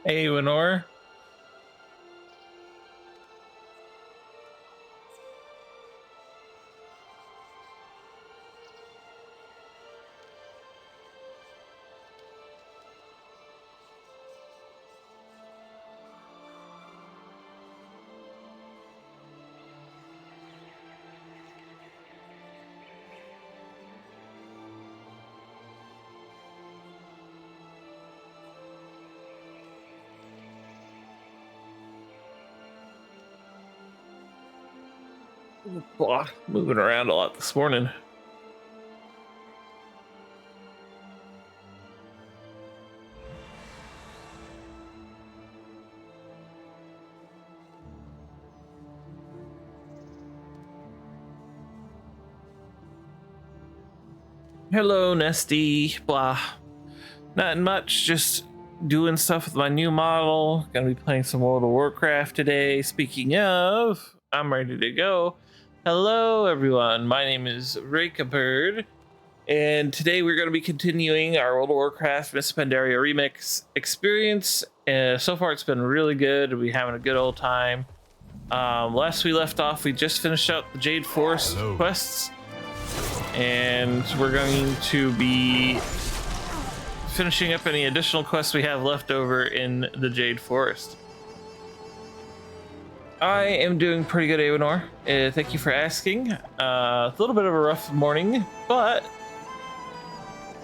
Hey, Lenore. Blah, moving around a lot this morning. Hello, Nesty. Blah. Not much, just doing stuff with my new model. Gonna be playing some World of Warcraft today. Speaking of, I'm ready to go. Hello, everyone. My name is Rakabird, and today we're going to be continuing our World of Warcraft Miss Pandaria Remix experience. So far, it's been really good. We're having a good old time. Last we left off, we just finished out the Jade Forest quests, and we're going to be finishing up any additional quests we have left over in the Jade Forest. I am doing pretty good, Avenor. Thank you for asking. A little bit of a rough morning, but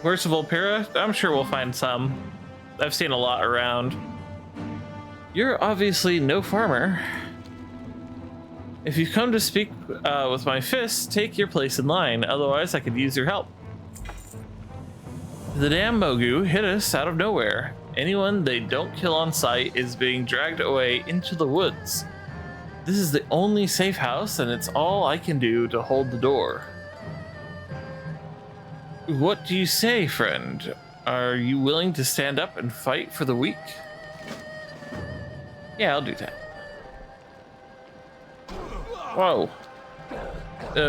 where's Volpera? I'm sure we'll find some. I've seen a lot around. You're obviously no farmer. If you've come to speak with my fists, take your place in line. Otherwise, I could use your help. The damn Mogu hit us out of nowhere. Anyone they don't kill on sight is being dragged away into the woods. This is the only safe house, and it's all I can do to hold the door. What do you say, friend? Are you willing to stand up and fight for the weak? Yeah, I'll do that. Whoa.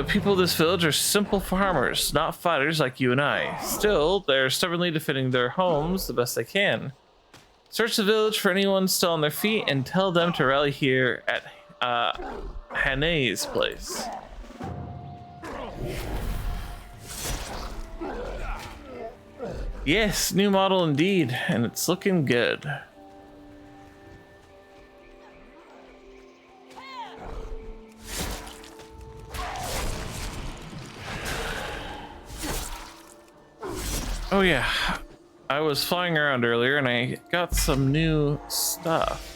People of this village are simple farmers, not fighters like you and I. Still, they're stubbornly defending their homes the best they can. Search the village for anyone still on their feet and tell them to rally here at Hane's place. Yes, new model indeed, and it's looking good. Oh yeah, I was flying around earlier and I got some new stuff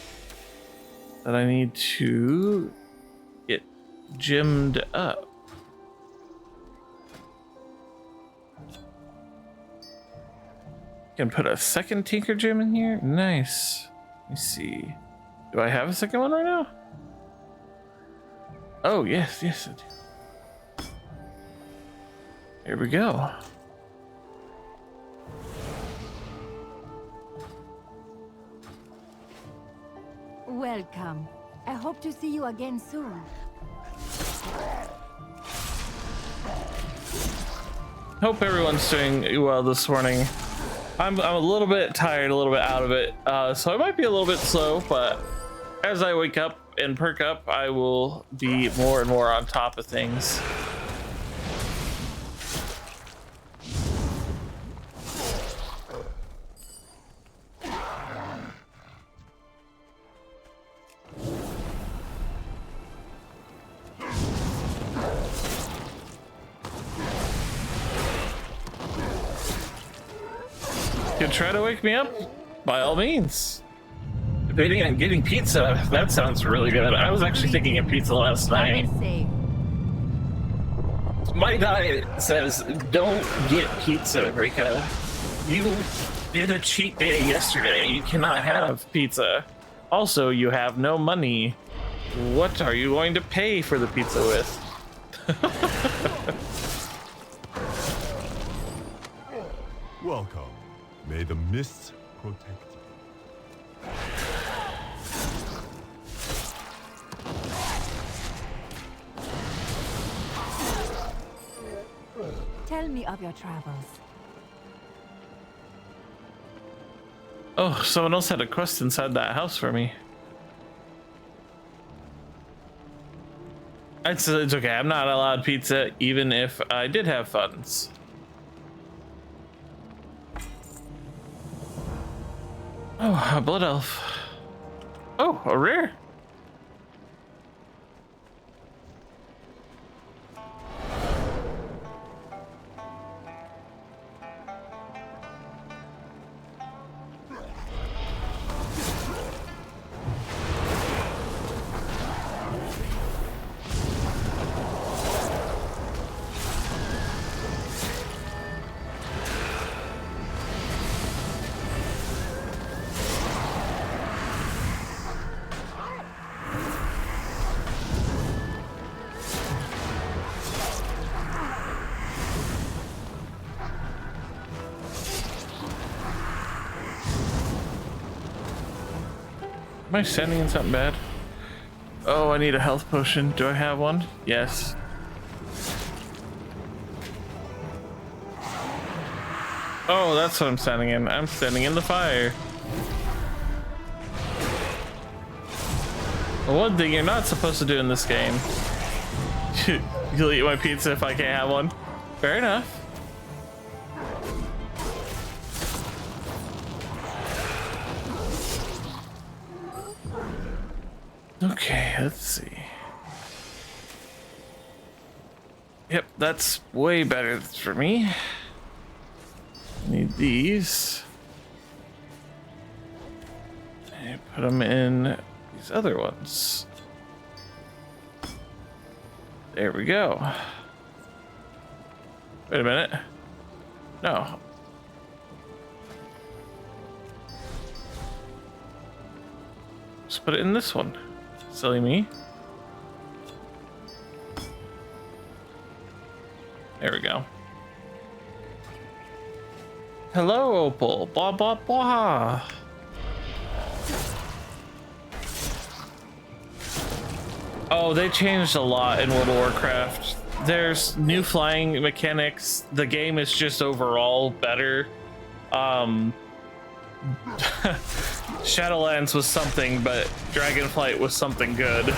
that I need to get gemmed up. Can put a second Tinker Gem in here? Nice. Let me see. Do I have a second one right now? Oh, yes, yes, I do. Here we go. Welcome. I hope to see you again soon. Hope everyone's doing well this morning. I'm a little bit tired, a little bit out of it, so I might be a little bit slow, but as I wake up and perk up, I will be more and more on top of things. You try to wake me up, by all means. Debating on getting pizza, that sounds really good. I was actually thinking of pizza last night. My diet says don't get pizza, Rika. You did a cheat day yesterday. You cannot have pizza. Also, you have no money. What are you going to pay for the pizza with? Welcome. May the mists protect you. Tell me of your travels. Oh, someone else had a quest inside that house for me. It's okay. I'm not allowed pizza, even if I did have funds. Oh, a blood elf. Oh, a rare. Am I standing in something bad? Oh, I need a health potion. Do I have one? Yes. Oh, that's what I'm standing in. I'm standing in the fire. Well, one thing you're not supposed to do in this game. You'll eat my pizza if I can't have one. Fair enough. Okay, let's see. Yep, that's way better for me. Need these. And put them in these other ones. There we go. Wait a minute. No. Just put it in this one. Silly me. There we go. Hello, Opal. Blah, blah, blah. Oh, they changed a lot in World of Warcraft. There's new flying mechanics. The game is just overall better. Shadowlands was something, but Dragonflight was something good.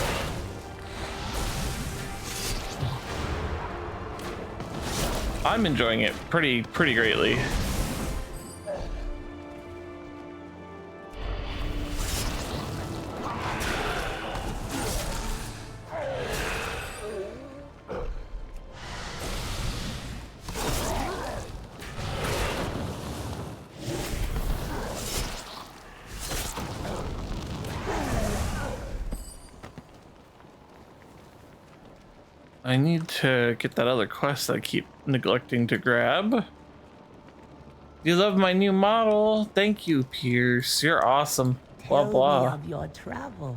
I'm enjoying it pretty greatly. I need to get that other quest I keep neglecting to grab. You love my new model. Thank you, Pierce. You're awesome. Blah, blah. Tell me of your travels.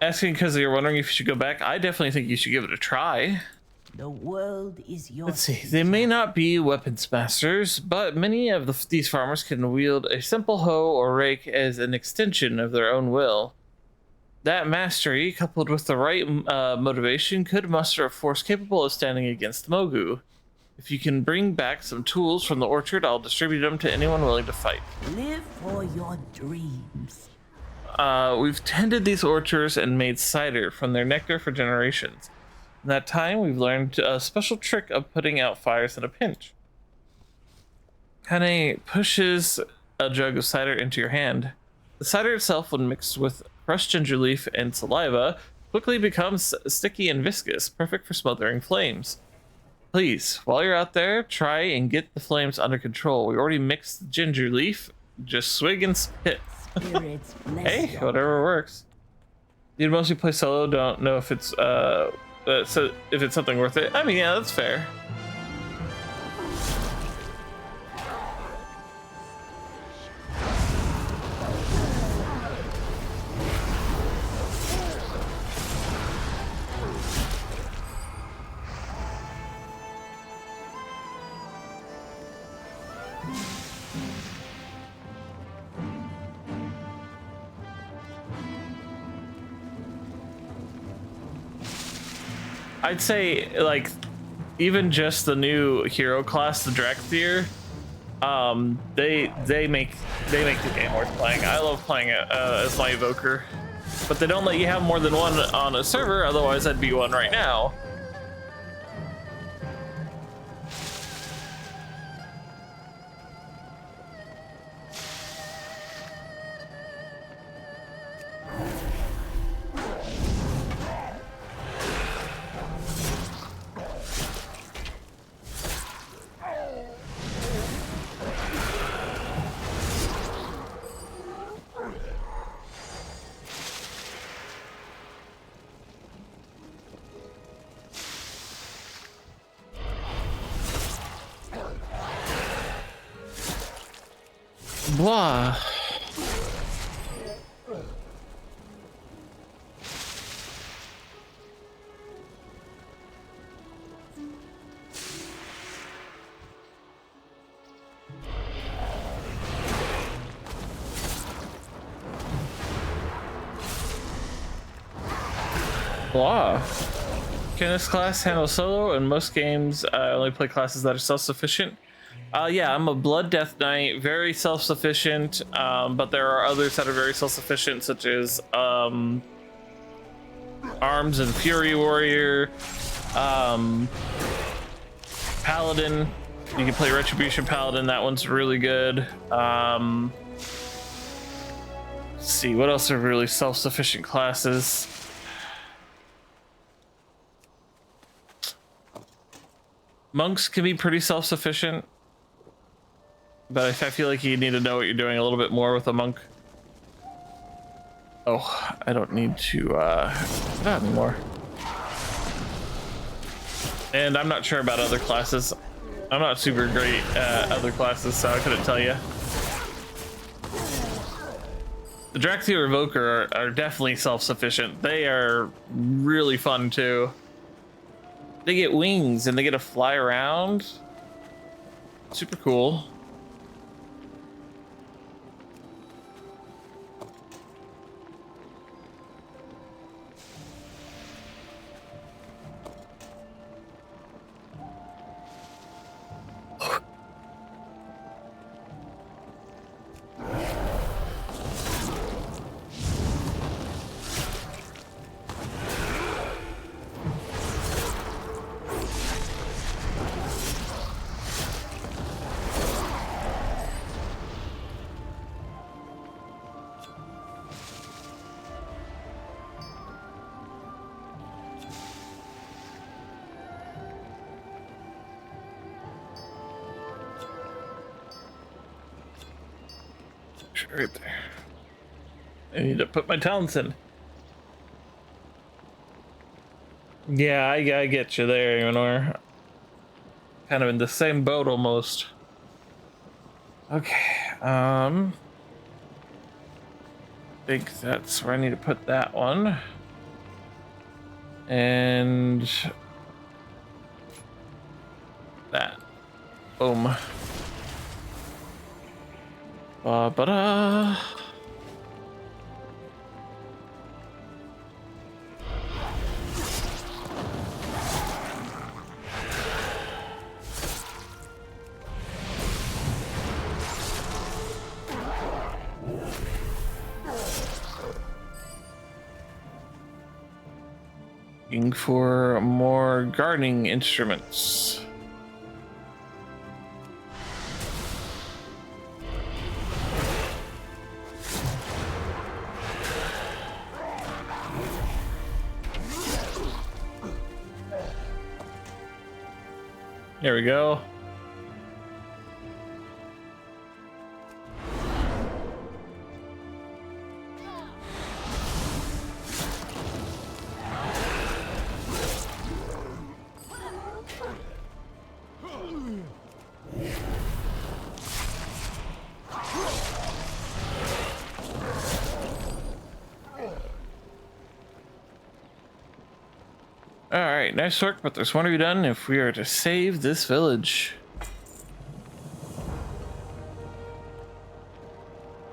Asking because you're wondering if you should go back. I definitely think you should give it a try. The world is your Let's see. They may not be weapons masters, but many of these farmers can wield a simple hoe or rake as an extension of their own will. That mastery, coupled with the right motivation, could muster a force capable of standing against Mogu. If you can bring back some tools from the orchard, I'll distribute them to anyone willing to fight. Live for your dreams. We've tended these orchards and made cider from their nectar for generations. In that time, we've learned a special trick of putting out fires in a pinch. Hane pushes a jug of cider into your hand. The cider itself, when mixed with crushed ginger leaf and saliva, quickly becomes sticky and viscous, perfect for smothering flames. Please, while you're out there, try and get the flames under control. We already mixed the ginger leaf. Just swig and spit. Spirits bless Hey, your whatever works. You'd mostly play solo. Don't know if it's so if it's something worth it. I mean, yeah, that's fair. I'd say, like, even just the new hero class, the Drakthir, They make the game worth playing. I love playing it as my evoker, but they don't let you have more than one on a server. Otherwise, I'd be one right now. Blah. Blah. Can this class handle solo? In most games, I only play classes that are self-sufficient. Yeah, I'm a Blood Death Knight, very self-sufficient, but there are others that are very self-sufficient, such as Arms and Fury Warrior, Paladin. You can play Retribution Paladin, that one's really good. Let's see, what else are really self-sufficient classes? Monks can be pretty self-sufficient, but I feel like you need to know what you're doing a little bit more with a monk. Oh, I don't need to not anymore. And I'm not sure about other classes. I'm not super great at other classes, so I couldn't tell you. The Draxia Revoker are definitely self-sufficient. They are really fun too. They get wings and they get to fly around. Super cool. Right there. I need to put my talents in. Yeah, I get you there, you know. Kind of in the same boat almost. Okay, I think that's where I need to put that one. And that. Boom. Ba-ba-da. Looking for more gardening instruments. There we go. Alright, nice work, but there's one to be done if we are to save this village.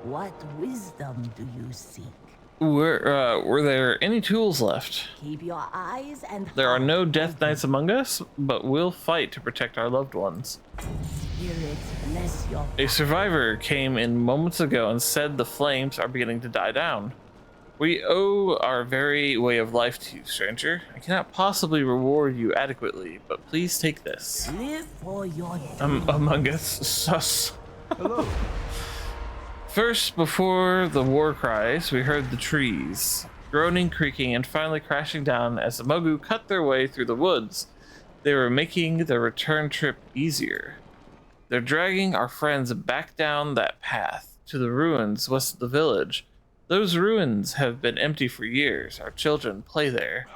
What wisdom do you seek? Were there any tools left? Keep your eyes and There are heart no Death open. Knights among us, but we'll fight to protect our loved ones. spirits bless your A survivor came in moments ago and said the flames are beginning to die down. We owe our very way of life to you, stranger. I cannot possibly reward you adequately, but please take this. live for your Among Us, sus. Hello. First, before the war cries, we heard the trees, groaning, creaking, and finally crashing down as the Mogu cut their way through the woods. They were making their return trip easier. They're dragging our friends back down that path to the ruins west of the village. Those ruins have been empty for years. Our children play there.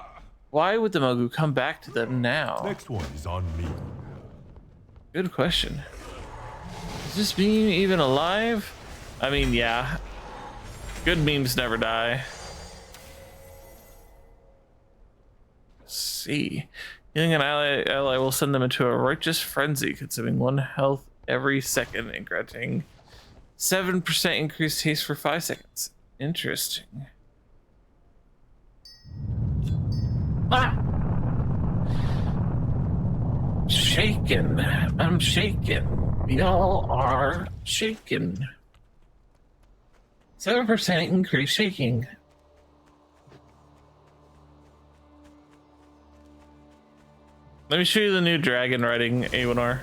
Why would the Mogu come back to them now? Next one is on me. Good question. Is this meme even alive? I mean, yeah. Good memes never die. Let's see. Healing an ally will send them into a righteous frenzy, consuming 1 health every second and granting 7% increased haste for 5 seconds. Interesting. Ah! Shaken. I'm shaken. We all are shaken. 7% increased shaking. Let me show you the new dragon riding Awenor.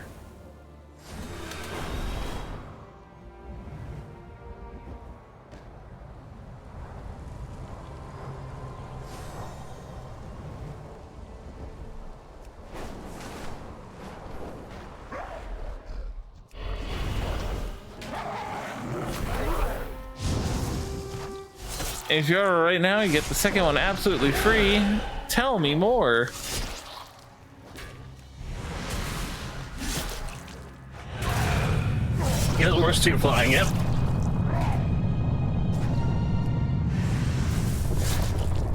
If you are right now, you get the second one absolutely free. Tell me more. Guild Wars 2 flying, yep.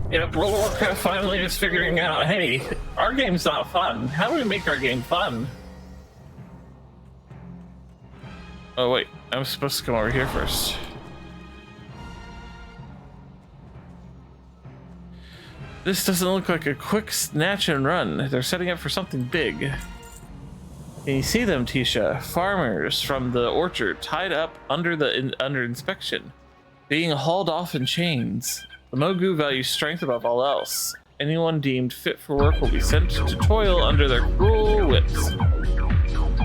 Yep, World of Warcraft finally is figuring out, hey, our game's not fun. How do we make our game fun? Oh wait, I'm supposed to come over here first. This doesn't look like a quick snatch and run. They're setting up for something big. Can you see them, Tisha? Farmers from the orchard tied up under inspection, being hauled off in chains. The Mogu value strength above all else. Anyone deemed fit for work will be sent to toil under their cruel whips.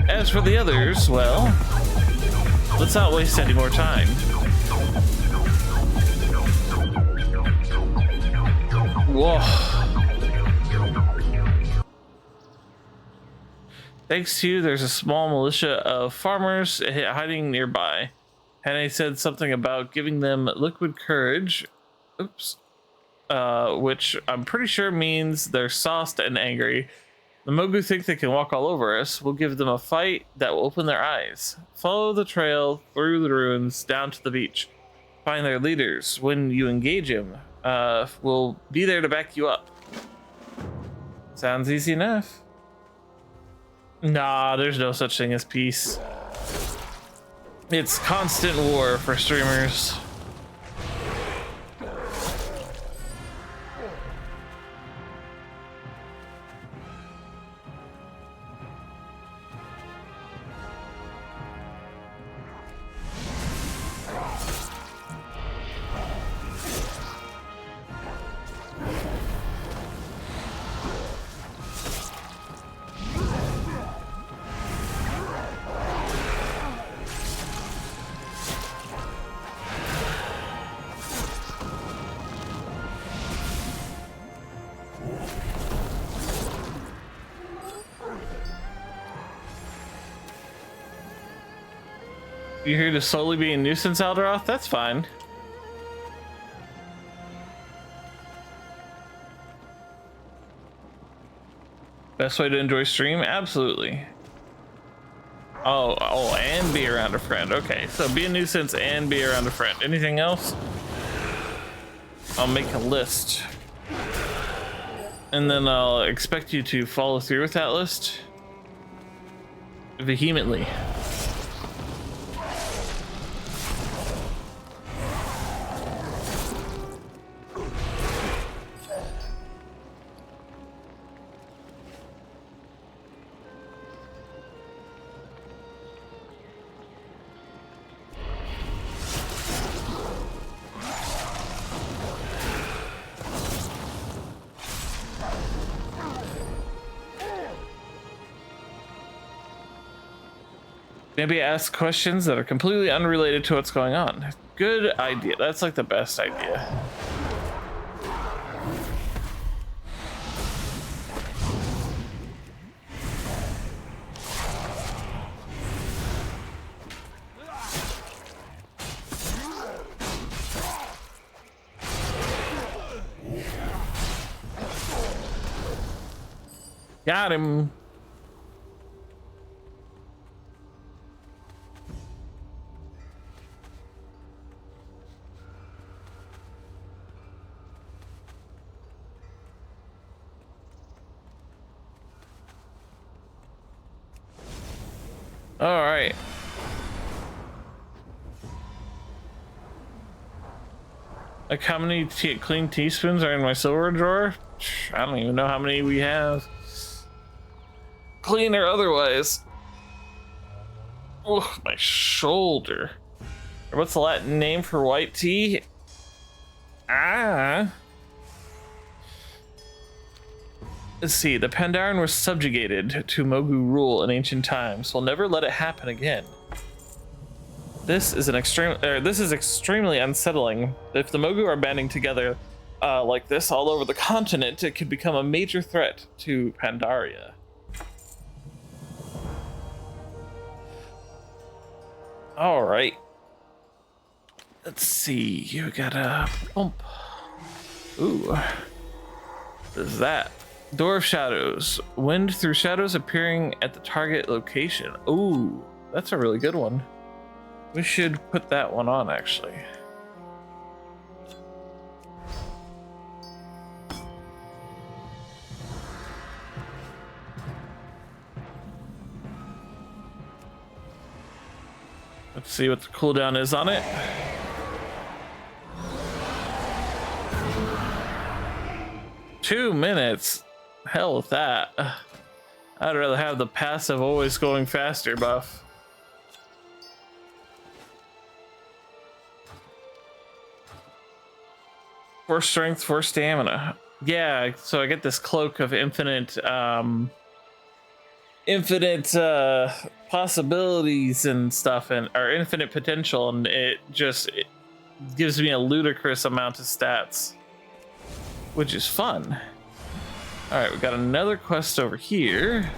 As for the others, well, let's not waste any more time. Whoa. Thanks to you, there's a small militia of farmers hiding nearby. Hannah said something about giving them liquid courage. Oops. Which I'm pretty sure means they're sauced and angry. The Mogu think they can walk all over us. We'll give them a fight that will open their eyes. Follow the trail through the ruins down to the beach. Find their leaders. When you engage him, we'll be there to back you up. Sounds easy enough. Nah, there's no such thing as peace. It's constant war for streamers. You're here to solely be a nuisance, Alderoth? That's fine. Best way to enjoy stream? Absolutely. Oh, and be around a friend. Okay, so be a nuisance and be around a friend. Anything else? I'll make a list. And then I'll expect you to follow through with that list vehemently. Maybe ask questions that are completely unrelated to what's going on. Good idea. That's like the best idea. Got him. All right. Like how many clean teaspoons are in my silver drawer? I don't even know how many we have. Clean or otherwise. Oh, my shoulder. Or what's the Latin name for white tea? Ah. Let's see. The Pandaren were subjugated to Mogu rule in ancient times. We'll never let it happen again. This is extremely unsettling. If the Mogu are banding together like this all over the continent, it could become a major threat to Pandaria. All right. Let's see. You got a bump. Ooh. What is that? Door of Shadows. Wind through shadows appearing at the target location. Ooh, that's a really good one. We should put that one on, actually. Let's see what the cooldown is on it. Two minutes. Hell with that. I'd rather have the passive always going faster buff. For strength, for stamina. Yeah, so I get this cloak of infinite possibilities and stuff, and or infinite potential, and it gives me a ludicrous amount of stats, which is fun. All right, we got another quest over here.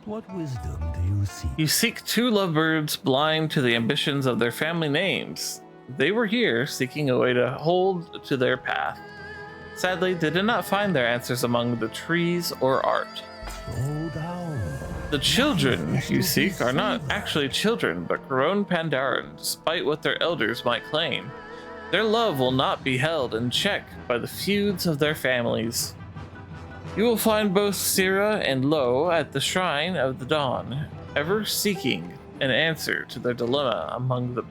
What wisdom do you seek? You seek two lovebirds blind to the ambitions of their family names. They were here seeking a way to hold to their path. Sadly, they did not find their answers among the trees or art. Slow down. The children you seek are not actually children, but grown Pandaren, despite what their elders might claim. Their love will not be held in check by the feuds of their families. You will find both Sira and Lo at the Shrine of the Dawn, ever seeking an answer to their dilemma among the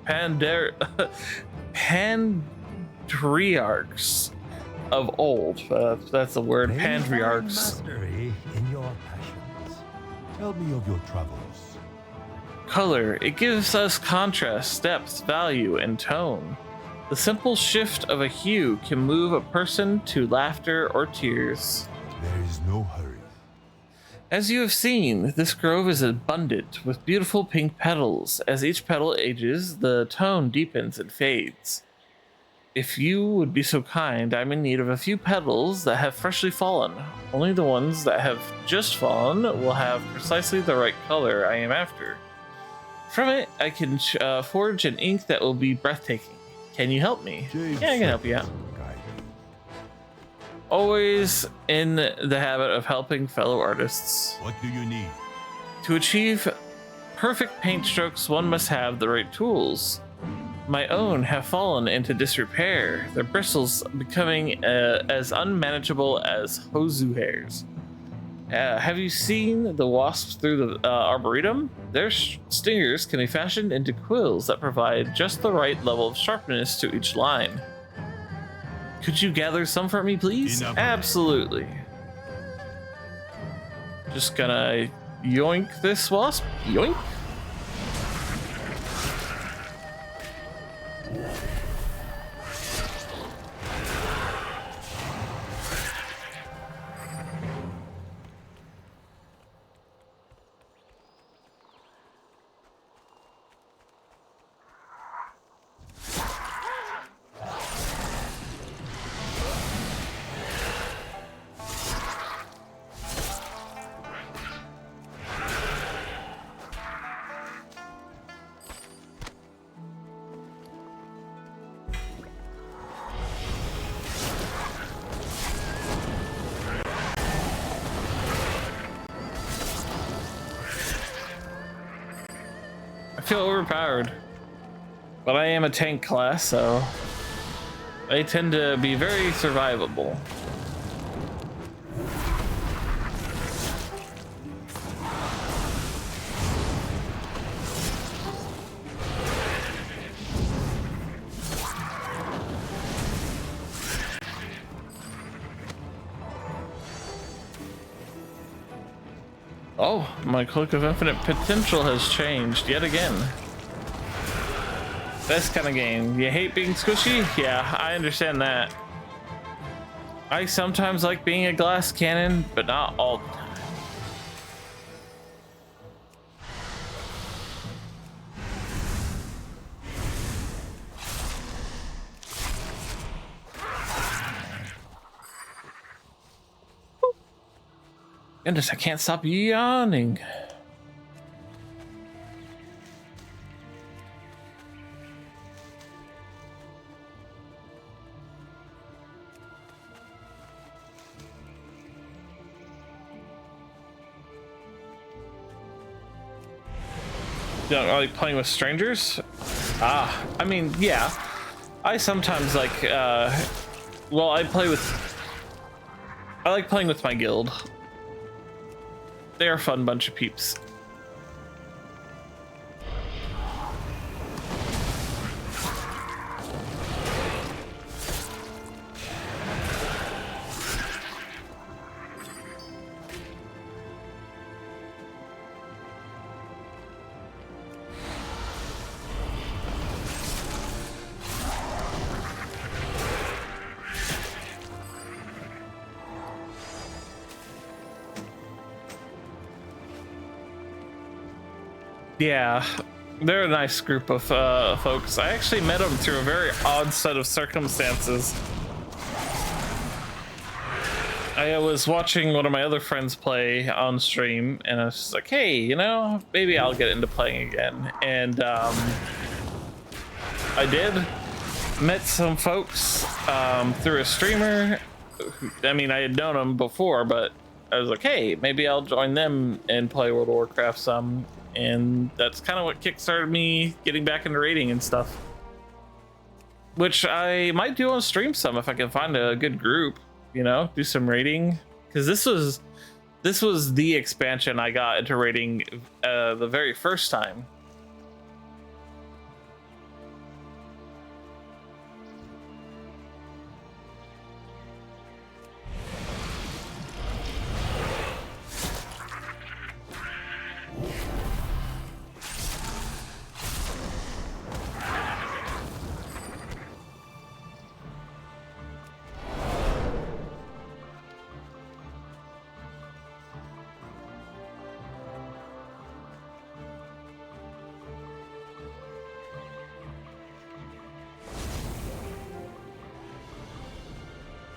Pandriarchs of old. That's the word, Pandriarchs. Mastery in your passions. Tell me of your travels. Color. It gives us contrast, depth, value, and tone. The simple shift of a hue can move a person to laughter or tears. There is no hurry. As you have seen, this grove is abundant with beautiful pink petals. As each petal ages, the tone deepens and fades. If you would be so kind, I'm in need of a few petals that have freshly fallen. Only the ones that have just fallen will have precisely the right color I am after. From it, I can forge an ink that will be breathtaking. Can you help me? Yeah, I can help you out. Always in the habit of helping fellow artists. What do you need? To achieve perfect paint strokes, one must have the right tools. my own have fallen into disrepair, their bristles becoming as unmanageable as Hozu hairs. Have you seen the wasps through the arboretum? Their stingers can be fashioned into quills that provide just the right level of sharpness to each line. Could you gather some for me, please? Absolutely. Just gonna yoink this wasp. Yoink. I feel overpowered, but I am a tank class, so they tend to be very survivable. Oh, my Cloak of Infinite Potential has changed yet again. This kind of game. You hate being squishy? Yeah, I understand that. I sometimes like being a glass cannon, but not all the time. Goodness, I can't stop yawning. You don't like playing with strangers? I mean, yeah. I sometimes like, well, I like playing with my guild. They're a fun bunch of peeps. Yeah, they're a nice group of folks. I actually met them through a very odd set of circumstances. I was watching one of my other friends play on stream, and I was just like, hey, you know, maybe I'll get into playing again. And I did. Met some folks through a streamer. I mean, I had known them before, but I was like, hey, maybe I'll join them and play World of Warcraft some. And that's kind of what kickstarted me getting back into raiding and stuff, which I might do on stream some if I can find a good group, you know, do some raiding, because this was the expansion I got into raiding the very first time.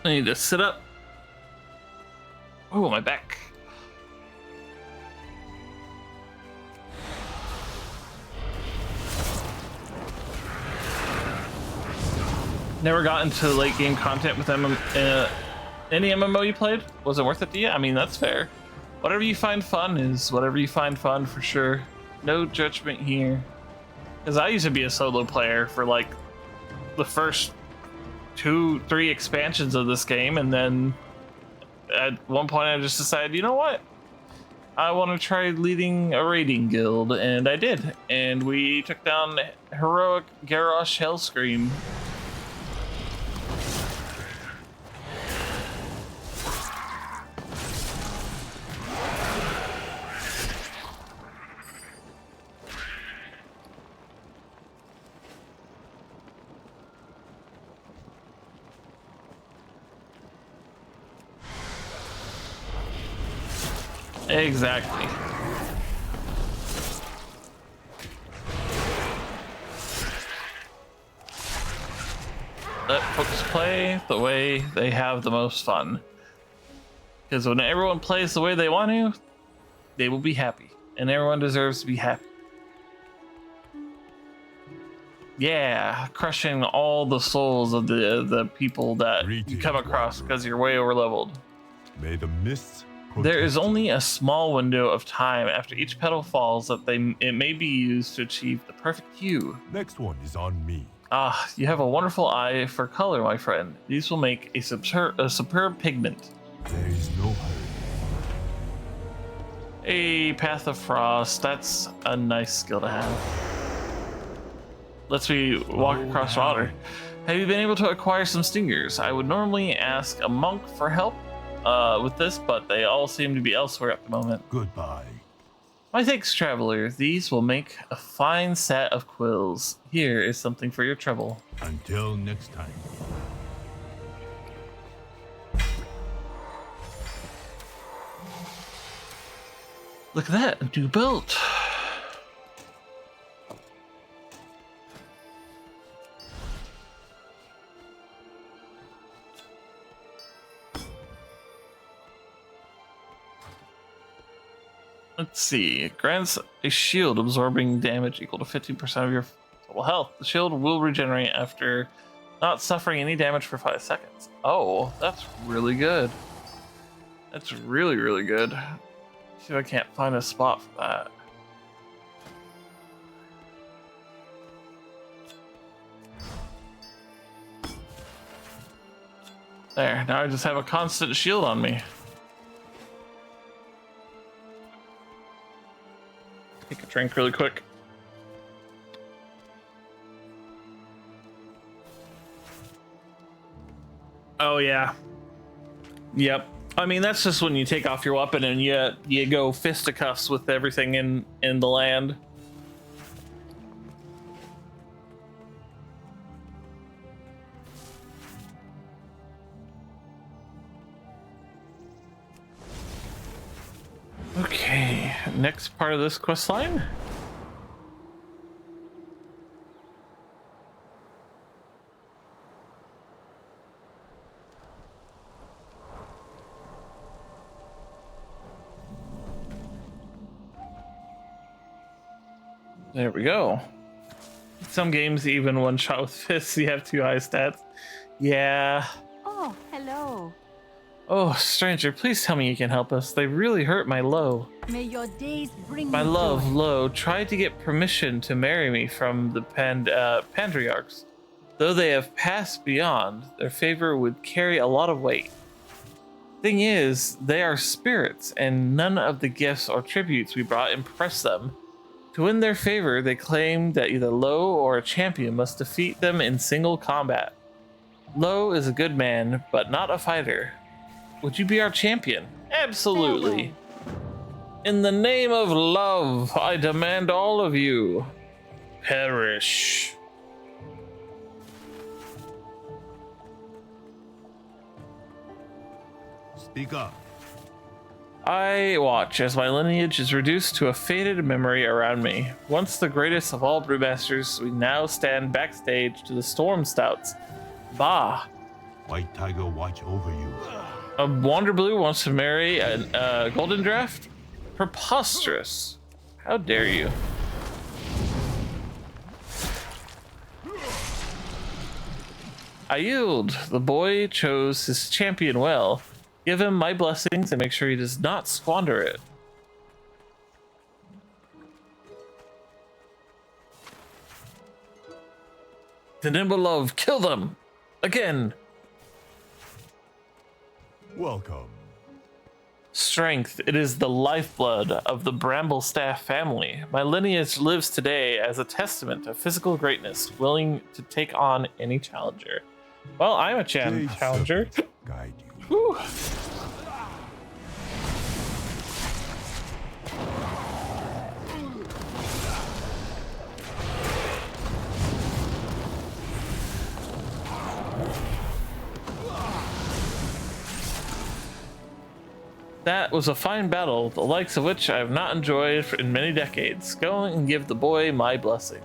I need to sit up. Oh, my back. Never got into late game content with them. Any MMO you played? Was it worth it to you? I mean, that's fair. Whatever you find fun is whatever you find fun, for sure. No judgment here. Because I used to be a solo player for like the first 2-3 expansions of this game, and then at one point I just decided, you know what? I want to try leading a raiding guild, and I did. And we took down heroic Garrosh Hellscream. Exactly. Let folks play the way they have the most fun. Because when everyone plays the way they want to, they will be happy. And everyone deserves to be happy. Yeah, crushing all the souls of the people that you come across because you're way over leveled. May the mists There is only a small window of time after each petal falls that it may be used to achieve the perfect hue. Next one is on me. Ah, you have a wonderful eye for color, my friend. These will make a superb pigment. There is no hurry. A Path of Frost, that's a nice skill to have. Lets me walk across water. Have you been able to acquire some stingers? I would normally ask a monk for help with this, but they all seem to be elsewhere at the moment. Goodbye. My thanks, traveler. These will make a fine set of quills. Here is something for your trouble. Until next time. Look at that, a new belt. Let's see. It grants a shield absorbing damage equal to 15% of your total health. The shield will regenerate after not suffering any damage for 5 seconds. Oh, that's really good. That's really, really good. See if I can't find a spot for that. There, now I just have a constant shield on me. Take a drink really quick. Oh yeah. Yep. I mean, that's just when you take off your weapon and you go fisticuffs with everything in the land. Okay, next part of this quest line. There we go. Some games even one shot with fists, you have 2 high stats. Yeah. Oh, hello. Oh, stranger, please tell me you can help us. They really hurt my Lo. May your days bring My you love, joy. Lo, tried to get permission to marry me from the patriarchs. Though they have passed beyond, their favor would carry a lot of weight. Thing is, they are spirits, and none of the gifts or tributes we brought impress them. To win their favor, they claim that either Lo or a champion must defeat them in single combat. Lo is a good man, but not a fighter. Would you be our champion? Absolutely. In the name of love, I demand all of you. Perish. Speak up. I watch as my lineage is reduced to a faded memory around me. Once the greatest of all brewmasters, we now stand backstage to the Storm Stouts. Bah. White Tiger watch over you. A Wander Blue wants to marry a Golden Draft? Preposterous. How dare you? I yield. The boy chose his champion well. Give him my blessings and make sure he does not squander it. The Nimblelove, kill them! Again! Welcome. Strength, it is the lifeblood of the Bramblestaff family. My lineage lives today as a testament of physical greatness, willing to take on any challenger. Well, I'm a Jade challenger. serpent guide you. Whew. That was a fine battle, the likes of which I have not enjoyed in many decades. Go and give the boy my blessing.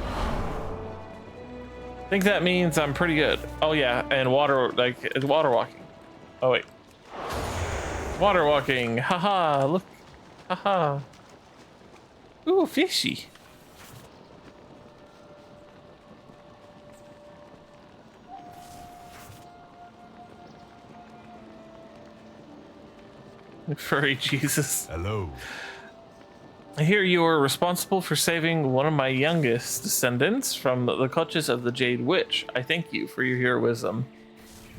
I think that means I'm pretty good. Oh yeah, and water, like, it's water walking. Oh wait. Water walking, haha, look, haha. Ooh, fishy. Furry Jesus. Hello. I hear you are responsible for saving one of my youngest descendants from the clutches of the Jade Witch. I thank you for your heroism.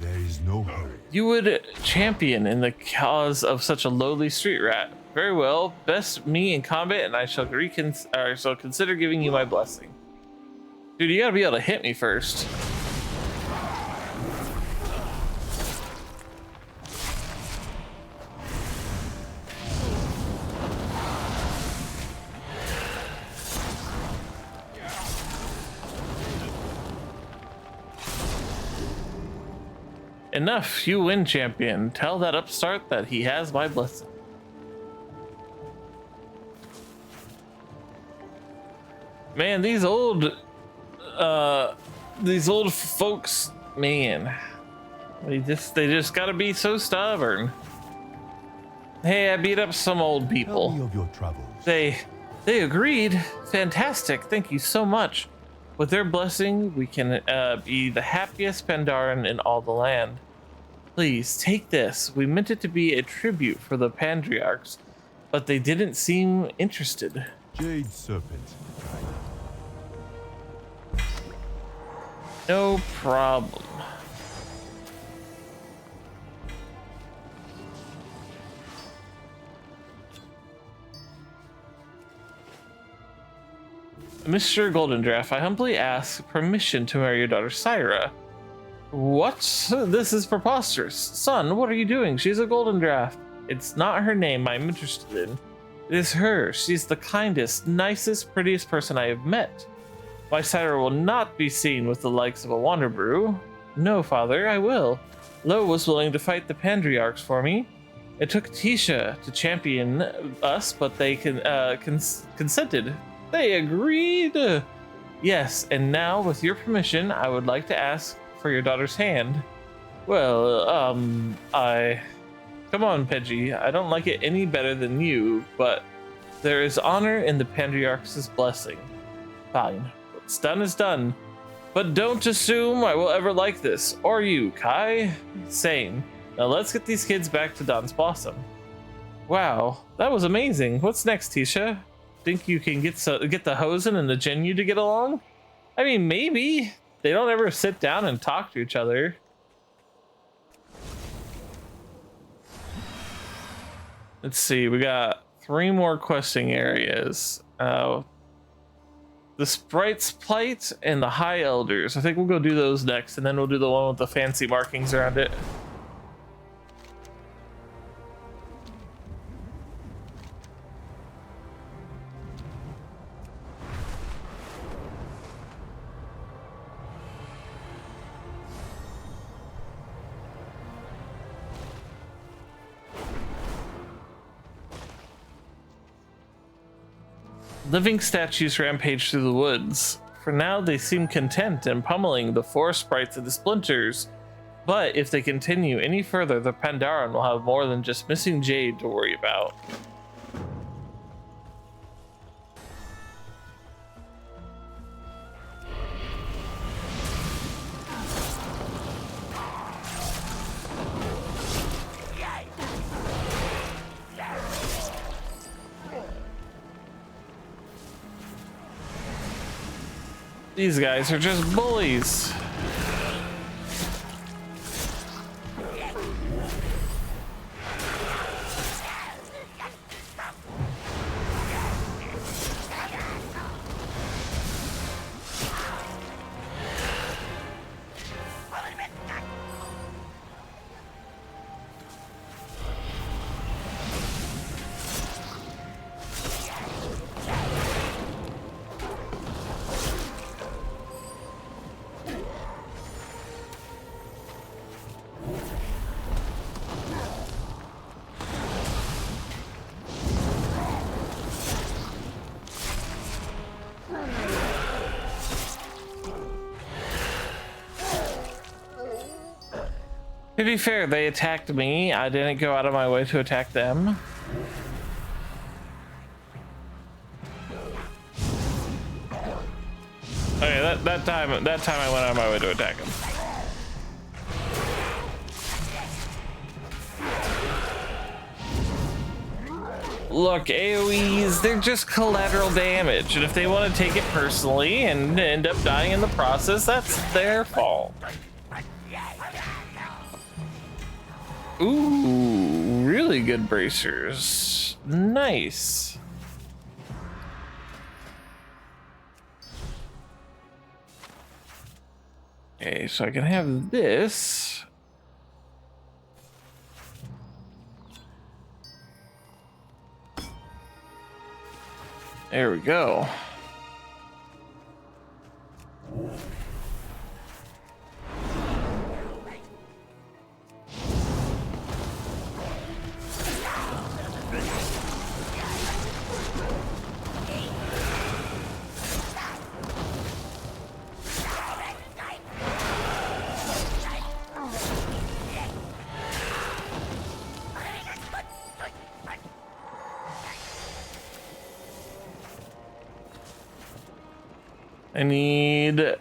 There is no hurry. You would champion in the cause of such a lowly street rat. Very well. Best me in combat, and I shall consider giving you my blessing. Dude, you gotta be able to hit me first. Enough, you win, champion. Tell that upstart that he has my blessing. Man, these old folks, man, they just gotta be so stubborn. Hey, I beat up some old Tell me people. of your travels. They agreed. Fantastic. Thank you so much. With their blessing, we can be the happiest Pandaren in all the land. Please take this. We meant it to be a tribute for the Pandriarchs, but they didn't seem interested. Jade serpent guide you. No problem. Mr. Goldendraft, I humbly ask permission to marry your daughter Syra. What? This is preposterous. Son, what are you doing? She's a Goldendraft. It's not her name I'm interested in. It is her. She's the kindest, nicest, prettiest person I have met. My Syra will not be seen with the likes of a Wanderbrew. No, father, I will. Lo was willing to fight the Pandriarchs for me. It took Tisha to champion us, but they consented. They agreed. Yes, and now, with your permission, I would like to ask for your daughter's hand. Well, come on, Pidgey. I don't like it any better than you, but there is honor in the Pandriarch's blessing. Fine. What's done is done. But don't assume I will ever like this. Or you, Kai? Same. Now let's get these kids back to Don's Blossom. Wow, that was amazing. What's next, Tisha? Think you can get the Hosen and the Jinyu to get along? I mean, maybe. They don't ever sit down and talk to each other. Let's see, we got 3 more questing areas. The Sprite's Plight and the High Elders. I think we'll go do those next, and then we'll do the one with the fancy markings around it. Living statues rampage through the woods. For now, they seem content in pummeling the forest sprites into splinters. But if they continue any further, the Pandaren will have more than just missing Jade to worry about. These guys are just bullies. To be fair, they attacked me. I didn't go out of my way to attack them. Okay, that time I went out of my way to attack them. Look, AoEs, they're just collateral damage, and if they want to take it personally and end up dying in the process, that's their fault. Ooh, really good bracers. Nice. Okay, so I can have this. There we go. I need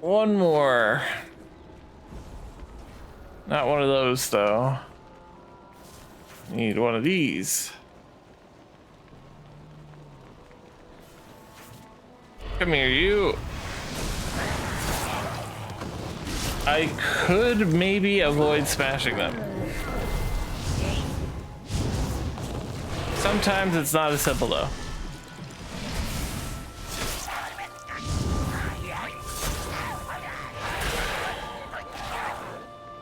one more. Not one of those, though. Need one of these. Come here, you. I could maybe avoid smashing them. Sometimes it's not as simple, though.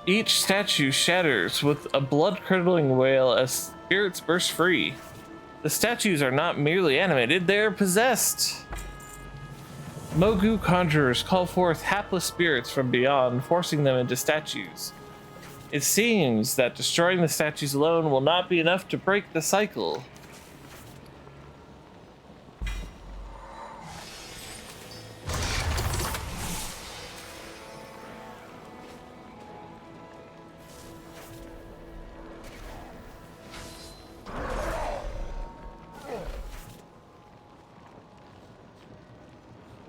Each statue shatters with a blood-curdling wail as spirits burst free. The statues are not merely animated, they are possessed. Mogu conjurers call forth hapless spirits from beyond, forcing them into statues. It seems that destroying the statues alone will not be enough to break the cycle.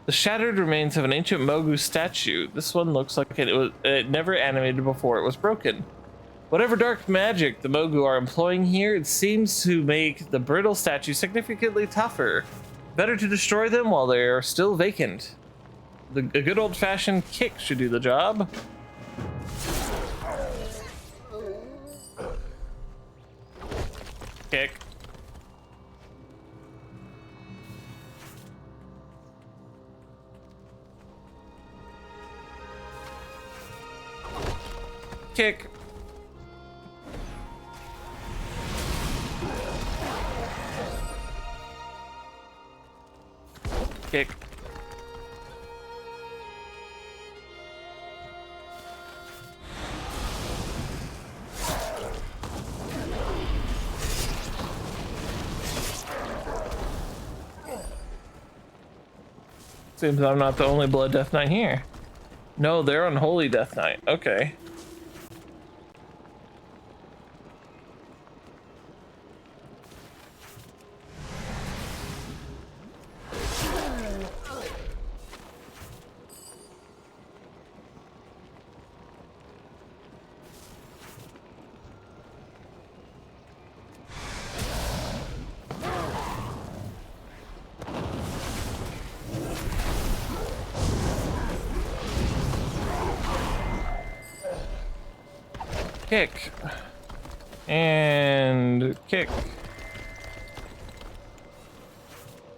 The shattered remains of an ancient Mogu statue. This one looks like it never animated before it was broken. Whatever dark magic the Mogu are employing here, it seems to make the brittle statue significantly tougher. Better to destroy them while they are still vacant. A good old-fashioned kick should do the job. Kick. Kick. Kick. Seems I'm not the only Blood Death Knight here. No, they're Unholy Death Knight. Okay. Kick. And kick.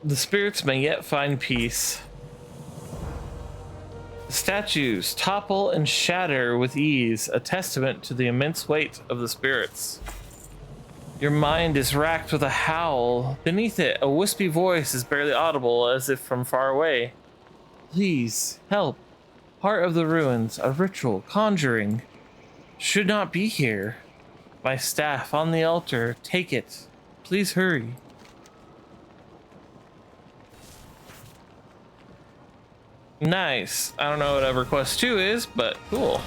The spirits may yet find peace. The statues topple and shatter with ease, a testament to the immense weight of the spirits. Your mind is racked with a howl. Beneath it, a wispy voice is barely audible, as if from far away. Please, help. Heart of the ruins, a ritual, conjuring. Should not be here. My staff on the altar, take it. Please hurry. Nice. I don't know what EverQuest 2 is, but cool.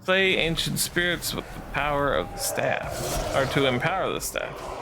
Slay ancient spirits with the power of the staff, or to empower the staff.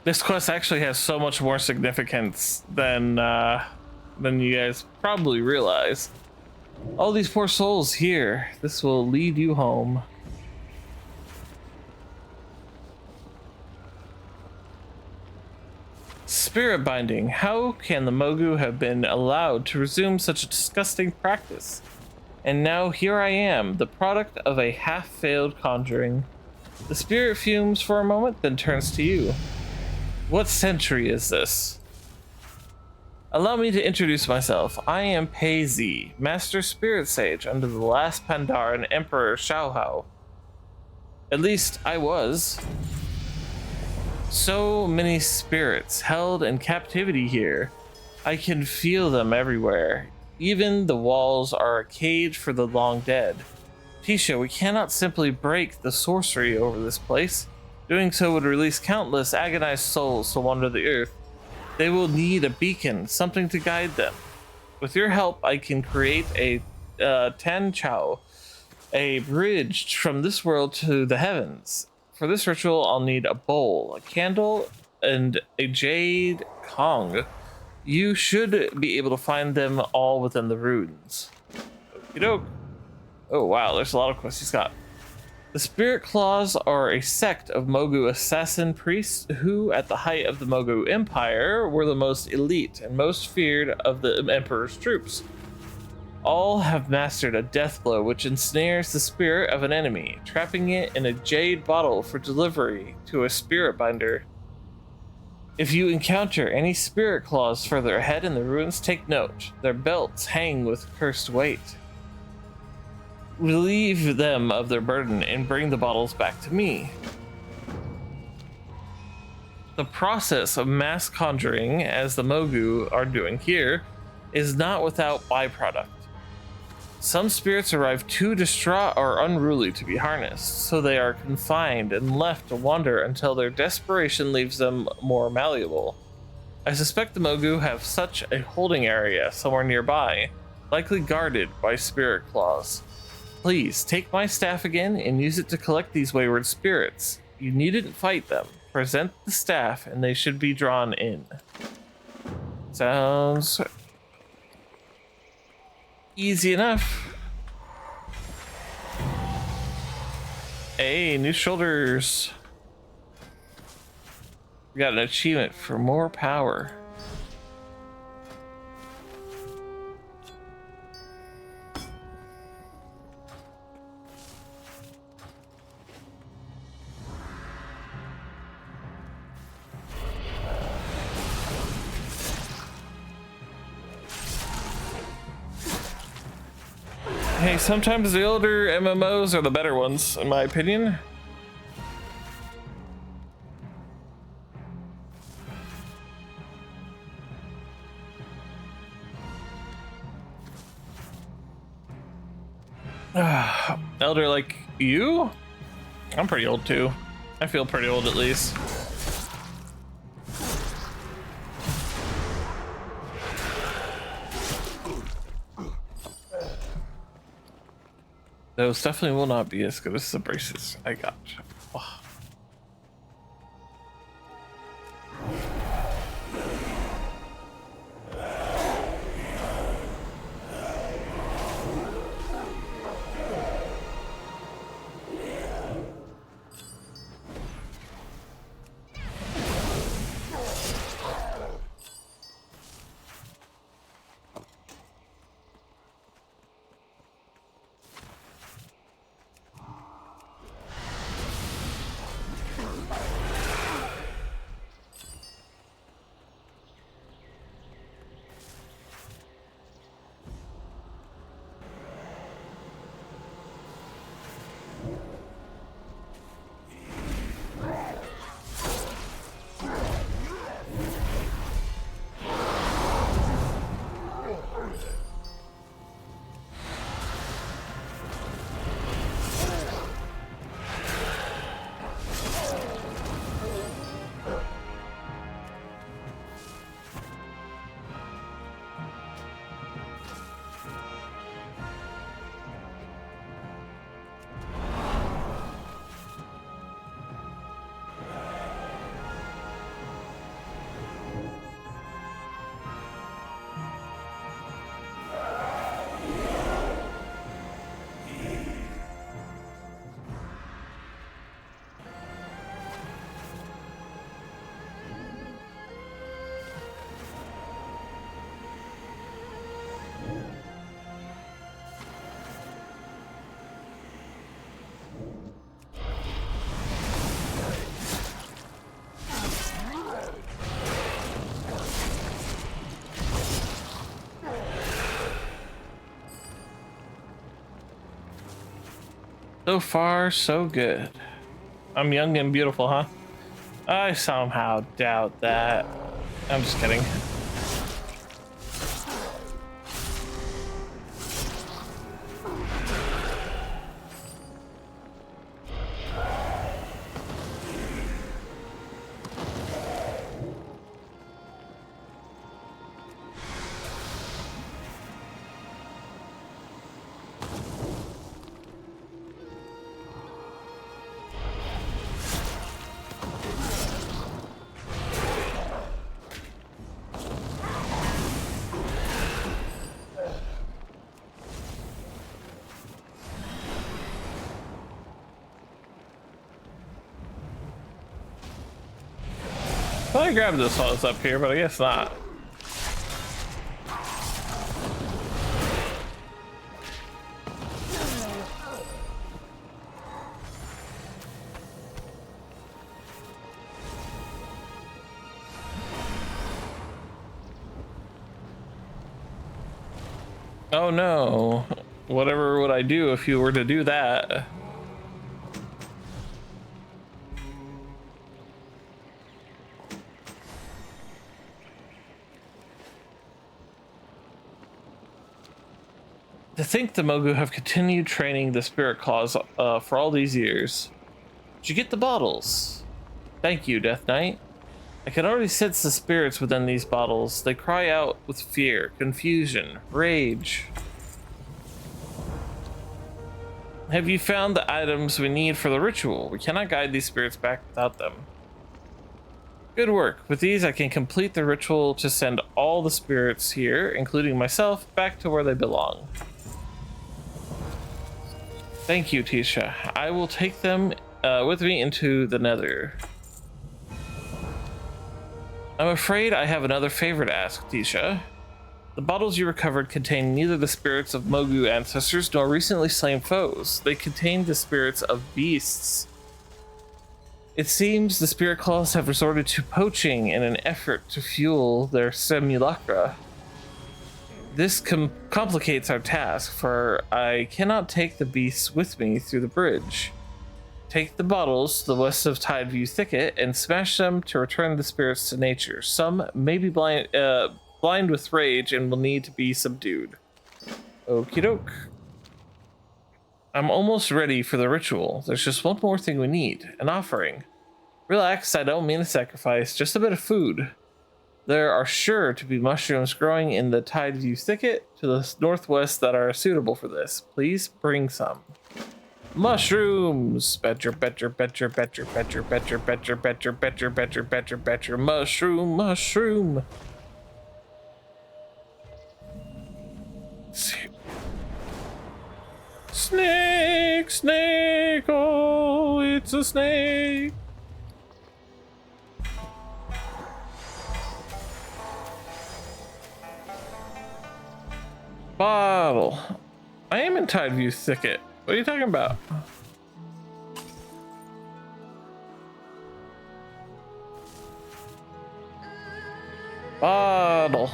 This quest actually has so much more significance than you guys probably realize. All these poor souls here. This will lead you home. Spirit binding. How can the Mogu have been allowed to resume such a disgusting practice? And now here I am, the product of a half-failed conjuring. The spirit fumes for a moment, then turns to you. What century is this? Allow me to introduce myself. I am Pei Zi, Master Spirit Sage under the last Pandaren Emperor Xiaohao. At least I was. So many spirits held in captivity here. I can feel them everywhere. Even the walls are a cage for the long dead. Tisha, we cannot simply break the sorcery over this place. Doing so would release countless agonized souls to wander the earth. They will need a beacon, something to guide them. With your help, I can create a Tan Chao, a bridge from this world to the heavens. For this ritual, I'll need a bowl, a candle, and a jade Kong. You should be able to find them all within the ruins. Okey doke. Oh wow, there's a lot of quests he's got. The Spirit Claws are a sect of Mogu assassin priests who, at the height of the Mogu Empire, were the most elite and most feared of the Emperor's troops. All have mastered a death blow which ensnares the spirit of an enemy, trapping it in a jade bottle for delivery to a spirit binder. If you encounter any Spirit Claws further ahead in the ruins, take note. Their belts hang with cursed weight. Relieve them of their burden and bring the bottles back to me. The process of mass conjuring, as the Mogu are doing here, is not without byproduct. Some spirits arrive too distraught or unruly to be harnessed, so they are confined and left to wander until their desperation leaves them more malleable. I suspect the Mogu have such a holding area somewhere nearby, likely guarded by Spirit Claws. Please, take my staff again and use it to collect these wayward spirits. You needn't fight them. Present the staff and they should be drawn in. Sounds easy enough. Hey, new shoulders. We got an achievement for more power. Hey, sometimes the older MMOs are the better ones, in my opinion. Elder like you? I'm pretty old too. I feel pretty old at least. Those definitely will not be as good as the braces I got. Oh. So far, so good. I'm young and beautiful, huh? I somehow doubt that. I'm just kidding. I grabbed this while I was up here, but I guess not. Oh no. Whatever would I do if you were to do that? To think the Mogu have continued training the spirit claws for all these years. Did you get the bottles? Thank you, Death Knight. I can already sense the spirits within these bottles. They cry out with fear, confusion, rage. Have you found the items we need for the ritual? We cannot guide these spirits back without them. Good work. With these, I can complete the ritual to send all the spirits here, including myself, back to where they belong. Thank you, Tisha. I will take them with me into the Nether. I'm afraid I have another favor to ask, Tisha. The bottles you recovered contain neither the spirits of Mogu ancestors nor recently slain foes. They contain the spirits of beasts. It seems the spirit claws have resorted to poaching in an effort to fuel their simulacra. This complicates our task, for I cannot take the beasts with me through the bridge. Take the bottles to the west of Tideview Thicket and smash them to return the spirits to nature. Some may be blind with rage and will need to be subdued. Okie doke. I'm almost ready for the ritual. There's just one more thing we need, an offering. Relax, I don't mean a sacrifice, just a bit of food. There are sure to be mushrooms growing in the Tideview Thicket to the northwest that are suitable for this. Please bring some. Mushrooms! Betcher, betcher, betcher, betcher, betcher, betcher, betcher, betcher, betcher, betcher, betcher, betcher, mushroom, mushroom. Snake, snake, oh, it's a snake. Bottle. I am in Tideview Thicket. What are you talking about? Bottle.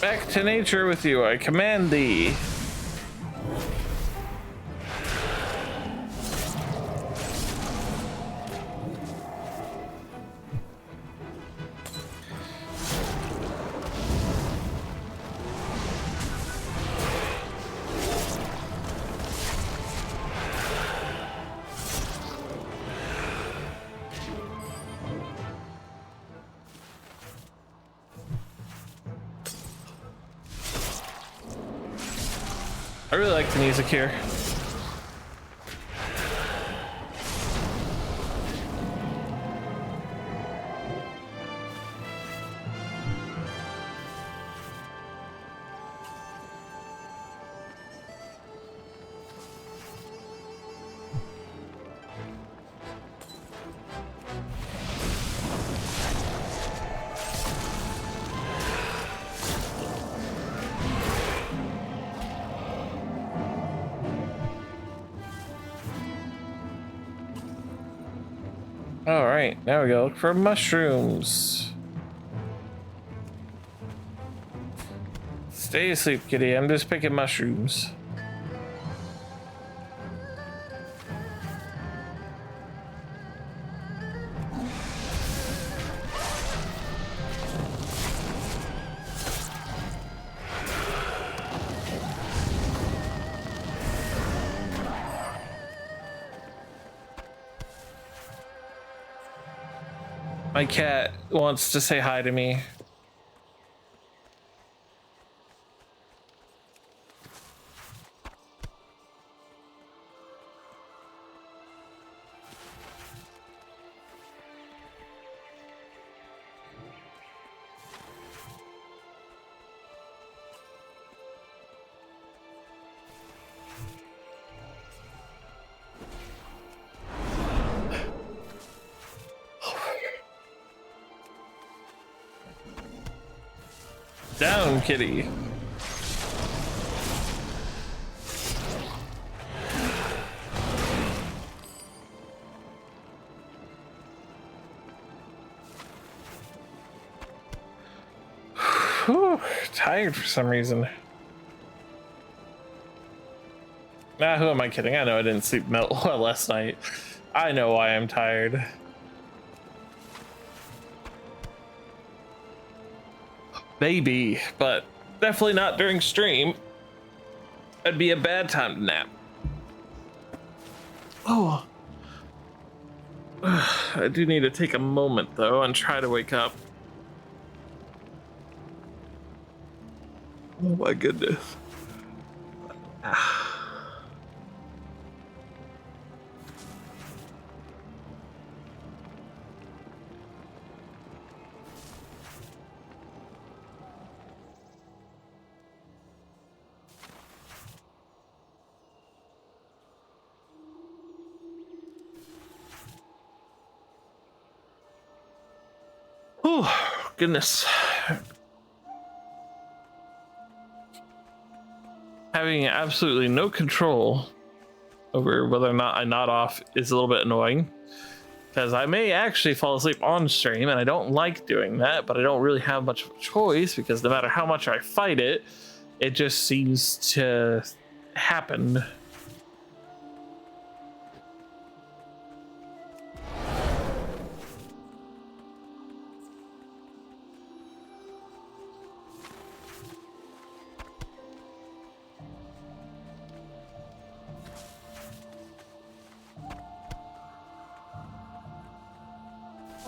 Back to nature with you, I command thee. I really like the music here. All right, now we go look for mushrooms. Stay asleep, kitty. I'm just picking mushrooms. My cat wants to say hi to me. Down, kitty. Whew, tired for some reason. Nah, who am I kidding? I know I didn't sleep well last night. I know why I'm tired. Maybe, but definitely not during stream. That'd be a bad time to nap. Oh. I do need to take a moment though and try to wake up. Oh my goodness. Oh, goodness. Having absolutely no control over whether or not I nod off is a little bit annoying, because I may actually fall asleep on stream, and I don't like doing that, but I don't really have much of a choice, because no matter how much I fight it, it just seems to happen.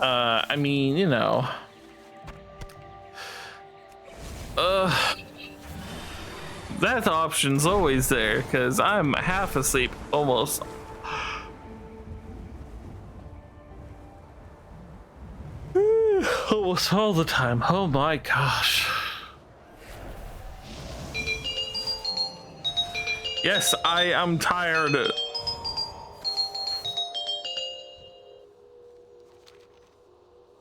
I mean, you know, that option's always there, because I'm half asleep almost. Almost all the time. Oh my gosh. Yes, I am tired.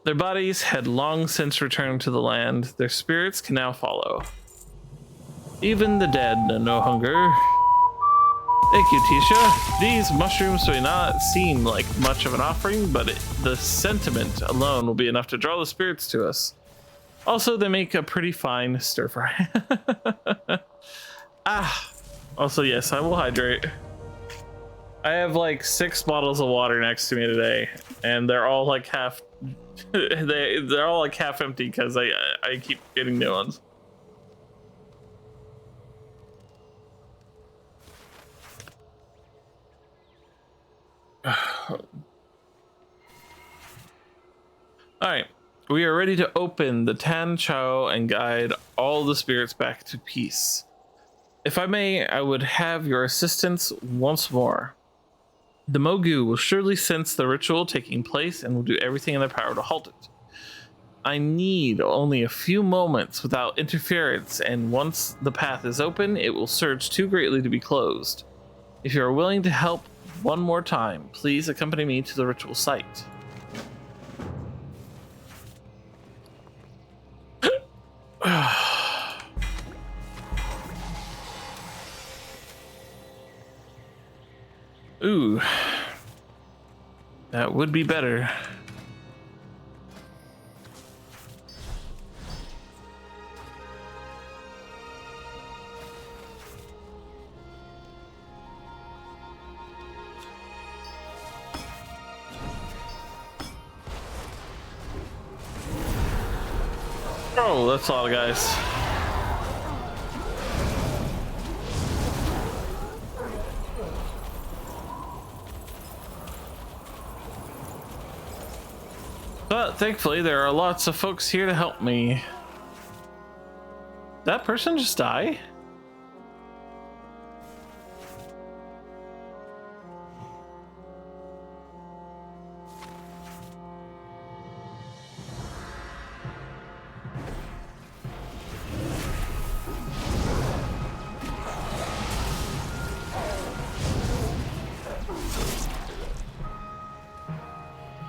Their bodies had long since returned to the land. Their spirits can now follow. Even the dead know no hunger. Thank you, Tisha. These mushrooms may not seem like much of an offering, but the sentiment alone will be enough to draw the spirits to us. Also, they make a pretty fine stir fry. Also, yes, I will hydrate. I have like 6 bottles of water next to me today, and they're all like half they're all like half empty because I keep getting new ones. All right, we are ready to open the Tan Chao and guide all the spirits back to peace. If I may, I would have your assistance once more. The Mogu will surely sense the ritual taking place and will do everything in their power to halt it. I need only a few moments without interference, and once the path is open, it will surge too greatly to be closed. If you are willing to help one more time, please accompany me to the ritual site. Ooh, that would be better. Oh, that's a lot of guys. But thankfully, there are lots of folks here to help me. Did that person just die?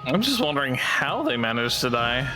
I'm just wondering how they managed to die.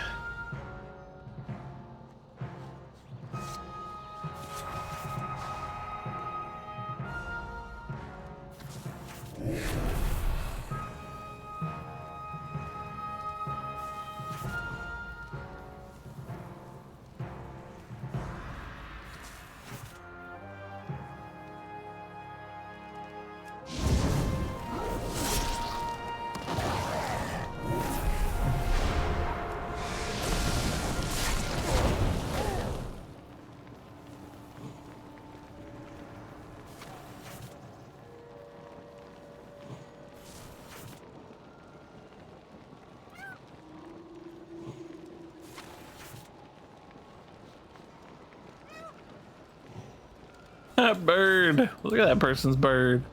Bird. Look at that person's bird.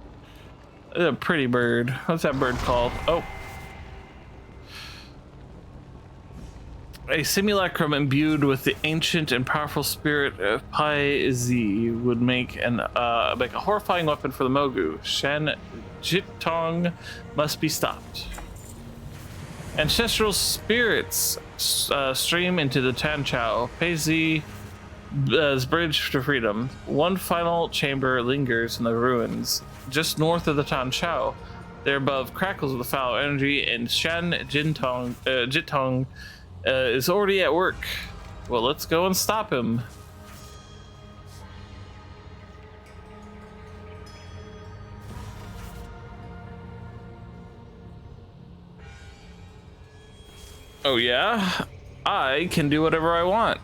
It's a pretty bird. What's that bird called? Oh. A simulacrum imbued with the ancient and powerful spirit of Pai Zi would make a horrifying weapon for the Mogu. Shan Jitong must be stopped. Ancestral spirits stream into the Tanchao. Pai Zi's bridge to freedom. One final chamber lingers in the ruins, just north of the Tanchao. There above crackles with foul energy, and Shan Jitong is already at work. Well, let's go and stop him. Oh yeah? I can do whatever I want.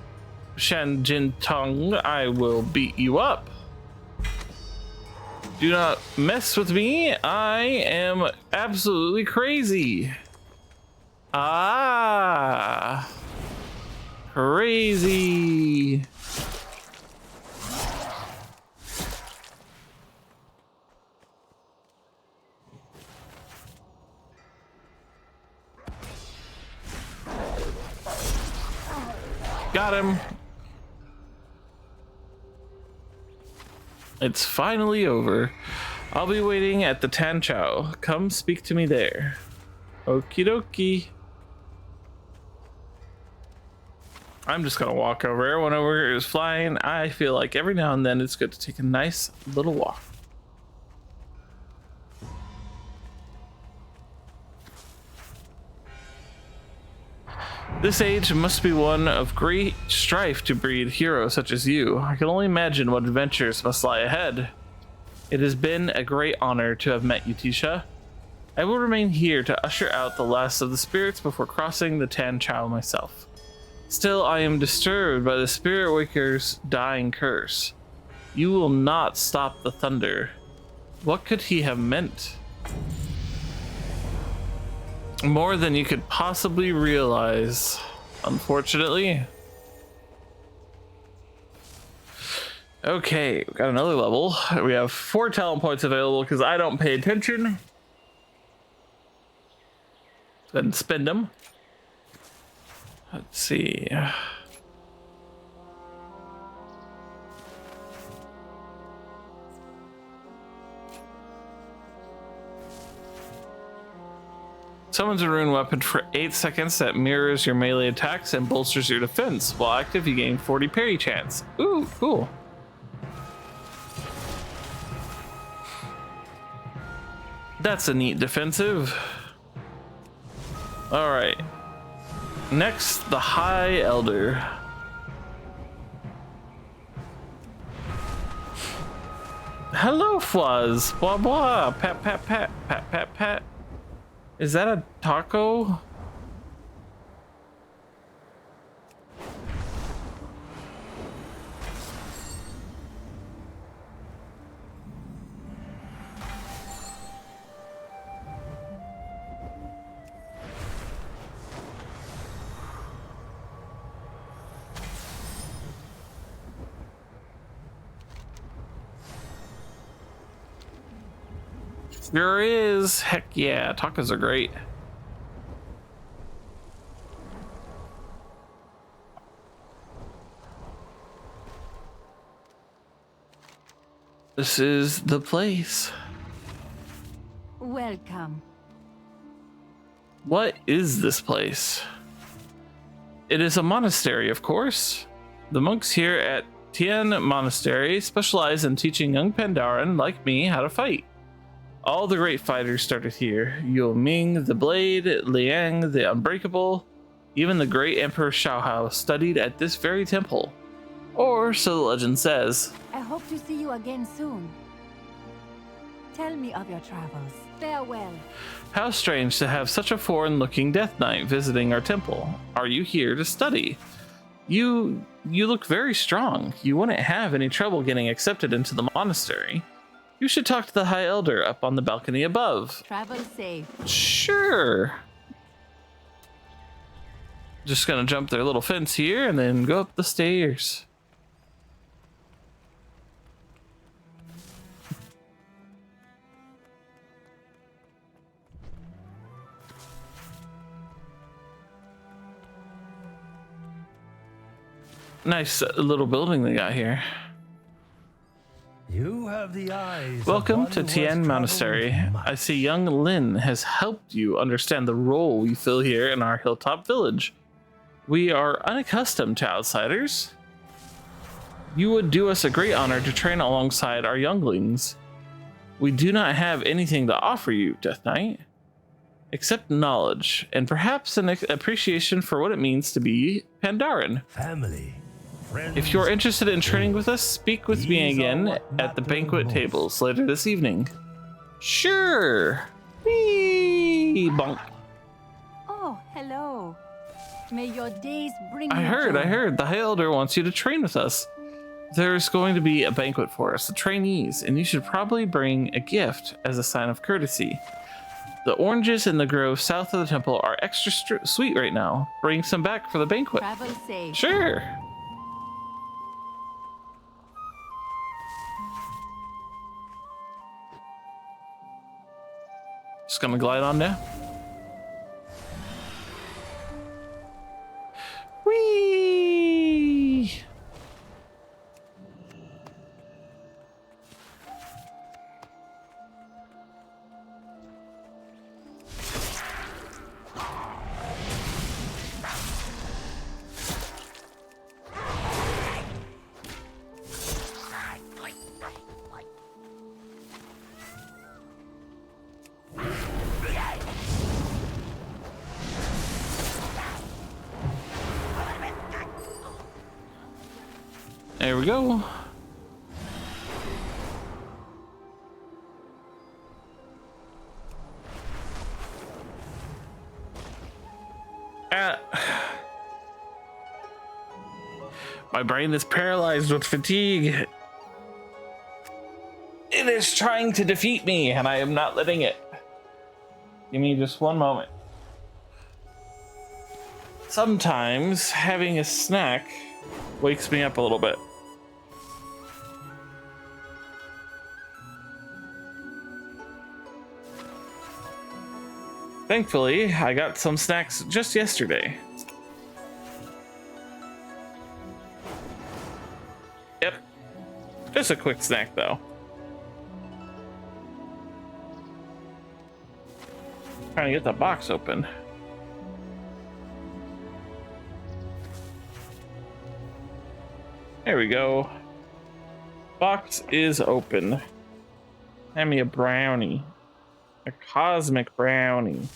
Shan Jin-tong, I will beat you up. Do not mess with me. I am absolutely crazy. Ah, crazy. Got him. It's finally over. I'll be waiting at the Tanchao. Come speak to me there. Okie dokie. I'm just gonna walk over. Everyone over here is flying. I feel like every now and then it's good to take a nice little walk. This age must be one of great strife to breed heroes such as you. I can only imagine what adventures must lie ahead. It has been a great honor to have met you, Tisha. I will remain here to usher out the last of the spirits before crossing the Tanchao myself. Still, I am disturbed by the Spirit Waker's dying curse. You will not stop the thunder. What could he have meant? More than you could possibly realize, unfortunately. Okay, we got another level. We have 4 talent points available because I don't pay attention. Go ahead and spend them. Let's see. Summons a rune weapon for 8 seconds that mirrors your melee attacks and bolsters your defense. While active, you gain 40 parry chance. Ooh, cool. That's a neat defensive. All right. Next, the High Elder. Hello, Fuzz. Blah blah. Pat pat pat pat pat pat. Is that a taco? Sure is. Heck yeah, tacos are great. This is the place. Welcome. What is this place? It is a monastery, of course. The monks here at Tian Monastery specialize in teaching young Pandaren like me how to fight. All the great fighters started here. Yu Ming, the Blade, Liang, the Unbreakable, even the great Emperor Xiaohao studied at this very temple. Or so the legend says. I hope to see you again soon. Tell me of your travels. Farewell. How strange to have such a foreign-looking Death Knight visiting our temple. Are you here to study? You look very strong. You wouldn't have any trouble getting accepted into the monastery. You should talk to the High Elder up on the balcony above. Travel safe. Sure. Just gonna jump their little fence here and then go up the stairs. Nice little building they got here. You have the eyes. Welcome of to one who has Tien Monastery. traveled much. I see young Lin has helped you understand the role you fill here in our hilltop village. We are unaccustomed to outsiders. You would do us a great honor to train alongside our younglings. We do not have anything to offer you, Death Knight, except knowledge and perhaps an appreciation for what it means to be Pandaren. Family, friends. If you're interested in training with us, speak with me These are again what at the matter banquet most. tables later this evening. Sure. Whee! Bonk. Oh, hello. May your days bring I you heard. joy. The High Elder wants you to train with us. There's going to be a banquet for us, the trainees, and you should probably bring a gift as a sign of courtesy. The oranges in the grove south of the temple are extra sweet right now. Bring some back for the banquet. Travel safe. Sure. Just gonna glide on now. Whee! There we go. My brain is paralyzed with fatigue. It is trying to defeat me, and I am not letting it. Give me just one moment. Sometimes having a snack wakes me up a little bit. Thankfully, I got some snacks just yesterday. Yep. Just a quick snack, though. Trying to get the box open. There we go. Box is open. Hand me a brownie. A cosmic brownie.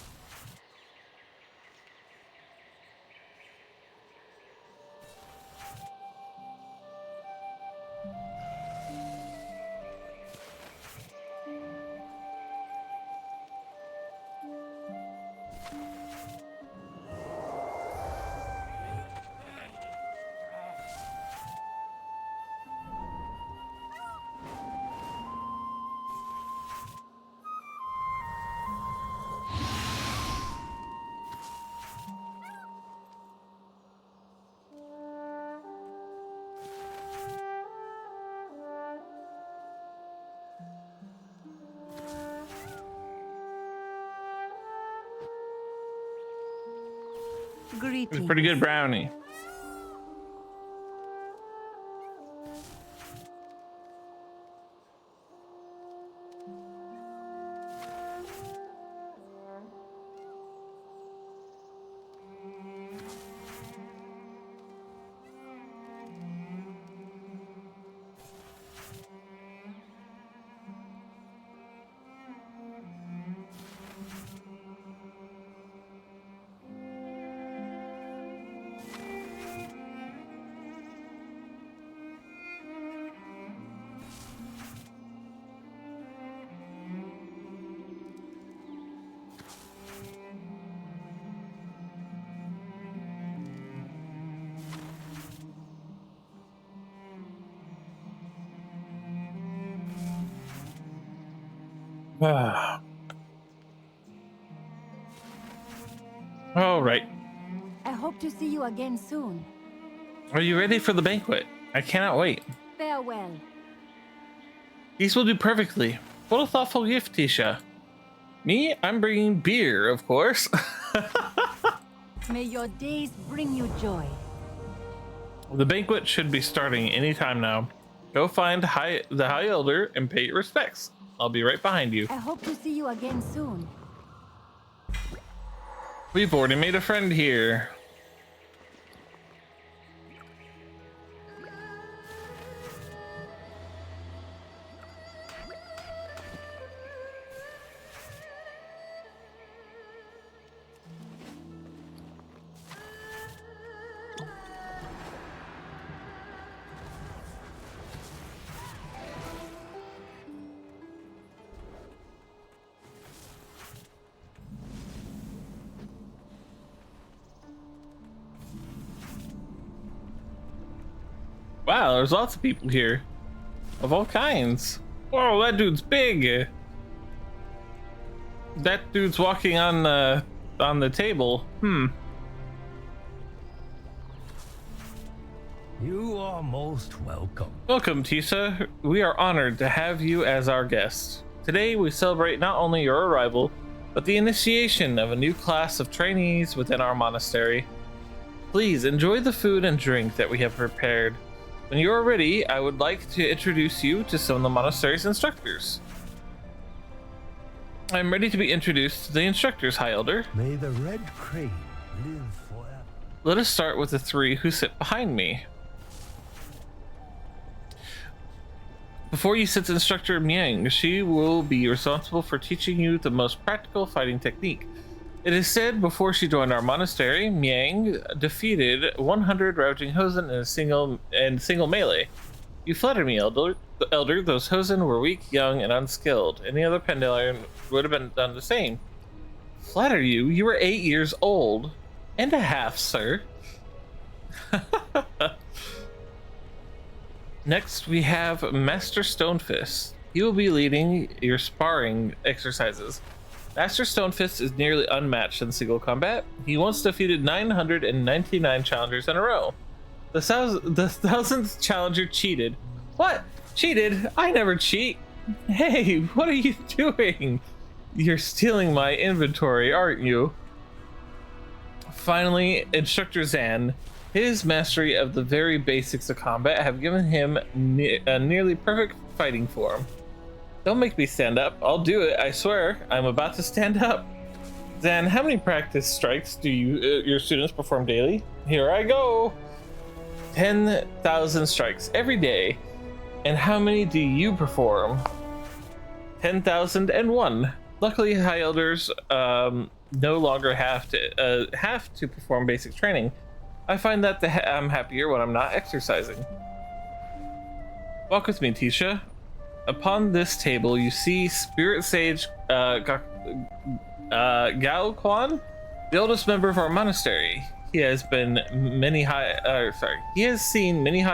Greetings. It's a pretty good brownie. All right. I hope to see you again soon. Are you ready for the banquet? I cannot wait. Farewell. These will do perfectly. What a thoughtful gift, Tisha. Me? I'm bringing beer, of course. May your days bring you joy. The banquet should be starting anytime now. Go find the High Elder and pay your respects. I'll be right behind you. I hope to see you again soon. We've already made a friend here. Wow, there's lots of people here. Of all kinds. Whoa, that dude's big. That dude's walking on the table. You are most welcome. Welcome, Tisa. We are honored to have you as our guest. Today we celebrate not only your arrival, but the initiation of a new class of trainees within our monastery. Please enjoy the food and drink that we have prepared. When you are ready, I would like to introduce you to some of the monastery's instructors. I am ready to be introduced to the instructors, High Elder. May the red crane live forever. Let us start with the three who sit behind me. Before you sits Instructor Miang. She will be responsible for teaching you the most practical fighting technique. It is said before she joined our monastery, Miang defeated 100 ravaging Hosen in a single melee. You flatter me, Elder. Those Hosen were weak, young, and unskilled. Any other Pendalion would have been done the same. Flatter you? You were 8 years old. And a half, sir. Next, we have Master Stonefist. He will be leading your sparring exercises. Master Stonefist is nearly unmatched in single combat. He once defeated 999 challengers in a row. The 1000th challenger cheated. What? Cheated? I never cheat. Hey, what are you doing? You're stealing my inventory, aren't you? Finally, Instructor Zan. His mastery of the very basics of combat have given him a nearly perfect fighting form. Don't make me stand up. I'll do it, I swear. I'm about to stand up. Zan, how many practice strikes do your students perform daily? Here I go. 10,000 strikes every day. And how many do you perform? 10,001. Luckily, High Elders no longer have to perform basic training. I find that I'm happier when I'm not exercising. Walk with me, Tisha. Upon this table, you see Spirit Sage Gao Quan, the oldest member of our monastery. He has seen many high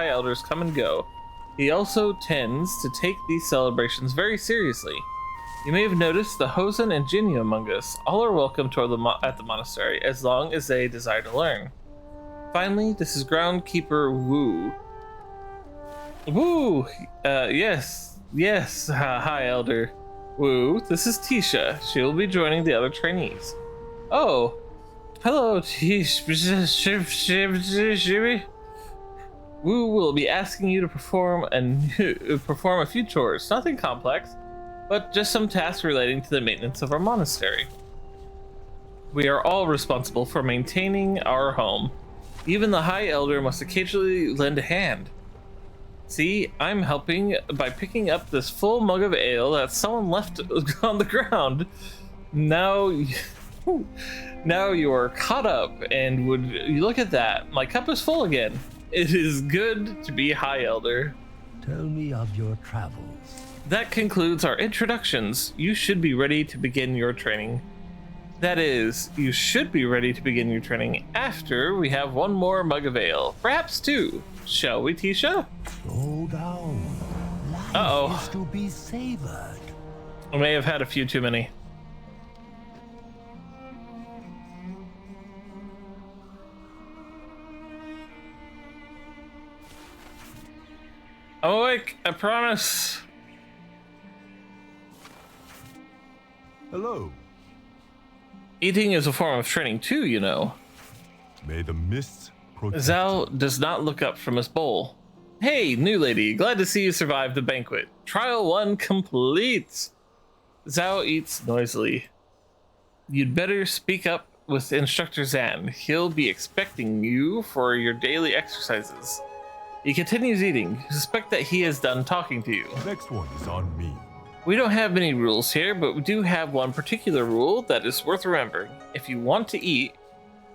elders come and go. He also tends to take these celebrations very seriously. You may have noticed the Hosen and Jinyu among us. All are welcome at the monastery as long as they desire to learn. Finally, this is Groundkeeper Wu. Wu, yes, High Elder. Wu, this is Tisha. She will be joining the other trainees. Oh, hello, Tisha. Wu will be asking you to perform a few chores. Nothing complex, but just some tasks relating to the maintenance of our monastery. We are all responsible for maintaining our home. Even the High Elder must occasionally lend a hand. See, I'm helping by picking up this full mug of ale that someone left on the ground. Now you are caught up, and you look at that? My cup is full again. It is good to be High Elder. Tell me of your travels. That concludes our introductions. You should be ready to begin your training. That is, you should be ready to begin your training after we have one more mug of ale. Perhaps two. Shall we, Tisha? Slow down. Life Uh-oh. is to be savored. I may have had a few too many. I'm awake, I promise. Hello. Eating is a form of training too, you know. May the mists protect Zhao does not look up from his bowl. Hey, new lady, glad to see you survived the banquet. Trial 1 complete. Zhao eats noisily. You'd better speak up with Instructor Zan. He'll be expecting you for your daily exercises. He continues eating. Suspect that he is done talking to you. Next one is on me. We don't have many rules here, but we do have one particular rule that is worth remembering. If you want to eat,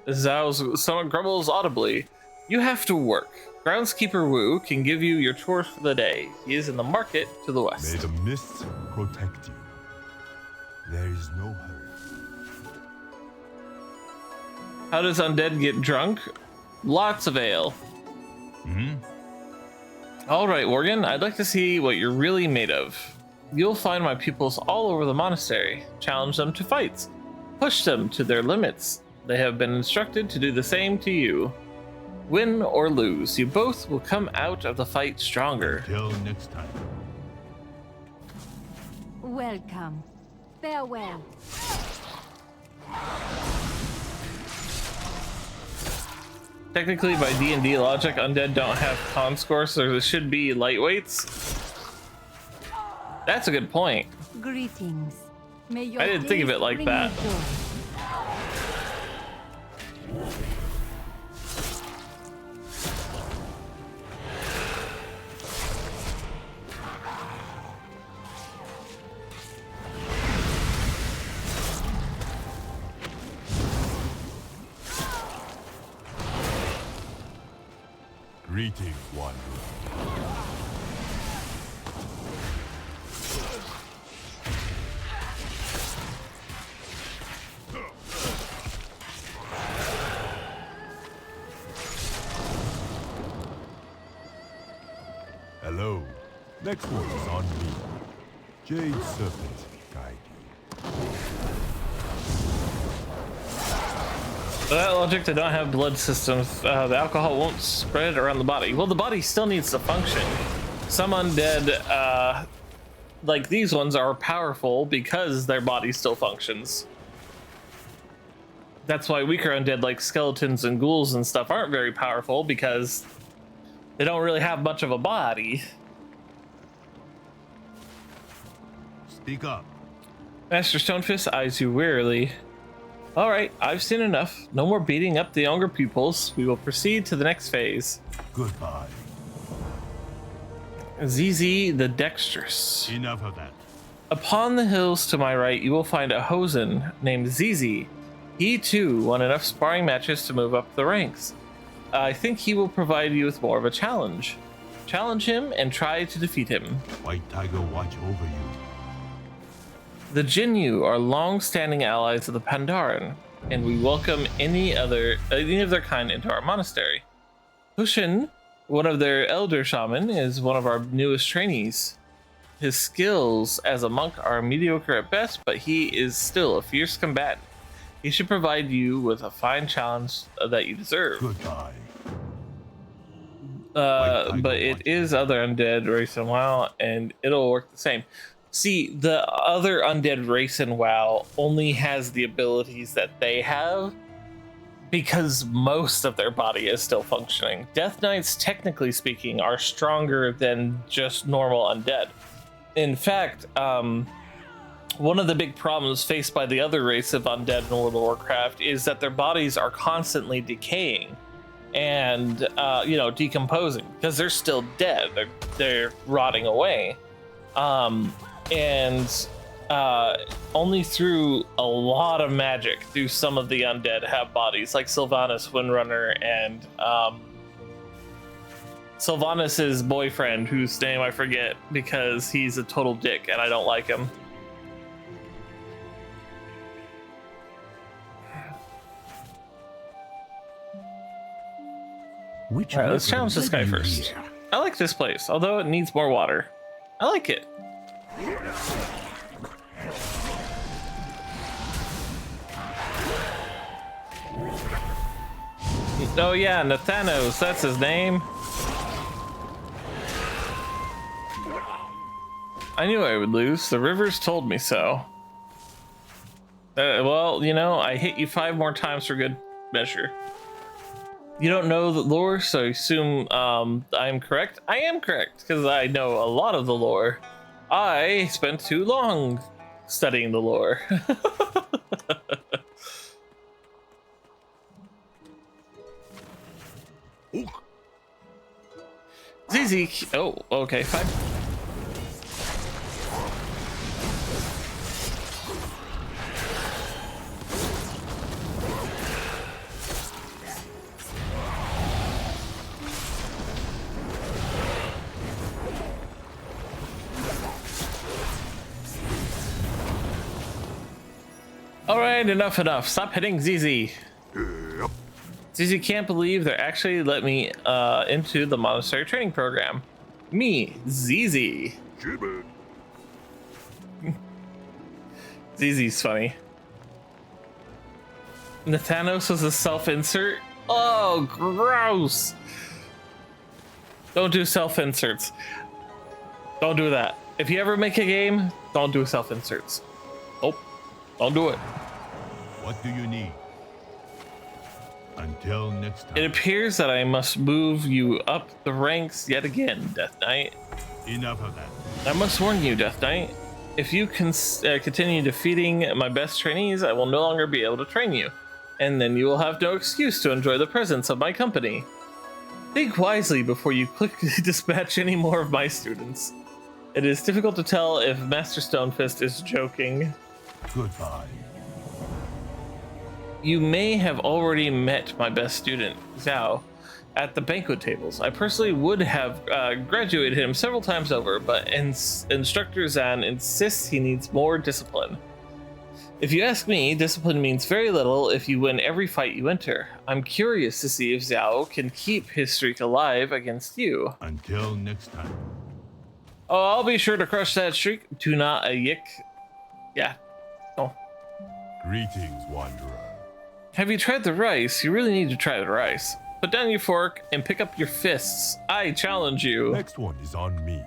Zhao's stomach grumbles audibly, you have to work. Groundskeeper Wu can give you your chores for the day. He is in the market to the May west. the mists protect you. There is no hurry. How does undead get drunk? Lots of ale. All right, Worgen, I'd like to see what you're really made of. You'll find my pupils all over the monastery. Challenge them to fights. Push them to their limits. They have been instructed to do the same to you. Win or lose, you both will come out of the fight stronger. Till next time. Welcome. Farewell. Technically, by D&D logic, undead don't have con score, so there should be lightweights. That's a good point. Greetings. May your I didn't think of days it like bring that. you joy. Greetings, wanderer. Hello. Next one is on me. Jade Serpent, guide you. By that logic, they don't have blood systems. The alcohol won't spread around the body. Well, the body still needs to function. Some undead, like these ones, are powerful because their body still functions. That's why weaker undead like skeletons and ghouls and stuff aren't very powerful, because they don't really have much of a body. Speak up. Master Stonefist eyes you wearily. All right, I've seen enough. No more beating up the younger pupils. We will proceed to the next phase. Goodbye. Zizi the Dexterous. Enough of that. Upon the hills to my right, you will find a Hosen named Zizi. He too won enough sparring matches to move up the ranks. I think he will provide you with more of a challenge. Challenge him and try to defeat him. White Tiger watch over you. The Jinyu are long-standing allies of the Pandaren, and we welcome any of their kind into our monastery. Hushin, one of their elder shaman, is one of our newest trainees. His skills as a monk are mediocre at best, but he is still a fierce combatant. He should provide you with a fine challenge that you deserve. Goodbye. But it is other undead race in WoW, and it'll work the same. See, the other undead race in WoW only has the abilities that they have because most of their body is still functioning. Death Knights, technically speaking, are stronger than just normal undead. In fact, one of the big problems faced by the other race of undead in World of Warcraft is that their bodies are constantly decaying and decomposing because they're still dead. They're rotting away. Only through a lot of magic do some of the undead have bodies, like Sylvanas Windrunner and Sylvanas' boyfriend, whose name I forget because he's a total dick and I don't like him. Which Alright, let's challenge this guy you first. here? I like this place, although it needs more water. I like it. Oh yeah, Nathanos, that's his name. I knew I would lose. The rivers told me so. Well, I hit you 5 more times for good measure. You don't know the lore, so I assume I'm correct. I am correct, because I know a lot of the lore. I spent too long studying the lore. ZZ. Oh, okay, fine. All right, enough. Stop hitting ZZ. ZZ can't believe they actually let me into the monastery training program. Me, ZZ. ZZ's funny. Nathanos was a self-insert. Oh, gross. Don't do self-inserts. Don't do that. If you ever make a game, don't do self-inserts. Nope. Don't do it. What do you need? Until next time. It appears that I must move you up the ranks yet again, Death Knight. Enough of that. I must warn you, Death Knight. If you continue defeating my best trainees, I will no longer be able to train you. And then you will have no excuse to enjoy the presence of my company. Think wisely before you quickly dispatch any more of my students. It is difficult to tell if Master Stonefist is joking. Goodbye. You may have already met my best student, Zhao, at the banquet tables. I personally would have graduated him several times over, but Instructor Zan insists he needs more discipline. If you ask me, discipline means very little if you win every fight you enter. I'm curious to see if Zhao can keep his streak alive against you. Until next time. Oh, I'll be sure to crush that streak. Tuna a yik. Yeah. Oh. Greetings, wanderer. Have you tried the rice? You really need to try the rice. Put down your fork and pick up your fists. I challenge you. Next one is on me.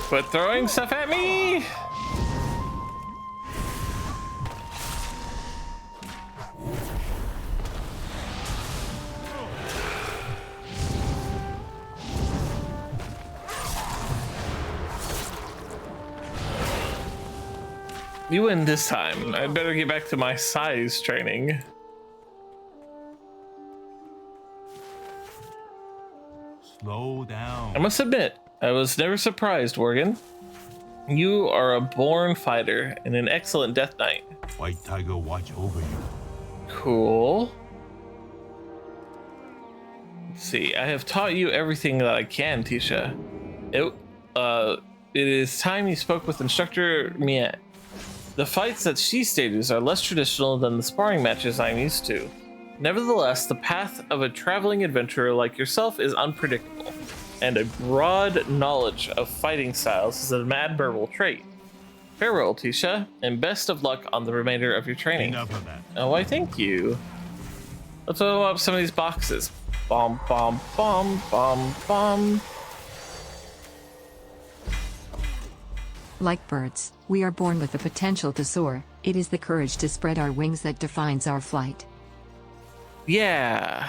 Quit throwing stuff at me! You win this time. I better get back to my size training. Slow down. I must admit, I was never surprised, Worgen. You are a born fighter and an excellent Death Knight. White Tiger watch over you. Cool. Let's see, I have taught you everything that I can, Tisha. It is time you spoke with Instructor Miette. The fights that she stages are less traditional than the sparring matches I'm used to. Nevertheless, the path of a traveling adventurer like yourself is unpredictable, and a broad knowledge of fighting styles is an admirable trait. Farewell, Tisha, and best of luck on the remainder of your training. Enough of that. Oh, I thank you. Let's open up some of these boxes. Bomb, bomb, bomb, bomb, bomb. Like birds, we are born with the potential to soar. It is the courage to spread our wings that defines our flight. Yeah.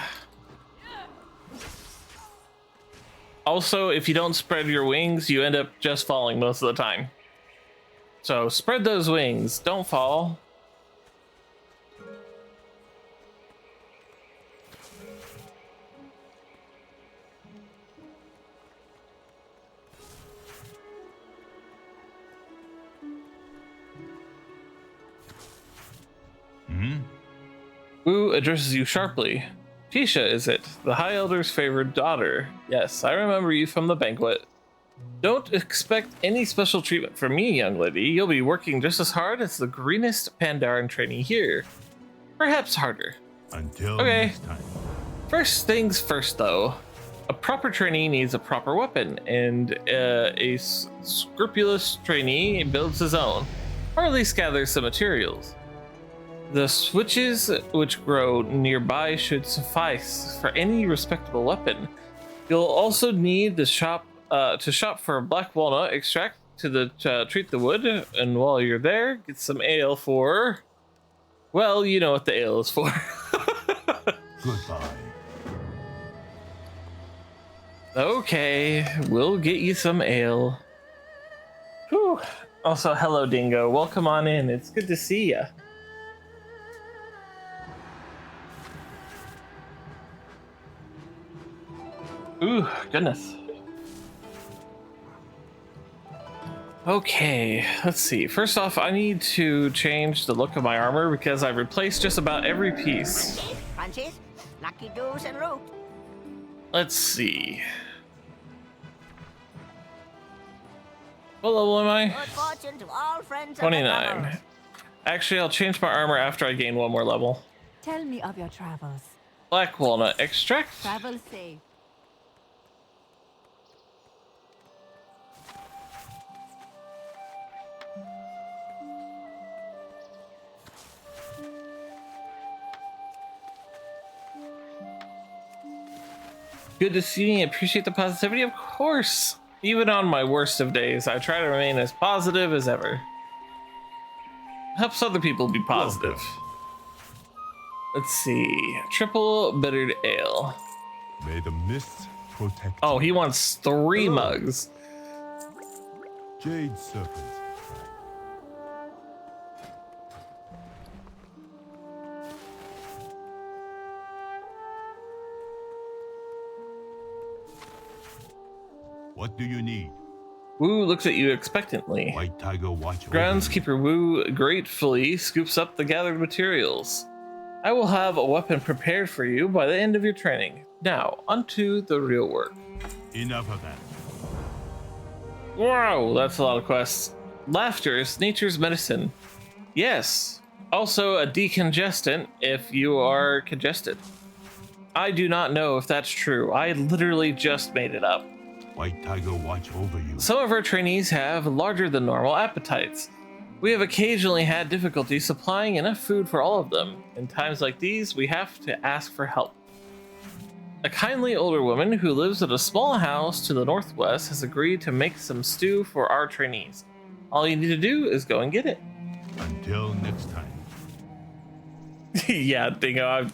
Also, if you don't spread your wings, you end up just falling most of the time. So spread those wings, don't fall. Wu addresses you sharply. Tisha, is it? The High Elder's favorite daughter. Yes, I remember you from the banquet. Don't expect any special treatment from me, young lady. You'll be working just as hard as the greenest Pandaren trainee here. Perhaps harder. Until Okay. next time. First things first, though. A proper trainee needs a proper weapon, and a scrupulous trainee builds his own, or at least gathers the materials. The switches which grow nearby should suffice for any respectable weapon. You'll also need the shop to shop for black walnut extract, to the treat the wood, and while you're there, get some ale for. Well, you know what the ale is for. Goodbye. Okay, we'll get you some ale. Whew. Also, hello, Dingo. Welcome on in. It's good to see ya. Ooh, goodness. Okay, let's see. First off, I need to change the look of my armor because I've replaced just about every piece. Crunchies, lucky doos and root. Let's see. What level am I? Good fortune to all friends. 29. Actually, I'll change my armor after I gain one more level. Tell me of your travels. Black walnut extract. Travel safe. Good to see you. Appreciate the positivity, of course. Even on my worst of days, I try to remain as positive as ever. Helps other people be positive. Let's see. Triple bittered ale. May the mists protect. Oh, he wants 3 Hello. mugs. Jade Serpent. What do you need? Wu looks at you expectantly. White Tiger watch over you. Groundskeeper Wu gratefully scoops up the gathered materials. I will have a weapon prepared for you by the end of your training. Now, onto the real work. Enough of that. Wow, that's a lot of quests. Laughter is nature's medicine. Yes, also a decongestant if you are congested. I do not know if that's true. I literally just made it up. White Tiger watch over you. Some of our trainees have larger than normal appetites. We have occasionally had difficulty supplying enough food for all of them. In times like these, we have to ask for help. A kindly older woman who lives at a small house to the northwest has agreed to make some stew for our trainees. All you need to do is go and get it. Until next time. Yeah, Dingo.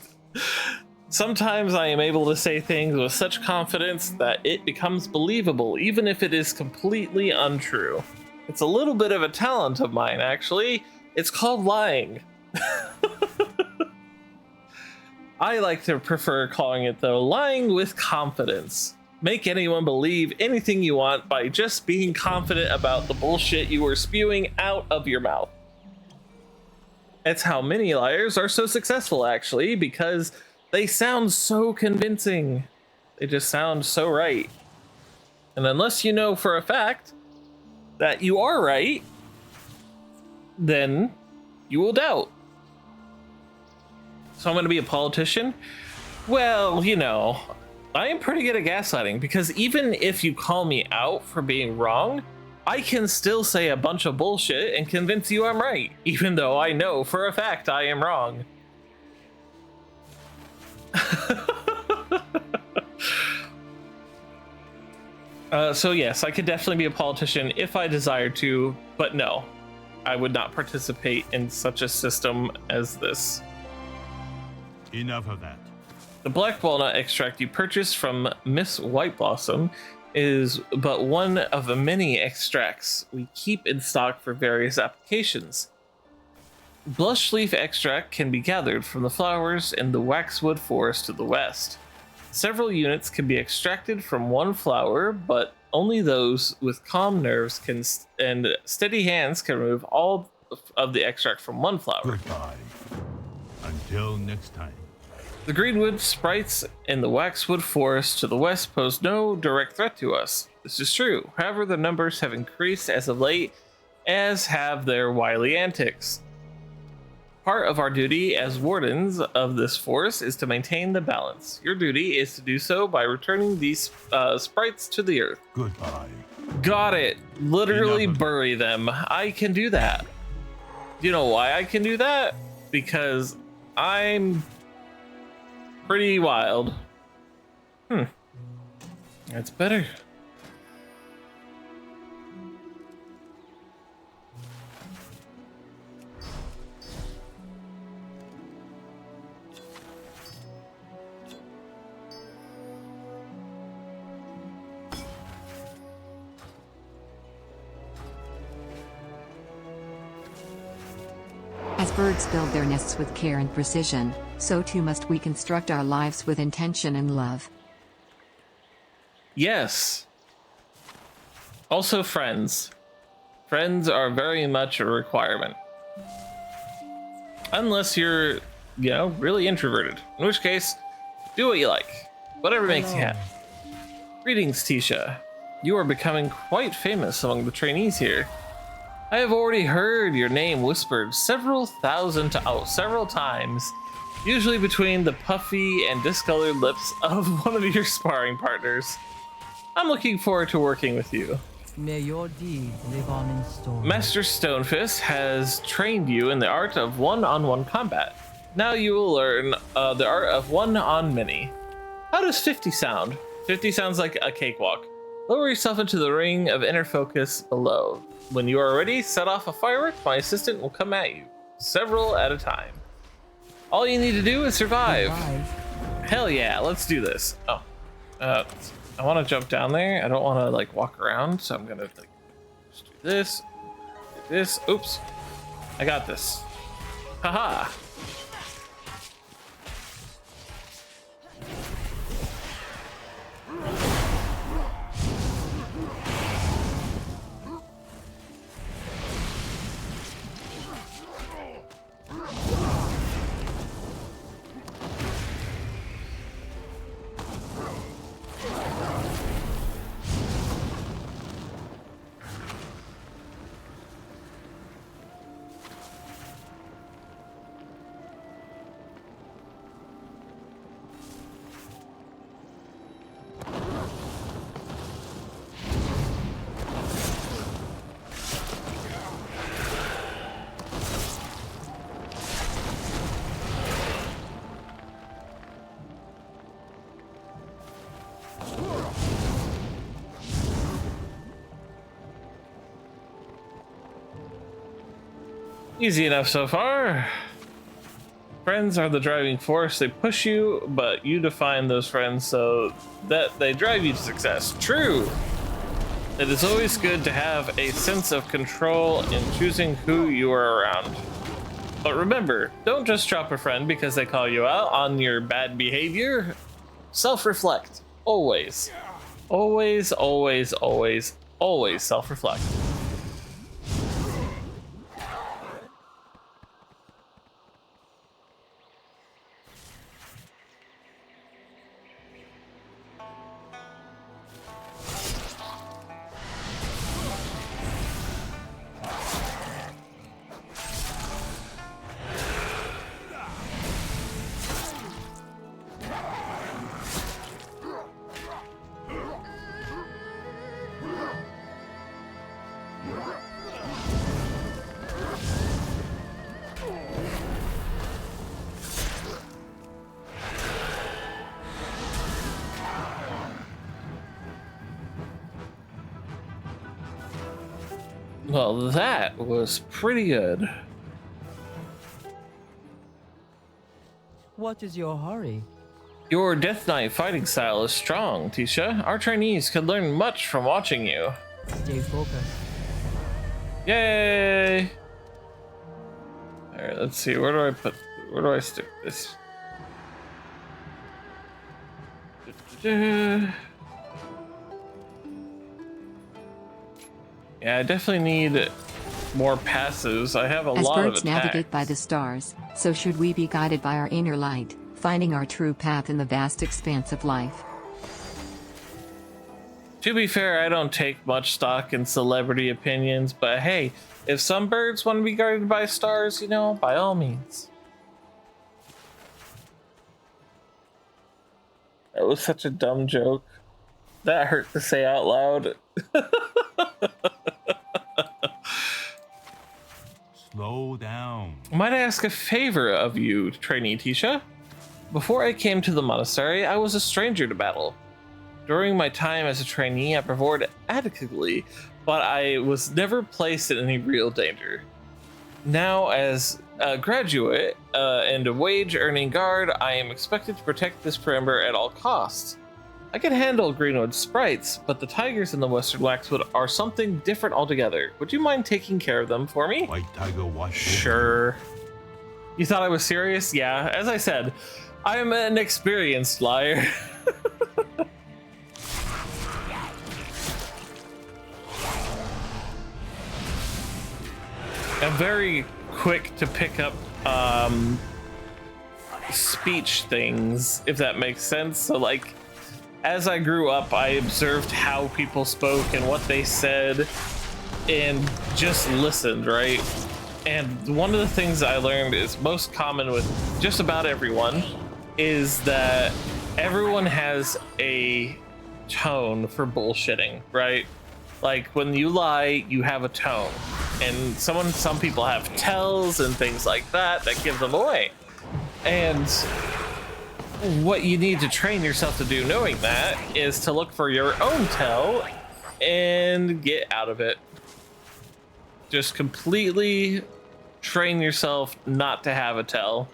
Sometimes I am able to say things with such confidence that it becomes believable, even if it is completely untrue. It's a little bit of a talent of mine, actually. It's called lying. I like to prefer calling it, though, lying with confidence. Make anyone believe anything you want by just being confident about the bullshit you are spewing out of your mouth. It's how many liars are so successful, actually, because they sound so convincing. They just sound so right. And unless you know for a fact that you are right, then you will doubt. So I'm going to be a politician? Well, you know, I am pretty good at gaslighting because even if you call me out for being wrong, I can still say a bunch of bullshit and convince you I'm right, even though I know for a fact I am wrong. So yes, I could definitely be a politician if I desired to, but no, I would not participate in such a system as this. Enough of that. The black walnut extract you purchased from Miss Whiteblossom is but one of the many extracts we keep in stock for various applications. Blush leaf extract can be gathered from the flowers in the waxwood forest to the west. Several units can be extracted from one flower, but only those with calm nerves and steady hands can remove all of the extract from one flower. Goodbye. Until next time. The greenwood sprites in the waxwood forest to the west pose no direct threat to us. This is true. However, their numbers have increased as of late, as have their wily antics. Part of our duty as wardens of this forest is to maintain the balance. Your duty is to do so by returning these sprites to the earth. Goodbye. Got it. Literally Enough of- bury them. I can do that. Do you know why I can do that? Because I'm pretty wild. That's better. As birds build their nests with care and precision, so too must we construct our lives with intention and love. Yes. Also friends. Friends are very much a requirement. Unless you're, you know, really introverted. In which case, do what you like. Whatever makes you happy. Greetings, Tisha. You are becoming quite famous among the trainees here. I have already heard your name whispered several times, usually between the puffy and discolored lips of one of your sparring partners. I'm looking forward to working with you. May your deeds live on in story. Master Stonefist has trained you in the art of one-on-one combat. Now you will learn the art of one-on-many. How does 50 sound? 50 sounds like a cakewalk. Lower yourself into the ring of inner focus below. When you are ready, set off a firework. My assistant will come at you, several at a time. All you need to do is survive. Hell yeah, let's do this. Oh, I want to jump down there. I don't want to like walk around, so I'm gonna like just do this, do this. Oops, I got this. Haha. Easy enough so far. Friends are the driving force. They push you, but you define those friends so that they drive you to success. True. It is always good to have a sense of control in choosing who you are around. But remember, don't just drop a friend because they call you out on your bad behavior. Self-reflect. Always. Always, always, always, always self-reflect. Well, that was pretty good. What is your hurry? Your Death Knight fighting style is strong, Tisha. Our trainees could learn much from watching you. Stay focused. Yay! Alright, let's see. Where do I stick this? Yeah, I definitely need more passes. I have a As lot of birds attacks. navigate by the stars, so should we be guided by our inner light, finding our true path in the vast expanse of life. To be fair, I don't take much stock in celebrity opinions, but hey, if some birds want to be guided by stars, you know, by all means. That was such a dumb joke. That hurt to say out loud. Slow down. Might I ask a favor of you, trainee Tisha? Before I came to the monastery, I was a stranger to battle. During my time as a trainee, I performed adequately, but I was never placed in any real danger. Now, as a graduate and a wage-earning guard, I am expected to protect this perimeter at all costs. I can handle Greenwood sprites, but the tigers in the Western Waxwood are something different altogether. Would you mind taking care of them for me? White tiger watch. Sure. You thought I was serious? Yeah, as I said, I'm an experienced liar. I'm very quick to pick up speech things, if that makes sense. So like, as I grew up, I observed how people spoke and what they said and just listened, right? And one of the things I learned is most common with just about everyone is that everyone has a tone for bullshitting, right? Like when you lie, you have a tone, and some people have tells and things like that that give them away. And what you need to train yourself to do knowing that is to look for your own tell and get out of it. Just completely train yourself not to have a tell.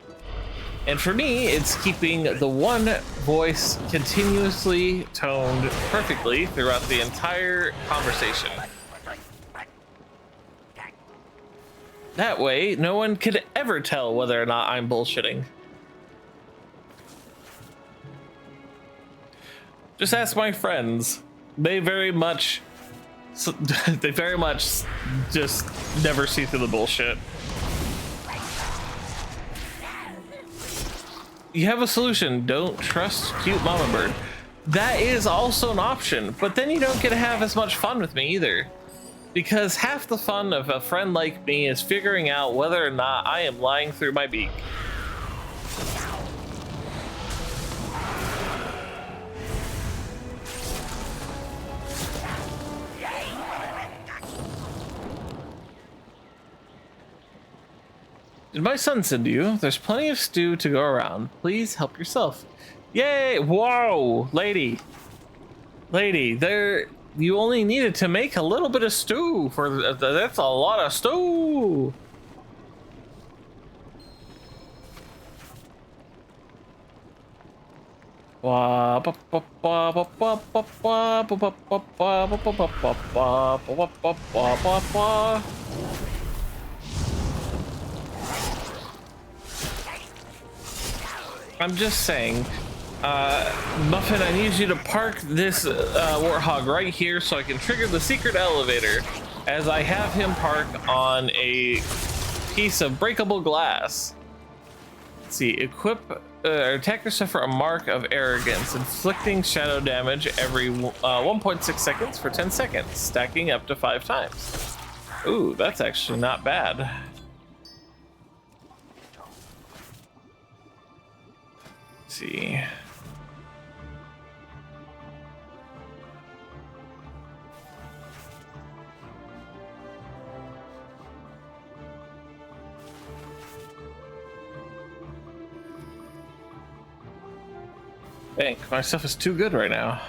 And for me, it's keeping the one voice continuously toned perfectly throughout the entire conversation. That way, no one could ever tell whether or not I'm bullshitting. Just ask my friends. They very much just never see through the bullshit. You have a solution. Don't trust cute mama bird. That is also an option, but then you don't get to have as much fun with me either. Because half the fun of a friend like me is figuring out whether or not I am lying through my beak. Did my son send you? There's plenty of stew to go around. Please help yourself. Yay! Whoa! Lady, there, you only needed to make a little bit of stew for, that's a lot of stew. I'm just saying, Muffin, I need you to park this warthog right here so I can trigger the secret elevator, as I have him park on a piece of breakable glass. Let's see, equip, attackers suffer a mark of arrogance, inflicting shadow damage every 1.6 seconds for 10 seconds, stacking up to 5 times. Ooh, that's actually not bad. See. Dang, my stuff is too good right now.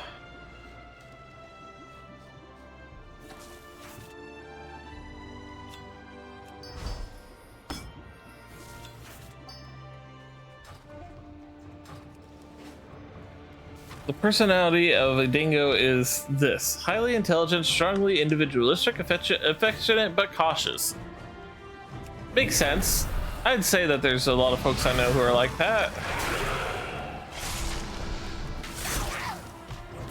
The personality of a dingo is this: highly intelligent, strongly individualistic, affectionate, but cautious. Makes sense. I'd say that there's a lot of folks I know who are like that.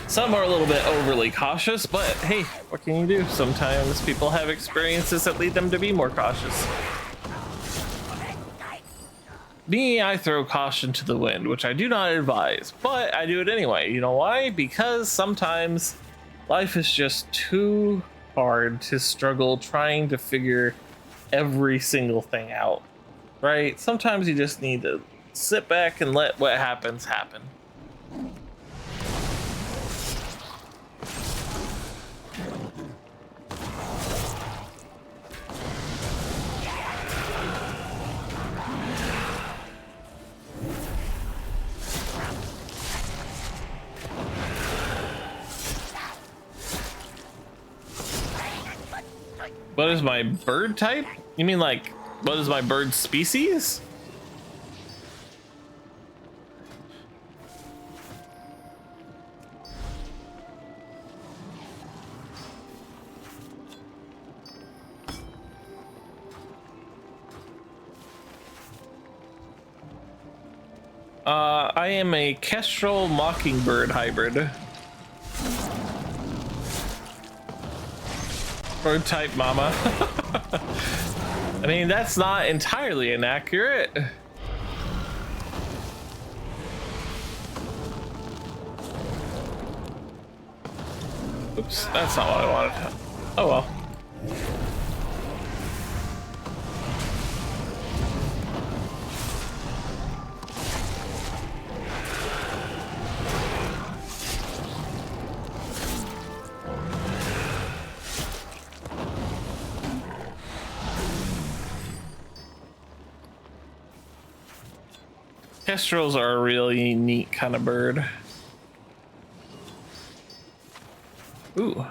Some are a little bit overly cautious, but hey, what can you do? Sometimes people have experiences that lead them to be more cautious. Me, I throw caution to the wind, which I do not advise, but I do it anyway. You know why? Because sometimes life is just too hard to struggle trying to figure every single thing out, right? Sometimes you just need to sit back and let what happens happen. What is my bird type? You mean like, what is my bird species? I am a Kestrel Mockingbird hybrid. Bird type mama. I mean, that's not entirely inaccurate. Oops, that's not what I wanted. Oh well. Kestrels are a really neat kind of bird. Ooh.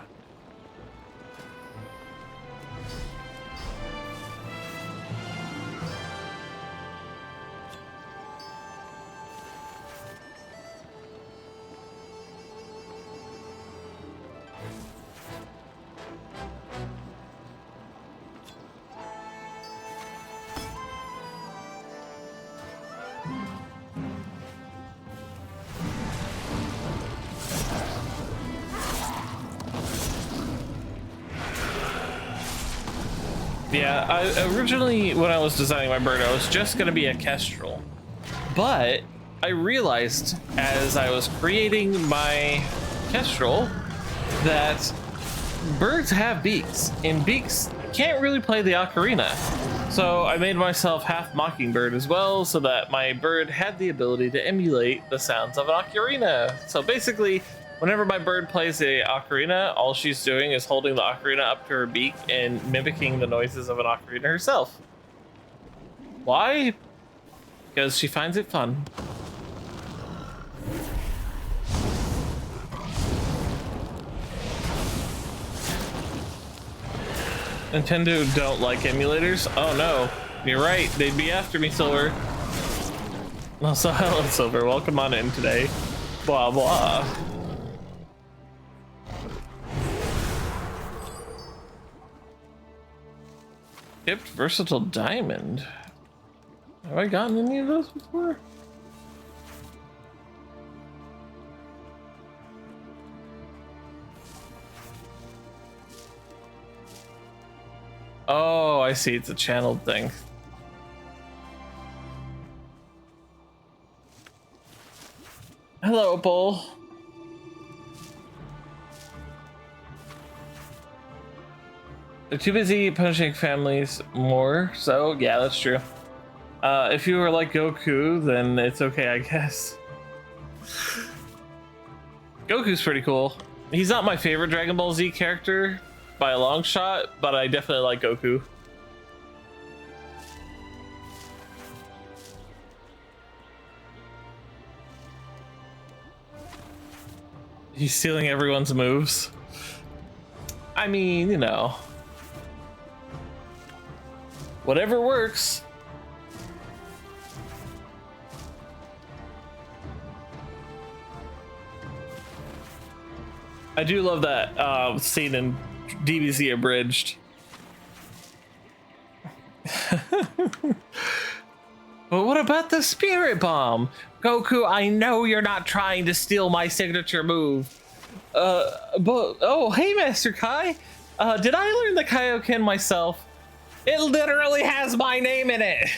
Yeah, originally when I was designing my bird, I was just gonna be a kestrel, but I realized as I was creating my kestrel that birds have beaks, and beaks can't really play the ocarina. So I made myself half mockingbird as well, so that my bird had the ability to emulate the sounds of an ocarina. So basically, whenever my bird plays the ocarina, all she's doing is holding the ocarina up to her beak and mimicking the noises of an ocarina herself. Why? Because she finds it fun. Nintendo don't like emulators? Oh no, you're right, they'd be after me, Silver. Also, hello Silver, welcome on in today. Blah blah. Tipped versatile diamond. Have I gotten any of those before? Oh, I see. It's a channeled thing. Hello, Opal. They're too busy punishing families more, so yeah, that's true. If you were like Goku, then it's okay, I guess. Goku's pretty cool. He's not my favorite Dragon Ball Z character by a long shot, but I definitely like Goku. He's stealing everyone's moves. I mean, you know. Whatever works. I do love that scene in DBZ Abridged. But what about the spirit bomb? Goku, I know you're not trying to steal my signature move. But oh, hey, Master Kai. Did I learn the Kaioken myself? It literally has my name in it.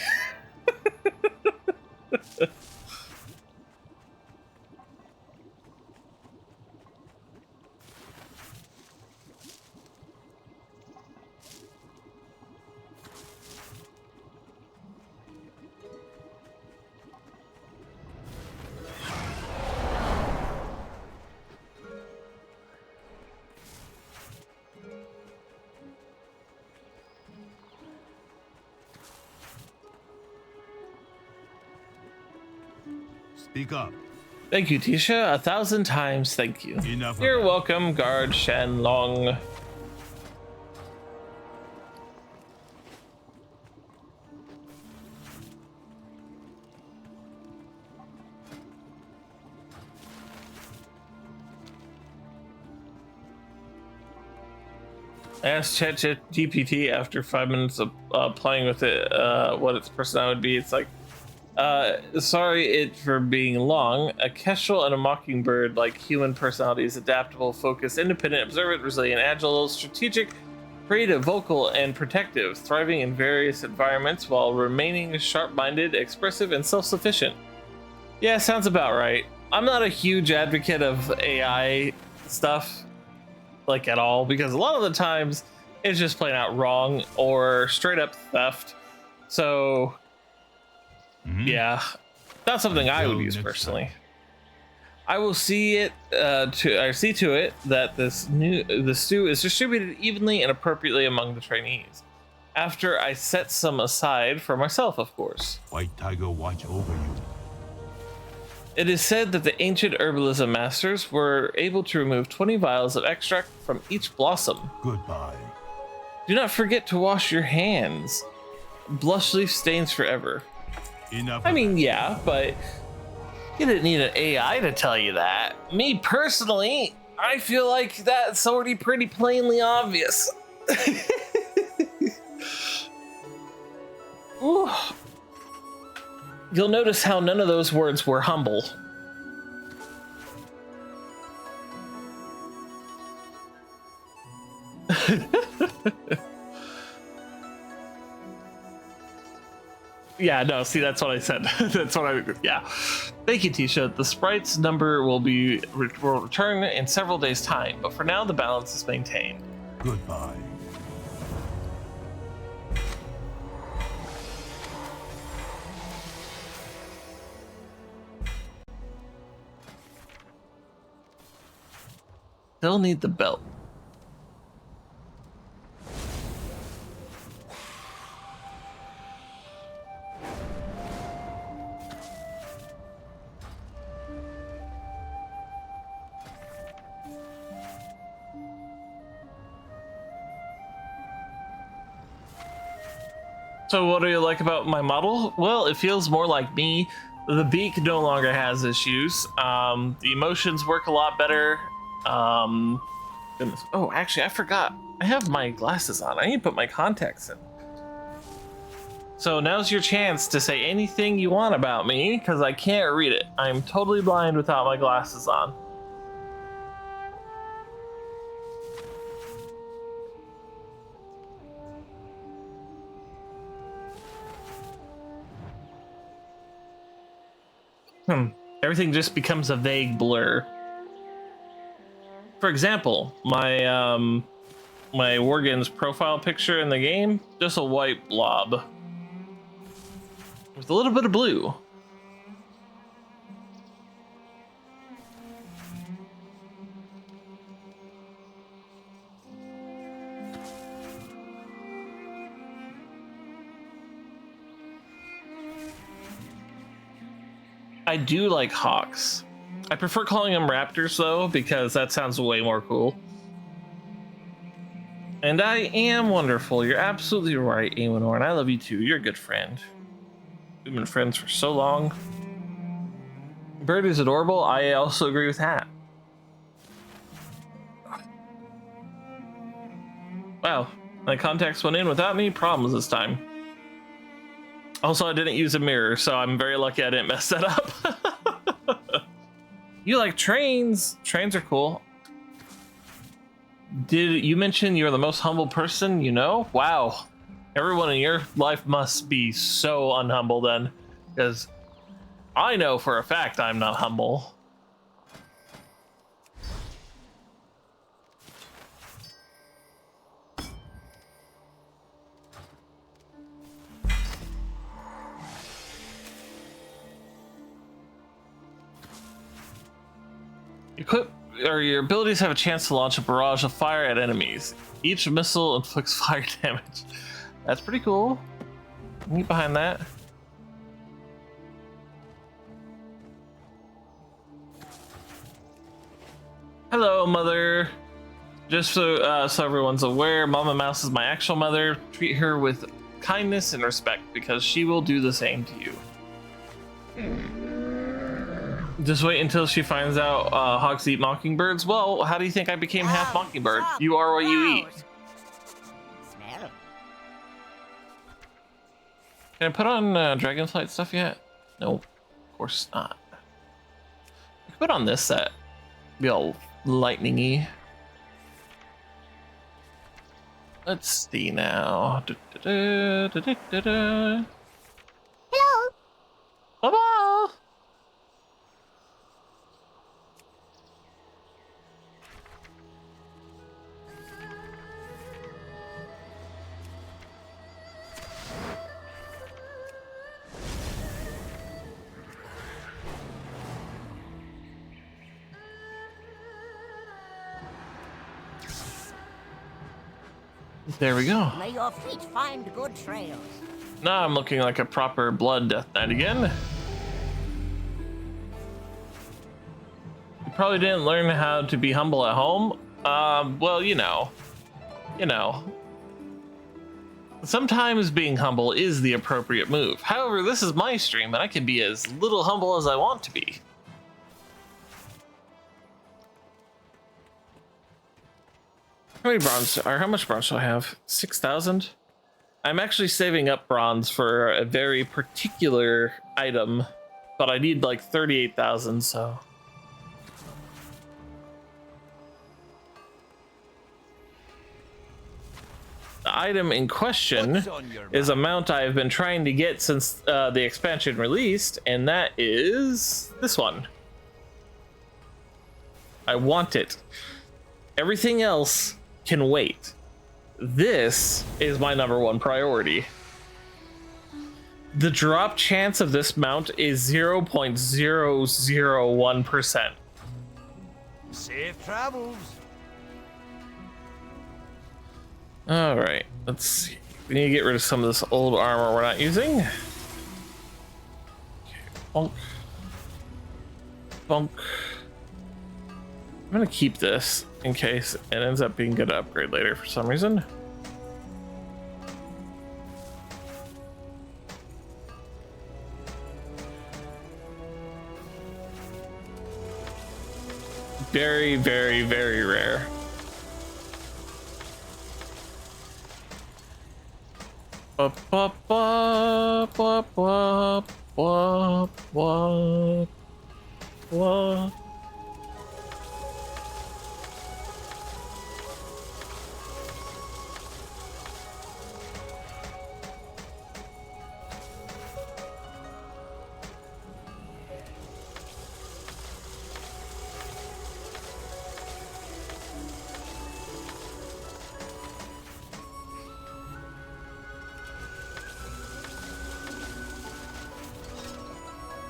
Speak up. Thank you, Tisha. 1,000 times thank you. Enough. You're welcome, Guard Shenlong. I asked ChatGPT after 5 minutes of playing with it what its personality would be. It's like, Sorry it for being long. A kestrel and a mockingbird, like human personalities, adaptable, focused, independent, observant, resilient, agile, strategic, creative, vocal, and protective, thriving in various environments while remaining sharp-minded, expressive, and self-sufficient. Yeah, sounds about right. I'm not a huge advocate of AI stuff, like at all, because a lot of the times it's just plain out wrong or straight up theft. So yeah, not something I would use personally. I will see to it that the stew is distributed evenly and appropriately among the trainees. After I set some aside for myself, of course. White Tiger watch over you. It is said that the ancient herbalism masters were able to remove 20 vials of extract from each blossom. Goodbye. Do not forget to wash your hands. Blush leaf stains forever. Enough. I mean, yeah, but you didn't need an AI to tell you that. Me personally, I feel like that's already pretty plainly obvious. Ooh. You'll notice how none of those words were humble. Yeah, no, see, that's what I said. That's what yeah. Thank you, Tisha. The sprite's number will return in several days' time, but for now, the balance is maintained. Goodbye. They'll need the belt. So what do you like about my model? Well, it feels more like me. The beak no longer has issues. The emotions work a lot better. Goodness. Oh, actually, I forgot. I have my glasses on. I need to put my contacts in. So now's your chance to say anything you want about me, because I can't read it. I'm totally blind without my glasses on. Everything just becomes a vague blur. For example, my my Worgen's profile picture in the game, just a white blob with a little bit of blue. I do like hawks. I prefer calling them raptors though, because that sounds way more cool. And I am wonderful. You're absolutely right, Awenor, and I love you too. You're a good friend. We've been friends for so long. Bird is adorable. I also agree with that. Wow, my contacts went in without any problems this time. Also, I didn't use a mirror, so I'm very lucky I didn't mess that up. You like trains? Trains are cool. Did you mention you're the most humble person you know? Wow. Everyone in your life must be so unhumble then, because I know for a fact I'm not humble. Your abilities have a chance to launch a barrage of fire at enemies. Each missile inflicts fire damage. That's pretty cool. Get behind that. Hello, mother. Just so everyone's aware, Mama Mouse is my actual mother. Treat her with kindness and respect because she will do the same to you. Just wait until she finds out hogs eat mockingbirds. Well, how do you think I became half mockingbird? You are what you eat. Smell. Can I put on Dragonflight stuff yet? Nope, of course not. We could put on this set. Be all lightning-y. Let's see now. Hello. Bye-bye. There we go. May your feet find good trails. Now I'm looking like a proper blood death knight again. You probably didn't learn how to be humble at home. Well, you know. Sometimes being humble is the appropriate move. However, this is my stream and I can be as little humble as I want to be. How many bronze, or how much bronze do I have? 6,000? I'm actually saving up bronze for a very particular item, but I need like 38,000, so. The item in question is a mount I've been trying to get since the expansion released, and that is this one. I want it. Everything else can wait. This is my #1 priority. The drop chance of this mount is 0.001%. Safe travels. All right, let's see. We need to get rid of some of this old armor we're not using. Okay, bonk. Bonk. I'm gonna keep this in case it ends up being good to upgrade later for some reason. Very, very, very rare. Ba, ba, ba, ba, ba, ba, ba, ba.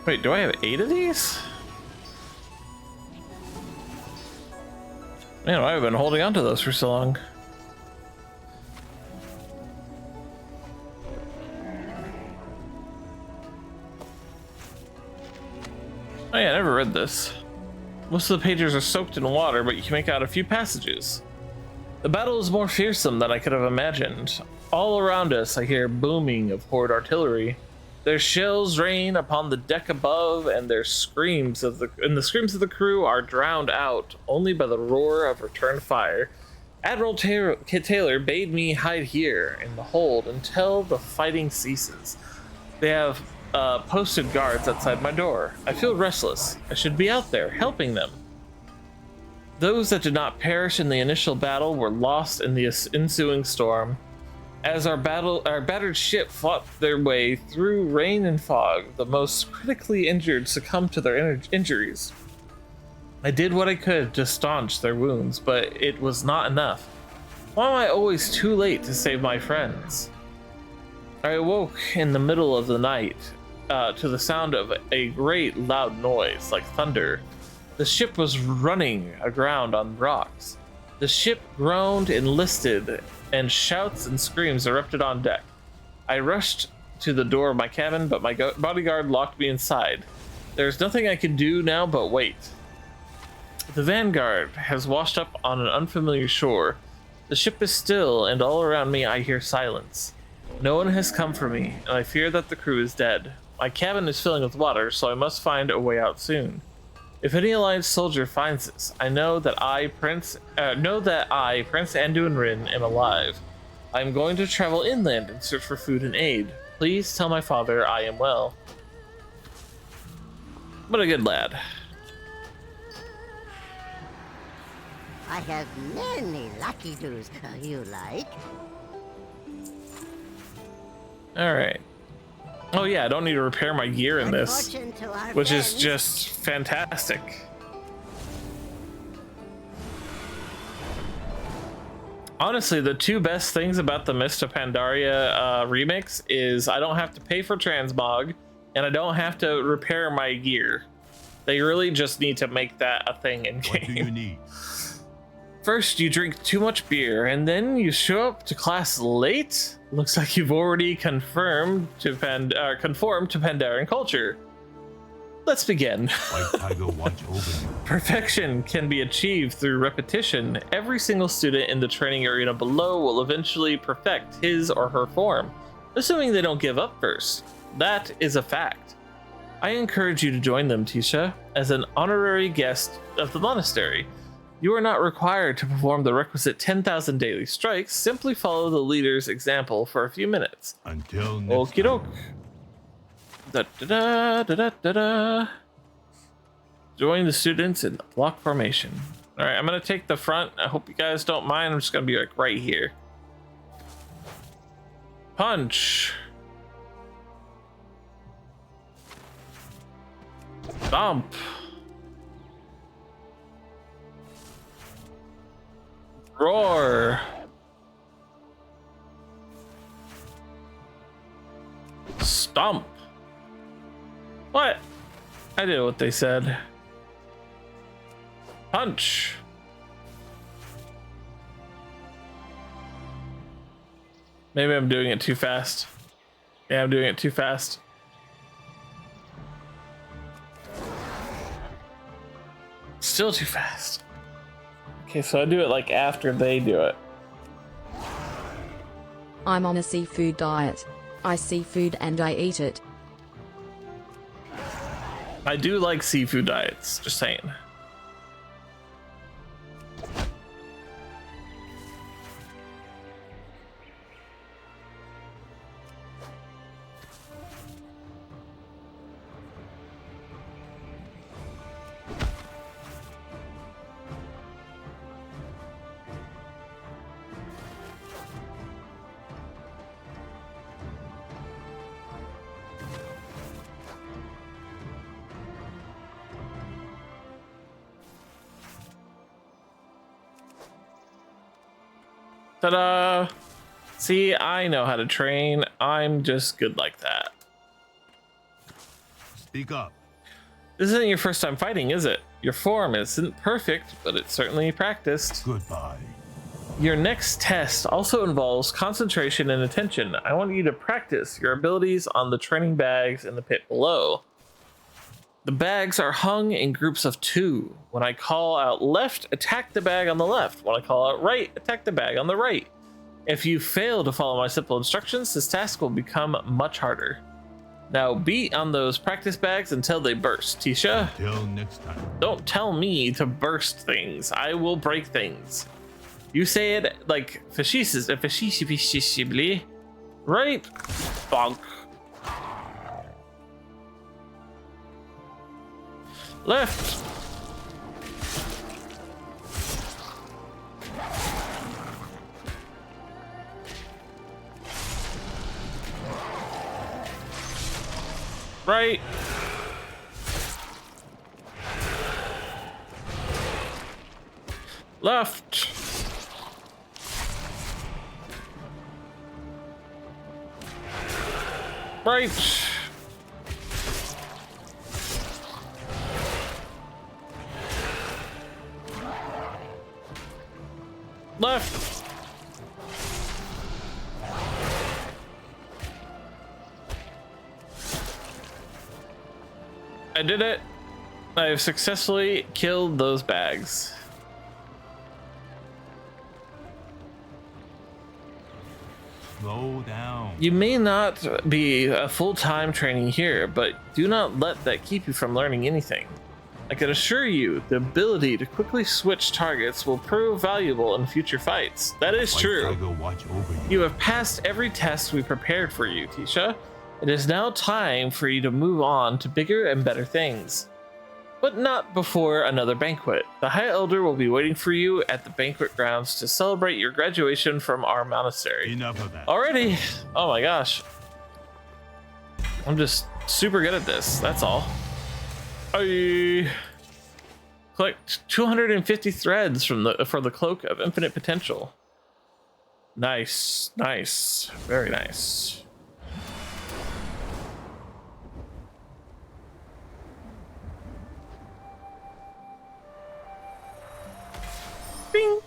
Wait, do I have 8 of these? Man, I've been holding on to those for so long. Oh yeah, I never read this. Most of the pages are soaked in water, but you can make out a few passages. The battle is more fearsome than I could have imagined. All around us I hear booming of horde artillery. Their shells rain upon the deck above, and the screams of the crew are drowned out only by the roar of returned fire. Admiral Taylor bade me hide here in the hold until the fighting ceases. They have posted guards outside my door. I feel restless. I should be out there helping them. Those that did not perish in the initial battle were lost in the ensuing storm. As our battered ship fought their way through rain and fog, the most critically injured succumbed to their injuries. I did what I could to staunch their wounds, but it was not enough. Why am I always too late to save my friends? I awoke in the middle of the night to the sound of a great loud noise, like thunder. The ship was running aground on rocks. The ship groaned and listed, and shouts and screams erupted on deck. I rushed to the door of my cabin, but my bodyguard locked me inside. There's nothing I can do now but wait. The Vanguard has washed up on an unfamiliar shore. The ship is still, and all around me I hear silence. No one has come for me, and I fear that the crew is dead. My cabin is filling with water, so I must find a way out soon. If any Alliance soldier finds this, I know that I, Prince Anduin, am alive. I am going to travel inland and search for food and aid. Please tell my father I am well. but a good lad. I have many lucky doos you like. All right. Oh yeah, I don't need to repair my gear in Good this, fortune to our which is friends. just fantastic. Honestly, the two best things about the Mist of Pandaria remix is I don't have to pay for transmog, and I don't have to repair my gear. They really just need to make that a thing in What do you game. need? First, you drink too much beer, and then you show up to class late? Looks like you've already conformed to Pandaren culture. Let's begin. White Tiger watch over you. Perfection can be achieved through repetition. Every single student in the training arena below will eventually perfect his or her form, assuming they don't give up first. That is a fact. I encourage you to join them, Tisha, as an honorary guest of the monastery. You are not required to perform the requisite 10,000 daily strikes. Simply follow the leader's example for a few minutes. Until next Okie doke. time. Da, da, da, da, da, da, da. Join the students in the block formation. All right, I'm gonna take the front. I hope you guys don't mind. I'm just gonna be like right here. Punch. Stomp. Roar. Stomp. What? I did what they said. Punch. Maybe I'm doing it too fast. Yeah, I'm doing it too fast. Still too fast. Okay, so I do it like after they do it. I'm on a seafood diet. I see food and I eat it. I do like seafood diets, just saying. Ta-da! See, I know how to train. I'm just good like that. Speak up. This isn't your first time fighting, is it? Your form isn't perfect, but it's certainly practiced. Goodbye. Your next test also involves concentration and attention. I want you to practice your abilities on the training bags in the pit below. The bags are hung in groups of 2. When I call out left, attack the bag on the left. When I call out right, attack the bag on the right. If you fail to follow my simple instructions, this task will become much harder. Now beat on those practice bags until they burst. Tisha, Till next time. don't tell me to burst things. I will break things. You say it like facetiously, right? Bonk. Left. Right. Left. Right. Left. I did it. I have successfully killed those bags. Slow down. You may not be a full-time training here, but do not let that keep you from learning anything. I can assure you, the ability to quickly switch targets will prove valuable in future fights. That is White true. Tiger watch over you. You have passed every test we prepared for you, Tisha. It is now time for you to move on to bigger and better things. but not before another banquet. The High Elder will be waiting for you at the banquet grounds to celebrate your graduation from our monastery. Enough of that. Already? Oh my gosh. I'm just super good at this, that's all. I collect 250 threads for the Cloak of Infinite Potential. Nice, nice, very nice. Bing.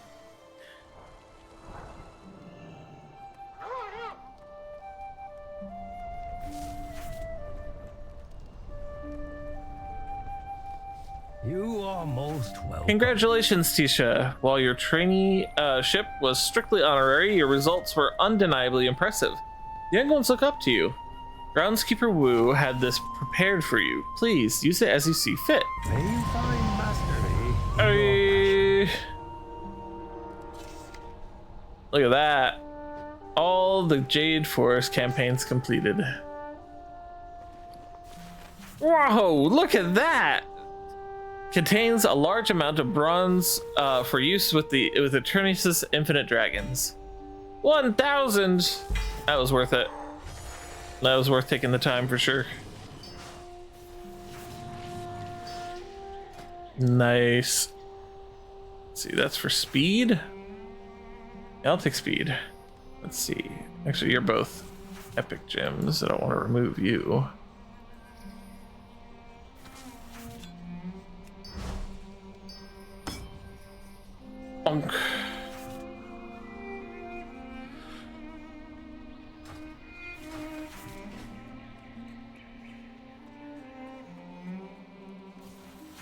You are most welcome. Congratulations, Tisha. While your trainee ship was strictly honorary, your results were undeniably impressive. The young ones look up to you. Groundskeeper Wu had this prepared for you. Please use it as you see fit. May you find mastery. Hey. Look at that. All the Jade Forest campaigns completed. Whoa, look at that! Contains a large amount of bronze for use with Eternius' Infinite Dragons. 1,000! That was worth it. That was worth taking the time for sure. Nice. Let's see, that's for speed. Yeah, I'll take speed. Let's see. Actually, you're both epic gems. I don't want to remove you. Bonk.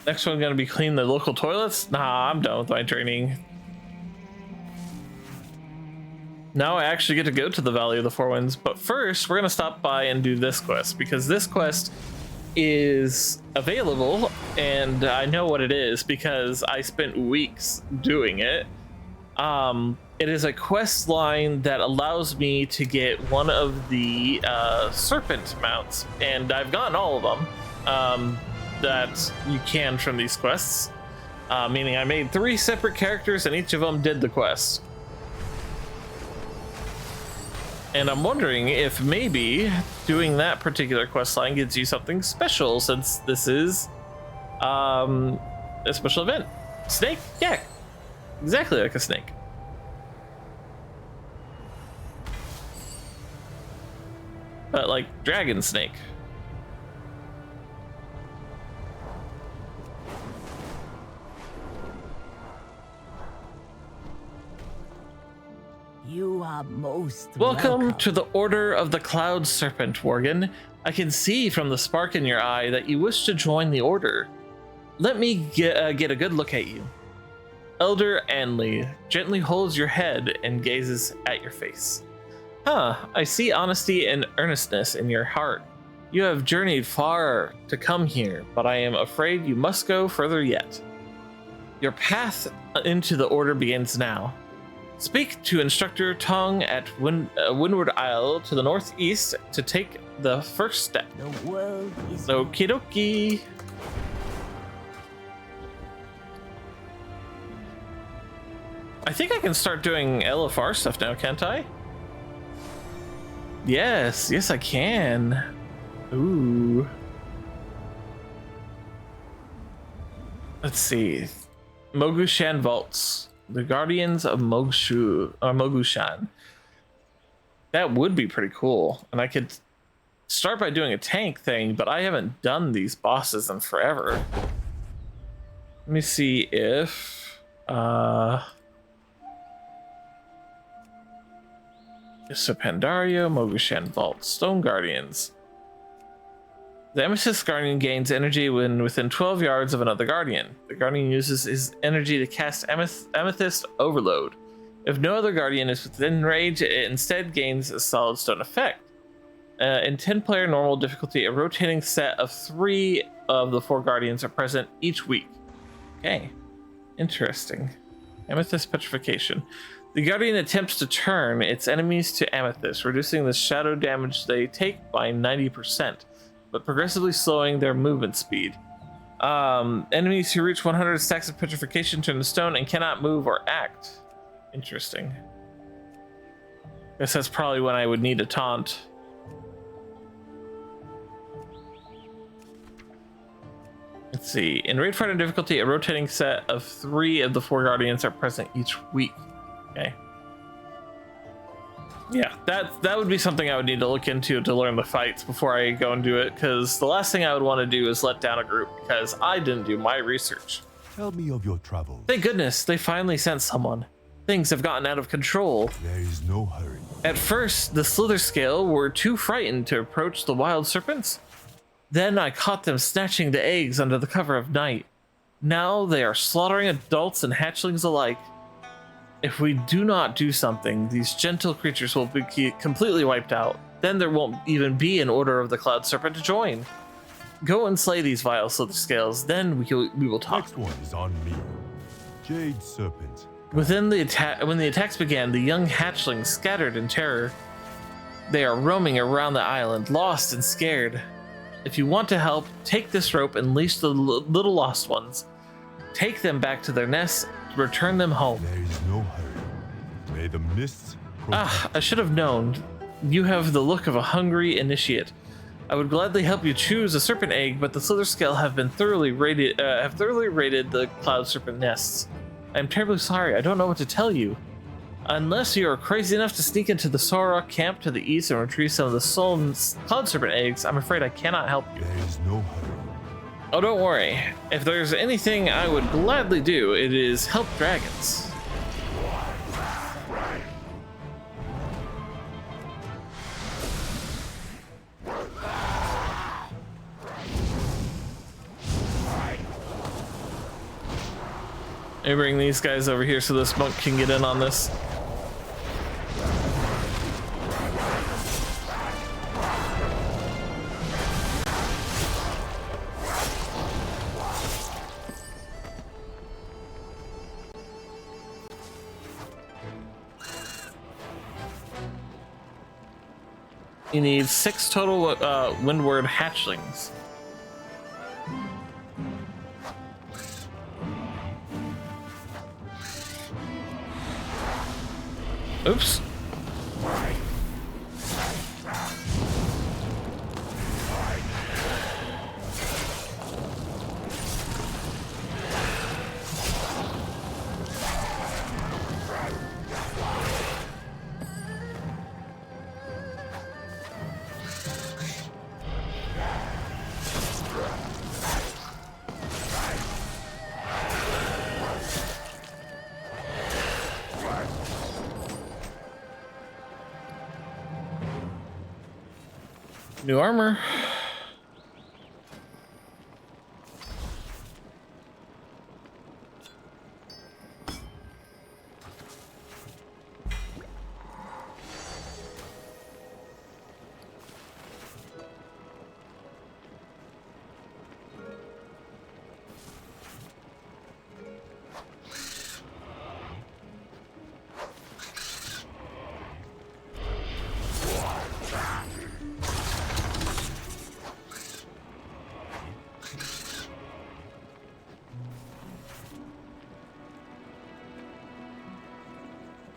Next one gonna be clean the local toilets? Nah, I'm done with my training. Now I actually get to go to the Valley of the Four Winds, but first we're gonna stop by and do this quest because this quest is available and I know what it is because I spent weeks doing it. It is a quest line that allows me to get one of the serpent mounts, and I've gotten all of them that you can from these quests, meaning I made 3 separate characters and each of them did the quest. And I'm wondering if maybe doing that particular quest line gives you something special, since this is a special event. Snake? Yeah, exactly like a snake. But like dragon snake. You are most Welcome to the Order of the Cloud Serpent, Worgen. I can see from the spark in your eye that you wish to join the Order. Let me get a good look at you. Elder Anley gently holds your head and gazes at your face. Huh, I see honesty and earnestness in your heart. You have journeyed far to come here, but I am afraid you must go further yet. Your path into the Order begins now. Speak to Instructor Tong at Windward Isle to the northeast to take the first step. The world is Okie dokie. I think I can start doing LFR stuff now, can't I? Yes, yes I can. Ooh. Let's see. Mogushan Vaults. The Guardians of Mogushan. That would be pretty cool. And I could start by doing a tank thing, but I haven't done these bosses in forever. Let me see if so Pandaria, Mogushan Vault, Stone Guardians. The Amethyst Guardian gains energy when within 12 yards of another Guardian. The Guardian uses his energy to cast Amethyst Overload. If no other Guardian is within range, it instead gains a Solid Stone effect. In 10-player normal difficulty, a rotating set of 3 of the 4 Guardians are present each week. Okay, interesting. Amethyst Petrification. The Guardian attempts to turn its enemies to Amethyst, reducing the shadow damage they take by 90%. But progressively slowing their movement speed. Enemies who reach 100 stacks of petrification turn to stone and cannot move or act. Interesting. Guess that's probably when I would need a taunt. Let's see. In Raid Fighter difficulty, a rotating set of 3 of the 4 guardians are present each week. Okay. Yeah, that would be something I would need to look into to learn the fights before I go and do it, because the last thing I would want to do is let down a group because I didn't do my research. Tell me of your travels. Thank goodness, they finally sent someone. Things have gotten out of control. There is no hurry. At first, the Slither Scale were too frightened to approach the wild serpents. Then I caught them snatching the eggs under the cover of night. Now they are slaughtering adults and hatchlings alike. If we do not do something, these gentle creatures will be completely wiped out. Then there won't even be an Order of the Cloud Serpent to join. Go and slay these vile Slither Scales, then we will talk. Next one is on me. Jade Serpent. When the attacks began, the young hatchlings scattered in terror. They are roaming around the island, lost and scared. If you want to help, take this rope and leash the little lost ones. Take them back to their nests, return them home. There is no hurry. May the mists. I should have known. You have the look of a hungry initiate. I would gladly help you choose a serpent egg, but the Slither Scale have thoroughly raided the Cloud Serpent nests. I am terribly sorry. I don't know what to tell you. Unless you are crazy enough to sneak into the Sorok camp to the east and retrieve some of the Sullen Cloud Serpent eggs, I'm afraid I cannot help you. There is no hurry. Oh, don't worry. If there's anything I would gladly do, it is help dragons. Let me bring these guys over here so this monk can get in on this. You need 6 total windward hatchlings. Oops. New armor.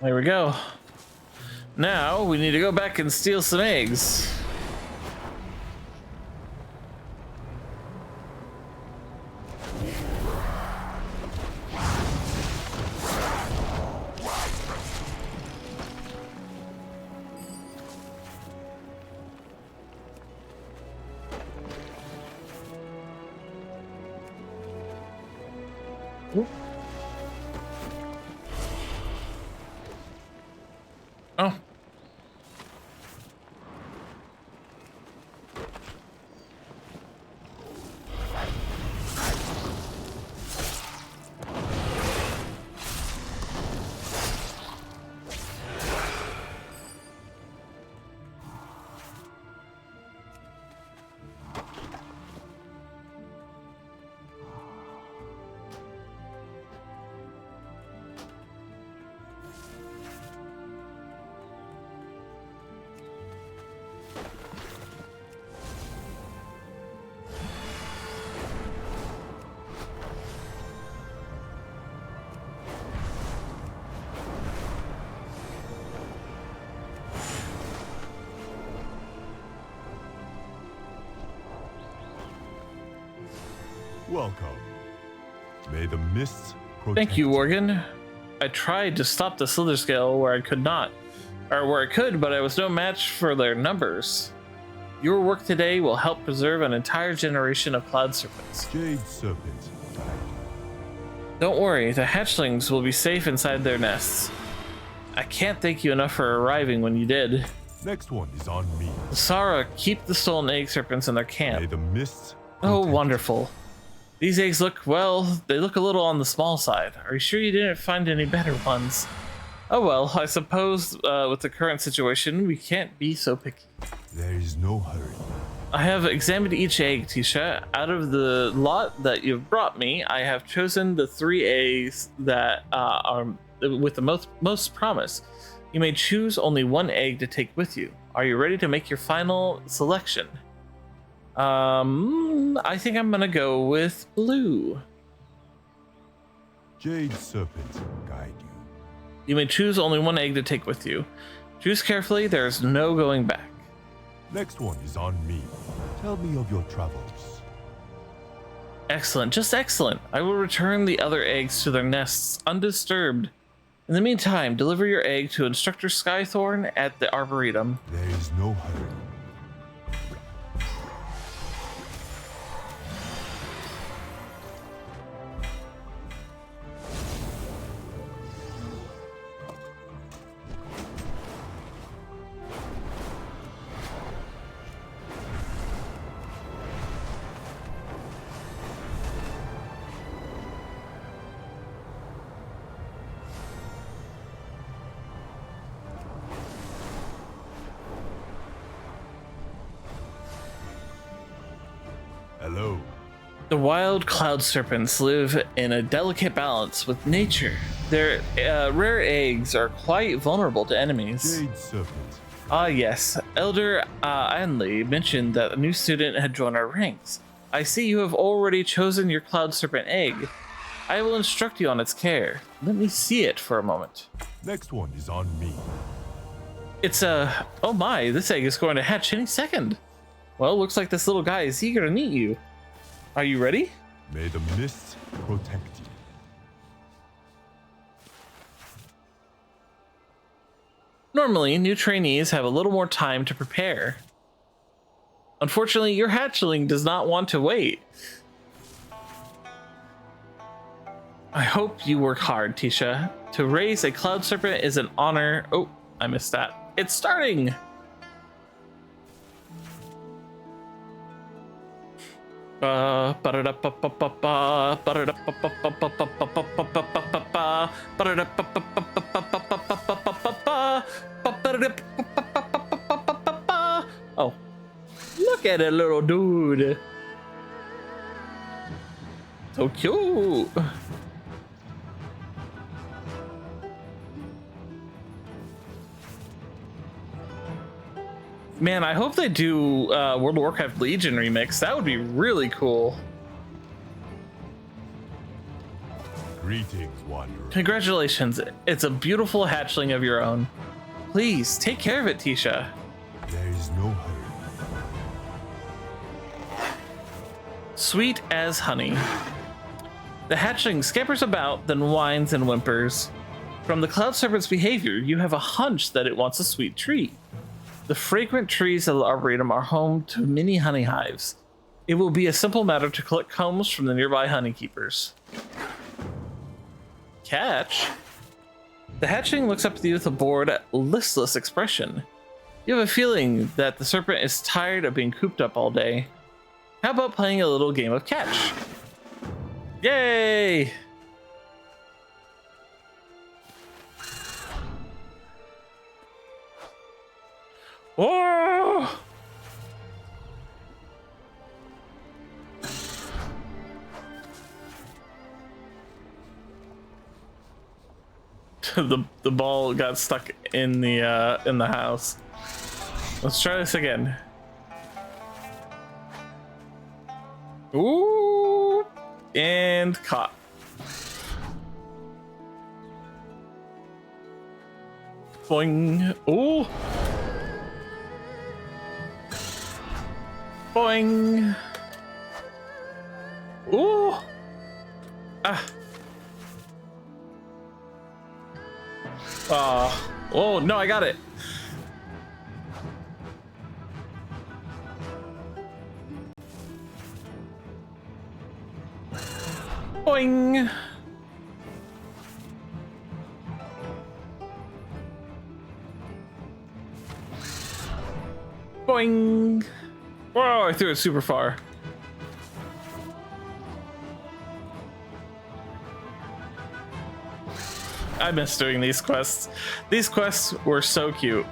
There we go. Now we need to go back and steal some eggs. Oh. Welcome. May the mists protect Thank you, Worgen. I tried to stop the Slither Scale where I could not, or where I could, but I was no match for their numbers. Your work today will help preserve an entire generation of cloud serpents. Jade Serpent, guide you. Don't worry, the hatchlings will be safe inside their nests. I can't thank you enough for arriving when you did. Next one is on me. Sara, keep the stolen egg serpents in their May camp. the mists Oh, protect wonderful. These eggs look, well, they look a little on the small side. Are you sure you didn't find any better ones? Oh well, I suppose with the current situation, we can't be so picky. There is no hurry. I have examined each egg, Tisha. Out of the lot that you've brought me, I have chosen the 3 eggs that are with the most promise. You may choose only 1 egg to take with you. Are you ready to make your final selection? I think I'm gonna go with blue. Jade Serpent, guide you. You may choose only 1 egg to take with you. Choose carefully, there's no going back. Next one is on me. Tell me of your travels. Excellent, just excellent. I will return the other eggs to their nests undisturbed. In the meantime, deliver your egg to Instructor Skythorn at the Arboretum. There is no hurry. Hello. The wild cloud serpents live in a delicate balance with nature. Their rare eggs are quite vulnerable to enemies. Jade Serpent. Ah yes, Elder Anley mentioned that a new student had joined our ranks. I see you have already chosen your cloud serpent egg. I will instruct you on its care. Let me see it for a moment. Next one is on me. It's oh my, this egg is going to hatch any second. Well, looks like this little guy is eager to meet you. Are you ready? May the mists protect you. Normally, new trainees have a little more time to prepare. Unfortunately, your hatchling does not want to wait. I hope you work hard, Tisha. To raise a cloud serpent is an honor. Oh, I missed that. It's starting! Oh, look at it, little dude. So cute. Man, I hope they do World of Warcraft Legion remix. That would be really cool. Greetings, Wanderer. Congratulations. It's a beautiful hatchling of your own. Please, take care of it, Tisha. There is no hurry. Sweet as honey. The hatchling scampers about, then whines and whimpers. From the cloud serpent's behavior, you have a hunch that it wants a sweet treat. The fragrant trees of the Arboretum are home to many honey hives. It will be a simple matter to collect combs from the nearby honey keepers. Catch? The hatchling looks up at you with a bored, listless expression. You have a feeling that the serpent is tired of being cooped up all day. How about playing a little game of catch? Yay! Oh! the ball got stuck in the house. Let's try this again. Ooh! And caught. Boing. Ooh! Boing! Ooh. Ah. Oh, no, I got it. Boing. Boing. Whoa, I threw it super far. I miss doing these quests. These quests were so cute.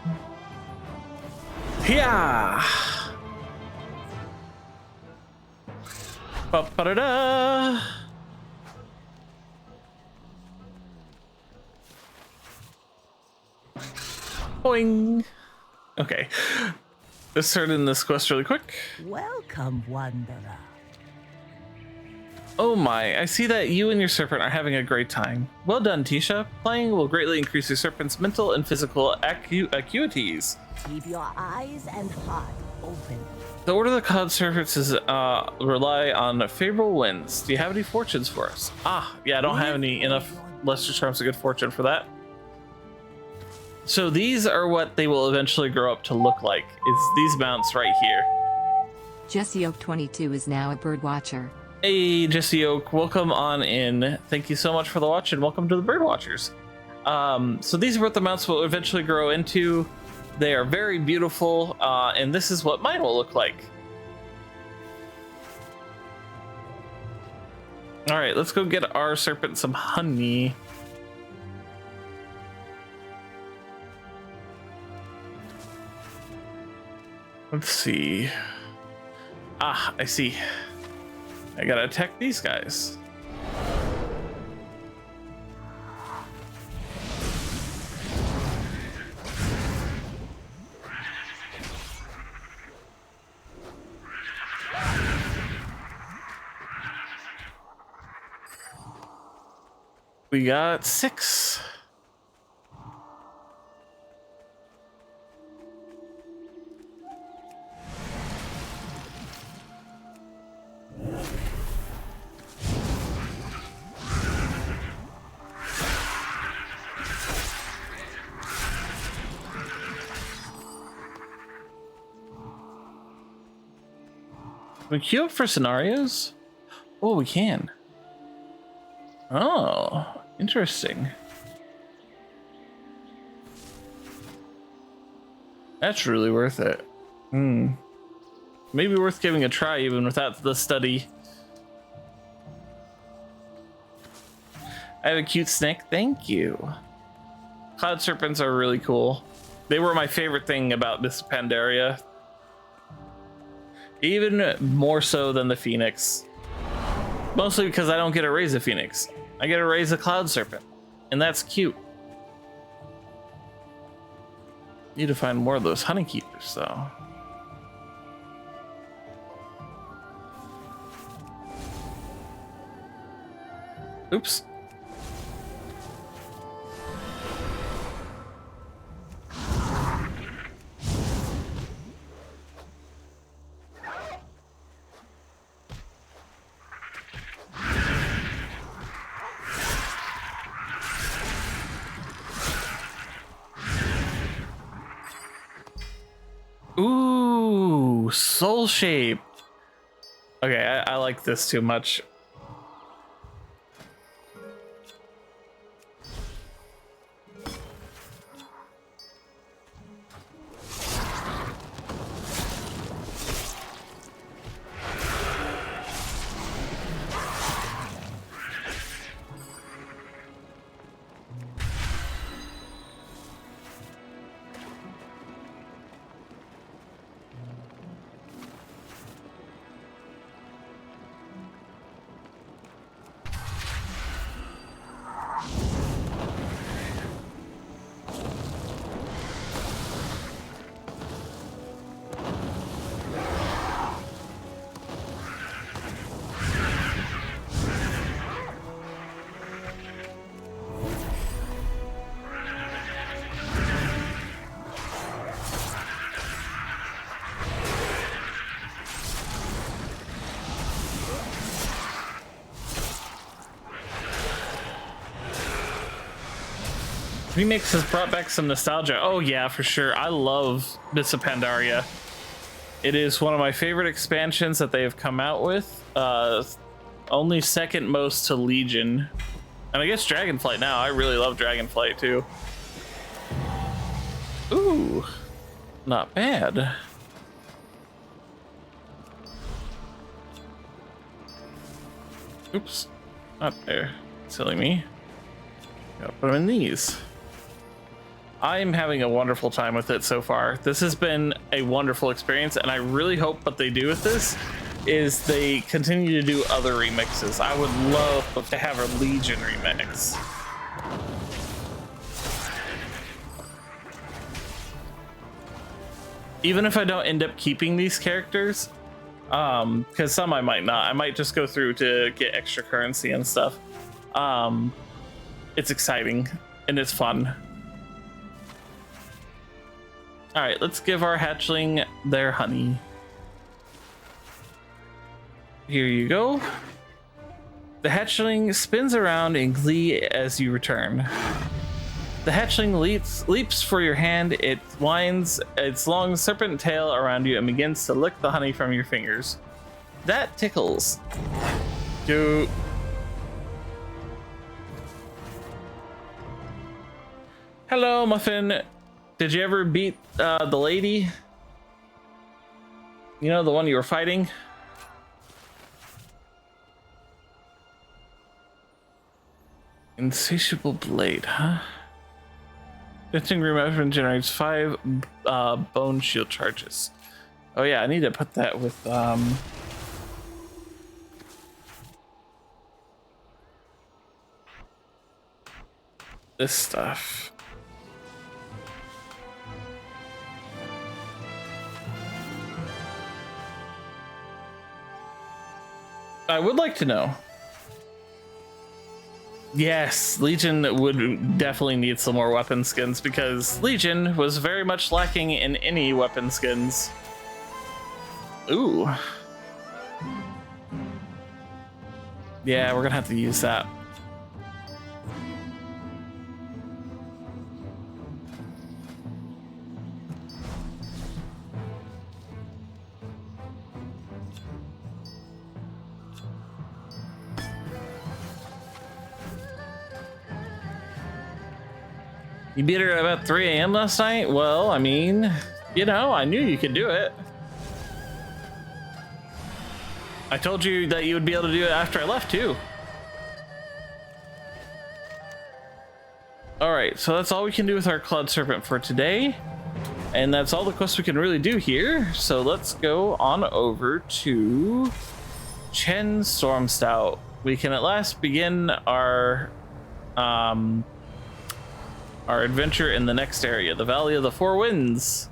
Yeah. Ba-ba-da-da. Boing. Okay. Let's start in this quest really quick. Welcome, wanderer. Oh my, I see that you and your serpent are having a great time. Well done, Tisha. Playing will greatly increase your serpent's mental and physical acuities. Keep your eyes and heart open. The Order of the Cloud Serpents is rely on favorable winds. Do you have any fortunes for us? Ah, yeah, I don't have any enough lesser charms of good fortune for that. So these are what they will eventually grow up to look like. It's these mounts right here. Jesse Oak 22 is now a bird watcher. Hey, Jesse Oak, welcome on in. Thank you so much for the watch and welcome to the Bird Watchers. So these are what the mounts will eventually grow into. They are very beautiful, and this is what mine will look like. All right, let's go get our serpent some honey. Let's see. Ah, I see. I gotta attack these guys. We got 6. Can we queue up for scenarios? Oh, we can. Oh, interesting. That's really worth it. Maybe worth giving a try even without the study. I have a cute snake. Thank you. Cloud serpents are really cool. They were my favorite thing about this Pandaria. Even more so than the Phoenix. Mostly because I don't get to raise a Phoenix. I get to raise a Cloud Serpent. And that's cute. Need to find more of those honey keepers though. Oops. Ooh, soul shape. Okay, I like this too much. Remix has brought back some nostalgia. Oh yeah, for sure. I love Mists of Pandaria. It is one of my favorite expansions that they have come out with. Only second most to Legion. And I guess Dragonflight now. I really love Dragonflight too. Ooh, not bad. Oops, not there. Silly me. Gotta put them in these. I'm having a wonderful time with it so far. This has been a wonderful experience, and I really hope what they do with this is they continue to do other remixes. I would love to have a Legion remix. Even if I don't end up keeping these characters, because some I might not. I might just go through to get extra currency and stuff. It's exciting and it's fun. All right, let's give our hatchling their honey. Here you go. The hatchling spins around in glee as you return. The hatchling leaps for your hand. It winds its long serpent tail around you and begins to lick the honey from your fingers. That tickles. Hello, Muffin. Did you ever beat the lady? You know, the one you were fighting? Insatiable blade, huh? Venting room weapon generates 5 bone shield charges. Oh yeah, I need to put that with this stuff. I would like to know. Yes, Legion would definitely need some more weapon skins because Legion was very much lacking in any weapon skins. Ooh. Yeah, we're gonna have to use that. You beat her at about 3 a.m. last night? Well, I mean, you know, I knew you could do it. I told you that you would be able to do it after I left too. All right, so that's all we can do with our Cloud Serpent for today. And that's all the quests we can really do here. So let's go on over to Chen Stormstout. We can at last begin our adventure in the next area, the Valley of the Four Winds.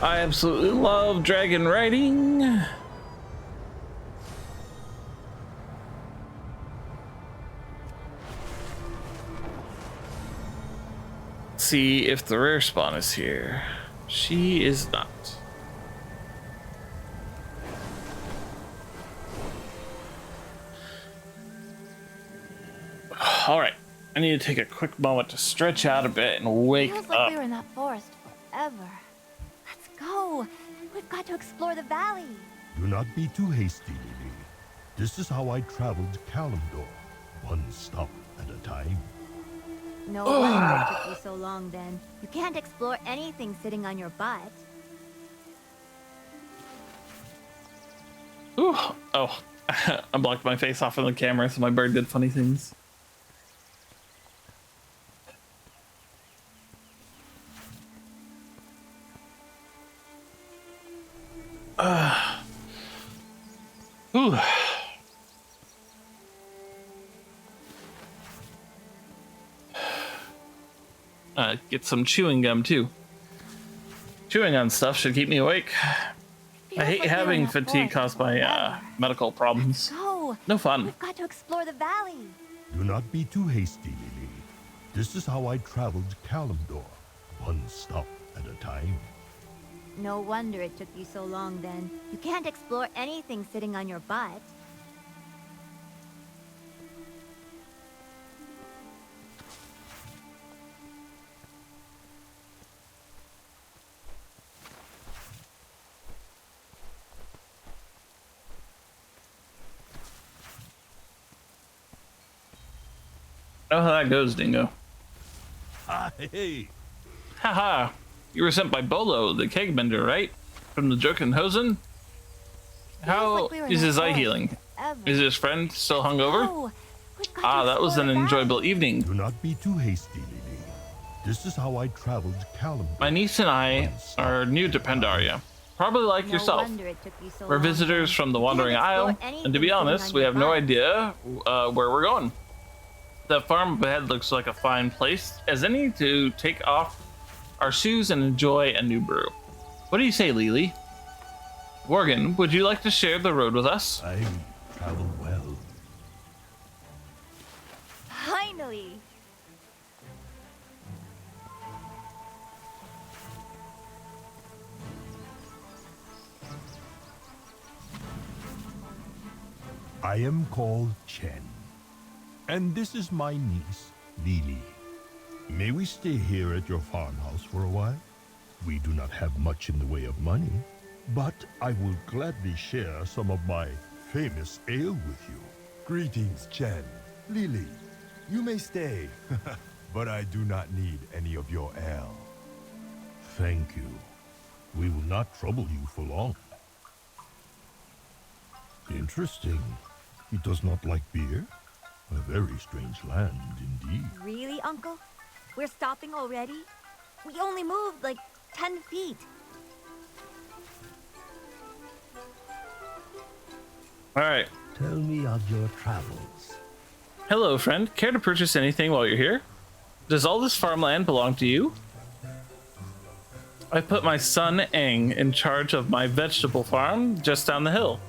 I absolutely love dragon riding. Let's see if the rare spawn is here. She is not. All right. I need to take a quick moment to stretch out a bit and wake Feels up. like we were in that forest forever. Let's go. We've got to explore the valley. Do not be too hasty, Lily. This is how I traveled Kalimdor, one stop at a time. No wonder it took you so long then. You can't explore anything sitting on your butt. Ooh. Oh, I blocked my face off on the camera so my bird did funny things. Ooh. Get some chewing gum too. Chewing on stuff should keep me awake. I hate having fatigue caused by medical problems. Go. No fun. We've got to explore the valley. Do not be too hasty, Lily. This is how I traveled Kalimdor, one stop at a time. No wonder it took you so long then. You can't explore anything sitting on your butt. Know how that goes, Dingo. Ah, hey! Haha. You were sent by Bolo, the keg bender, right? From the Jokenhosen? How like we were in is that his eye forest healing? forever. Is his friend still hungover? Go. We've got to Ah, that was an explore the enjoyable valley. evening. Do not be too hasty, Lily. This is how I traveled Kalimdor. My niece and I are new to Pandaria. Probably like No yourself. wonder it took you so We're long visitors then. from the You can't Wandering explore Isle, anything and to be sitting honest, on we your have no butt. idea where we're going. That farm up ahead looks like a fine place as any to take off our shoes and enjoy a new brew. What do you say, Lily? Worgen, would you like to share the road with us? I travel well. Finally. I am called Chen. And this is my niece, Lily. May we stay here at your farmhouse for a while? We do not have much in the way of money, but I will gladly share some of my famous ale with you. Greetings, Chen. Lily, you may stay, but I do not need any of your ale. Thank you. We will not trouble you for long. Interesting. He does not like beer? A very strange land indeed. Really, Uncle? We're stopping already? We only moved like 10 feet. All right. Tell me of your travels. Hello, friend. Care to purchase anything while you're here? Does all this farmland belong to you? I put my son Eng in charge of my vegetable farm just down the hill.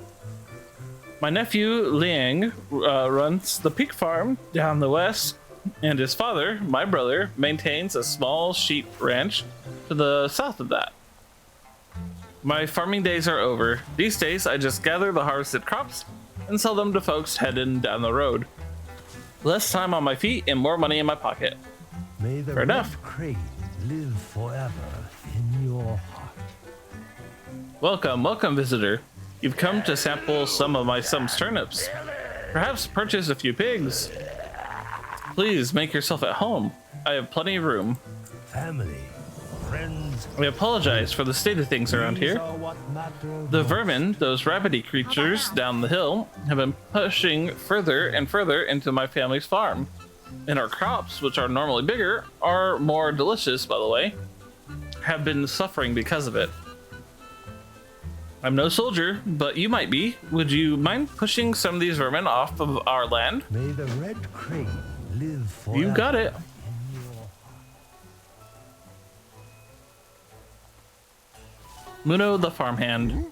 My nephew Liang runs the pig farm down the west, and his father, my brother, maintains a small sheep ranch to the south of that. My farming days are over. These days, I just gather the harvested crops and sell them to folks heading down the road. Less time on my feet and more money in my pocket. May the Fair enough. red crane live forever in your heart. Welcome, welcome, visitor. You've come to sample some of my son's turnips. Perhaps purchase a few pigs. Please make yourself at home. I have plenty of room. Family, friends. I apologize for the state of things around these here. are what matter The most. vermin, those rabbity creatures down the hill, have been pushing further and further into my family's farm. And our crops, which are normally bigger, are more delicious, by the way, have been suffering because of it. I'm no soldier, but you might be. Would you mind pushing some of these vermin off of our land? May the red crane live forever. You got it. In your heart. Muno the farmhand.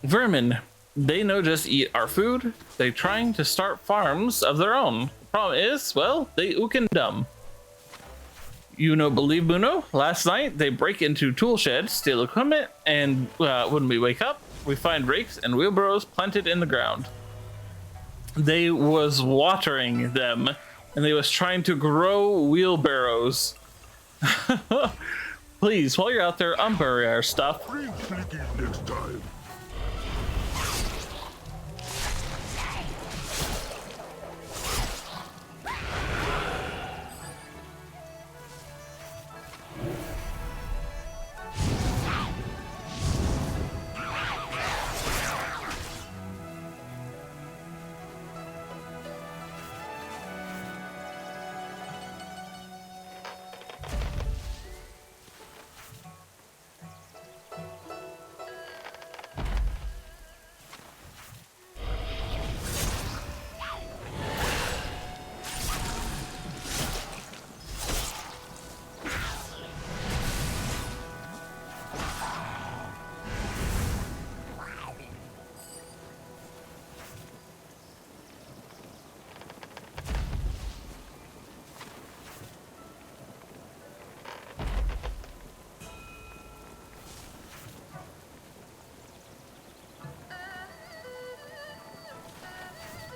Vermin. They no just eat our food, they trying to start farms of their own. Problem is, well, they ookin dumb. You no believe Muno? Last night, they break into tool sheds, steal equipment, and when we wake up, we find rakes and wheelbarrows planted in the ground. They was watering them and they was trying to grow wheelbarrows. Please, while you're out there, unbury our stuff. Bring slickies next time.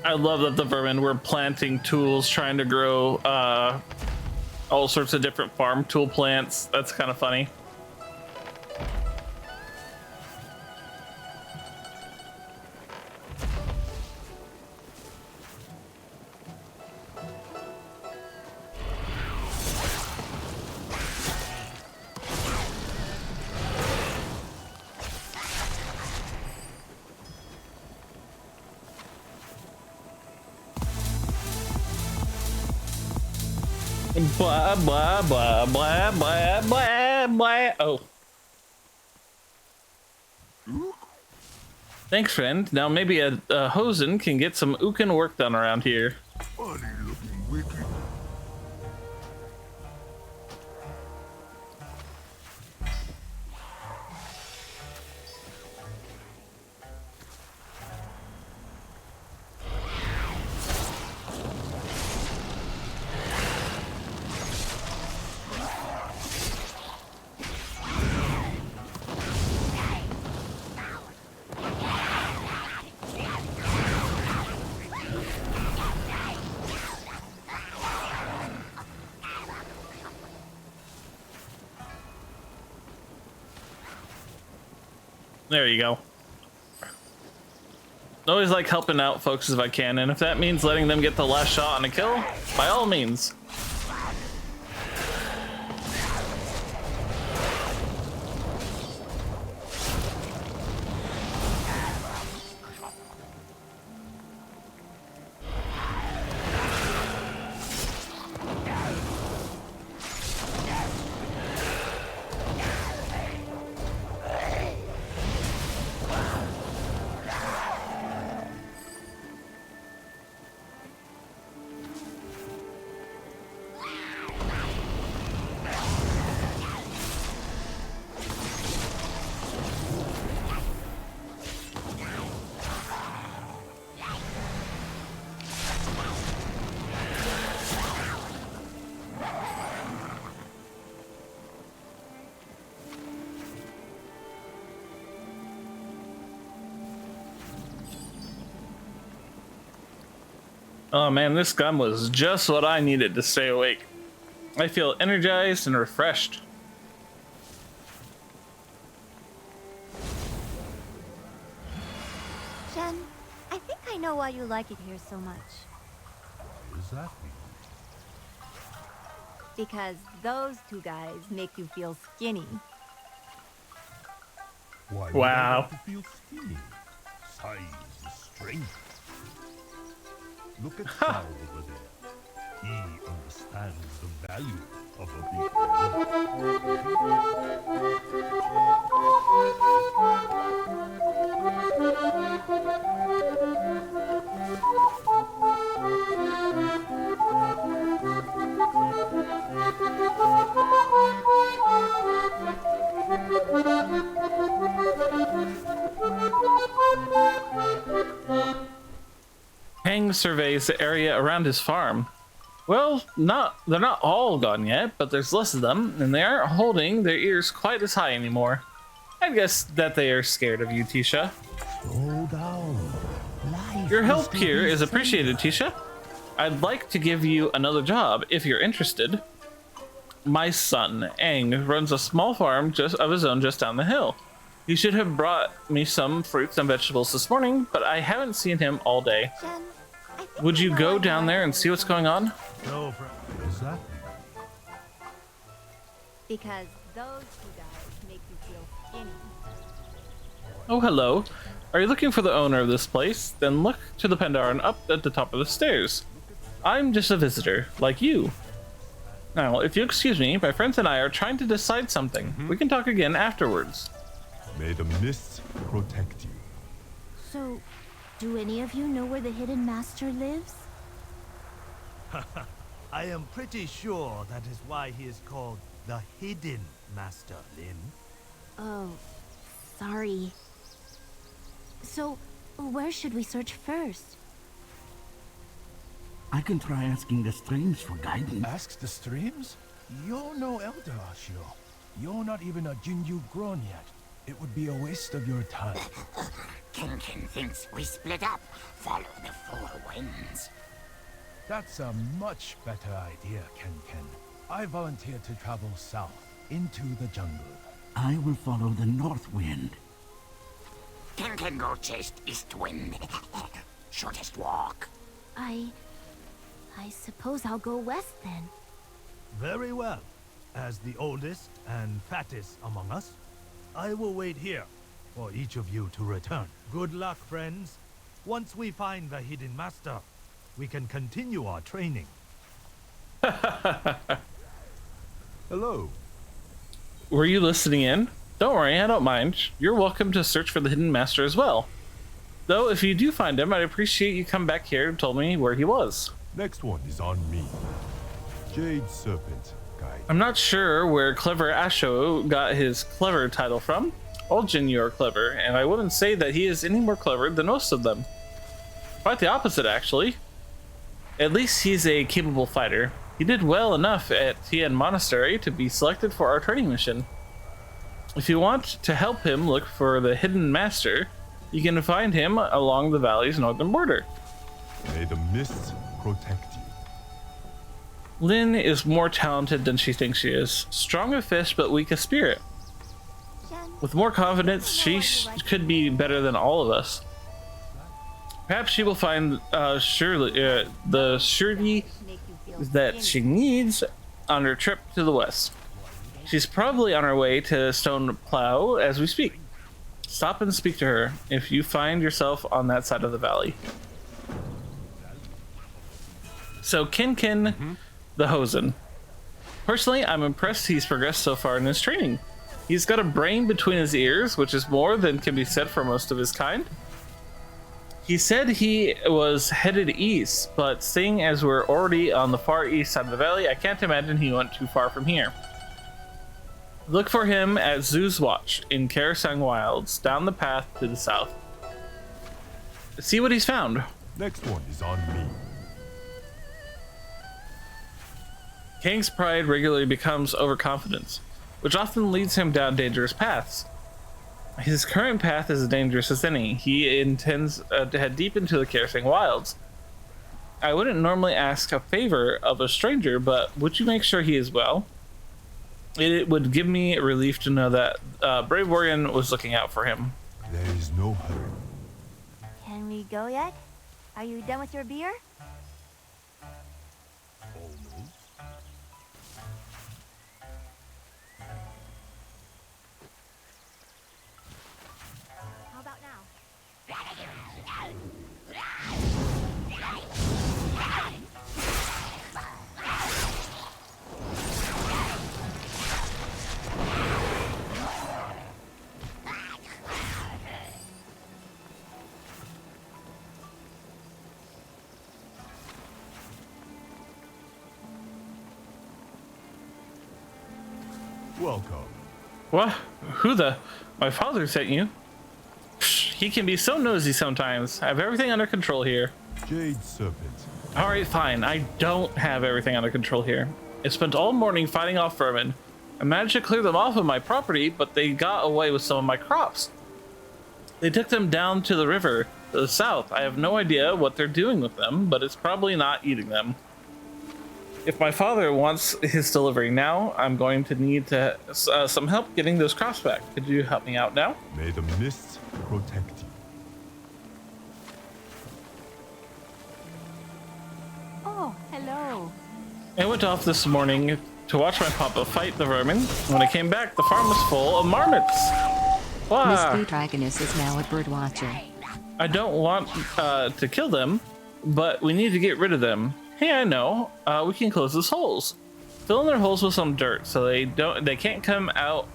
I love that the vermin were planting tools, trying to grow all sorts of different farm tool plants. That's kind of funny. Blah, blah, blah, blah, blah, blah, blah. Oh. Thanks, friend. Now maybe a Hosen can get some ookin work done around here. Funny looking wicked. There you go. Always like helping out folks if I can, and if that means letting them get the last shot on a kill, by all means. Oh man, this gun was just what I needed to stay awake. I feel energized and refreshed. Jen, I think I know why you like it here so much. What does that mean? Because those two guys make you feel skinny. Why would Wow. I want to feel skinny? Size is strength. Look at Sal over there. He understands the value of a big Hang surveys the area around his farm. Well, they're not all gone yet, but there's less of them, and they aren't holding their ears quite as high anymore. I guess that they are scared of you, Tisha. Slow down. Life Your is help to here be is appreciated, savored. Tisha. I'd like to give you another job if you're interested. My son, Aang, runs a small farm just of his own just down the hill. He should have brought me some fruits and vegetables this morning, but I haven't seen him all day. Jen, I think Would I you know go what down you there are and see what's going on? No, What is that? Because those two guys make you feel skinny. Oh, hello. Are you looking for the owner of this place? Then look to the Pandaren up at the top of the stairs. I'm just a visitor, like you. Now, if you excuse me, my friends and I are trying to decide something. We can talk again afterwards. May the mists protect you. So, do any of you know where the hidden master lives? I am pretty sure that is why he is called the Hidden Master, Lin. Oh, sorry. So, where should we search first? I can try asking the streams for guidance. Asks the streams? You're no elder, Ashio. You're not even a Jinju grown yet. It would be a waste of your time. Ken thinks we split up. Follow the four winds. That's a much better idea, Ken. I volunteer to travel south, into the jungle. I will follow the north wind. Ken go chase east wind. Shortest walk. I suppose I'll go west then. Very well. As the oldest and fattest among us, I will wait here for each of you to return. Good luck, friends. Once we find the hidden master, we can continue our training. Hello. Were you listening in? Don't worry, I don't mind. You're welcome to search for the hidden master as well. Though, if you do find him, I'd appreciate you come back here and told me where he was. Next one is on me. Jade Serpent Guide. I'm not sure where Clever Asho got his clever title from. All Jinyu are clever, and I wouldn't say that he is any more clever than most of them. Quite the opposite, actually. At least he's a capable fighter. He did well enough at Tian Monastery to be selected for our training mission. If you want to help him look for the hidden master, you can find him along the valley's northern border. May the mists protect you. Lin is more talented than she thinks she is. Strong of fist, but weak of spirit. Jen, With more confidence, she could be better than all of us. Perhaps she will find the surety make you feel that she needs on her trip to the west. She's probably on her way to Stone Plow as we speak. Stop and speak to her if you find yourself on that side of the valley. So Kin the Hosen. Personally, I'm impressed he's progressed so far in his training. He's got a brain between his ears, which is more than can be said for most of his kind. He said he was headed east, but seeing as we're already on the far east side of the valley, I can't imagine he went too far from here. Look for him at Zoo's Watch in Karasang Wilds, down the path to the south. See what he's found. Next one is on me. Kang's pride regularly becomes overconfidence, which often leads him down dangerous paths. His current path is as dangerous as any. He intends to head deep into the Karasang Wilds. I wouldn't normally ask a favor of a stranger, but would you make sure he is well? It would give me relief to know that Brave Warrior was looking out for him. There is no hurry. Can we go yet? Are you done with your beer? Almost. How about now? Welcome. What? Who the? My father sent you? Psh, he can be so nosy sometimes. I have everything under control here. Jade Serpent. Alright, fine. I don't have everything under control here. I spent all morning fighting off vermin. I managed to clear them off of my property, but they got away with some of my crops. They took them down to the river to the south. I have no idea what they're doing with them, but it's probably not eating them. If my father wants his delivery now, I'm going to need some help getting those crops back. Could you help me out now? May the mists protect you. Oh, hello. I went off this morning to watch my papa fight the vermin. When I came back, the farm was full of marmots. Wow. Miss Blue Dragoness is now a bird watcher. I don't want to kill them, but we need to get rid of them. Hey, I know. We can close those holes. Fill in their holes with some dirt so they can't come out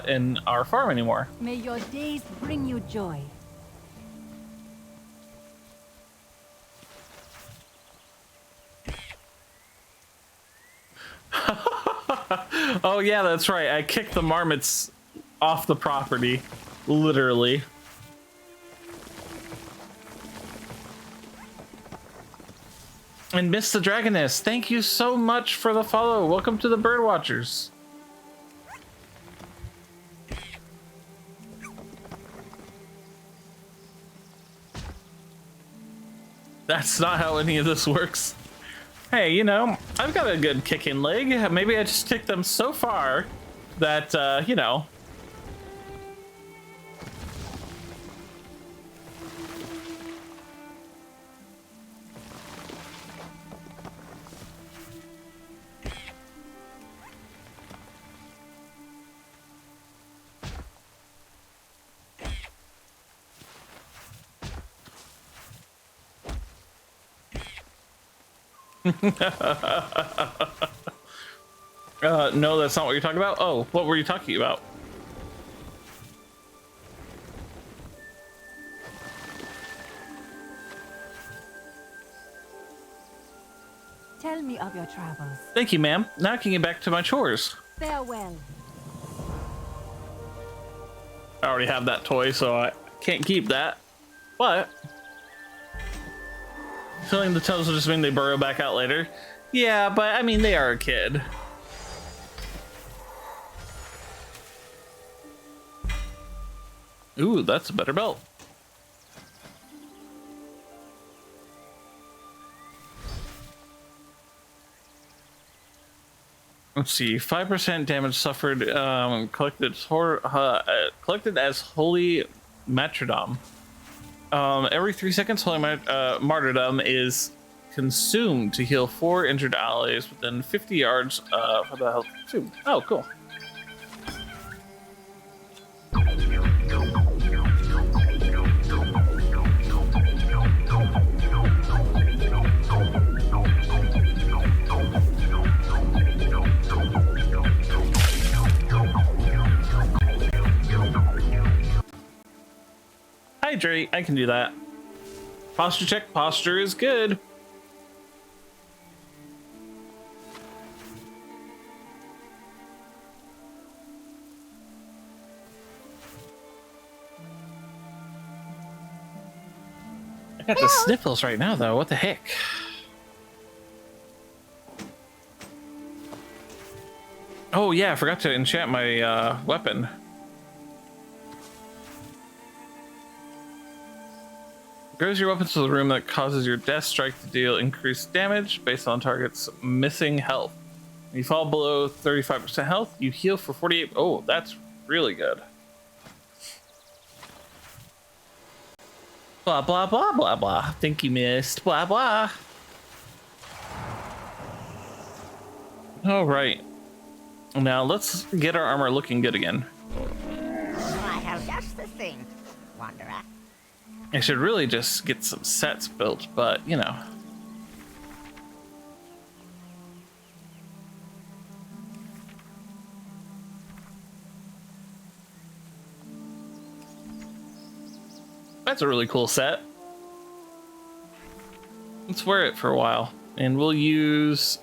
in our farm anymore. May your days bring you joy. Oh yeah, that's right. I kicked the marmots off the property, literally. And Miss the Dragoness, thank you so much for the follow. Welcome to the Bird Watchers. That's not how any of this works. Hey, you know, I've got a good kicking leg. Maybe I just kicked them so far that, you know. No, that's not what you're talking about. Oh, what were you talking about? Tell me of your travels. Thank you, ma'am. Now I can get back to my chores. Farewell. I already have that toy, so I can't keep that. But filling the tubs will just mean they burrow back out later. Yeah, but I mean, they are a kid. Ooh, that's a better belt. Let's see, 5% damage suffered, collected as holy martyrdom. Every 3 seconds, holy martyrdom is consumed to heal 4 injured allies within 50 yards for the health consumed. Oh, cool. Hydrate, I can do that. Posture check, posture is good. I got the sniffles right now though, what the heck? Oh yeah, I forgot to enchant my weapon. Goes your weapon to the room that causes your death strike to deal increased damage based on target's missing health. When you fall below 35% health, you heal for 48. Oh, that's really good. Blah, blah, blah, blah, blah. Think you missed. Blah, blah. All right. Now let's get our armor looking good again. I have just the thing, Wanderer. I should really just get some sets built, but you know. That's a really cool set. Let's wear it for a while, and we'll use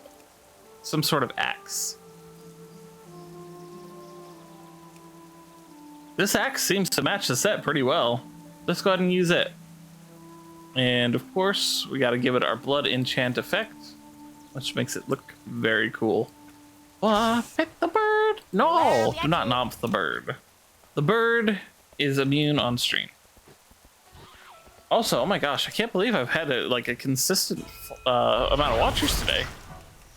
some sort of axe. This axe seems to match the set pretty well. Let's go ahead and use it. And of course, we got to give it our blood enchant effect, which makes it look very cool. Hit the bird! No, do not nomp the bird. The bird is immune on stream. Also, oh my gosh, I can't believe I've had a consistent amount of watchers today.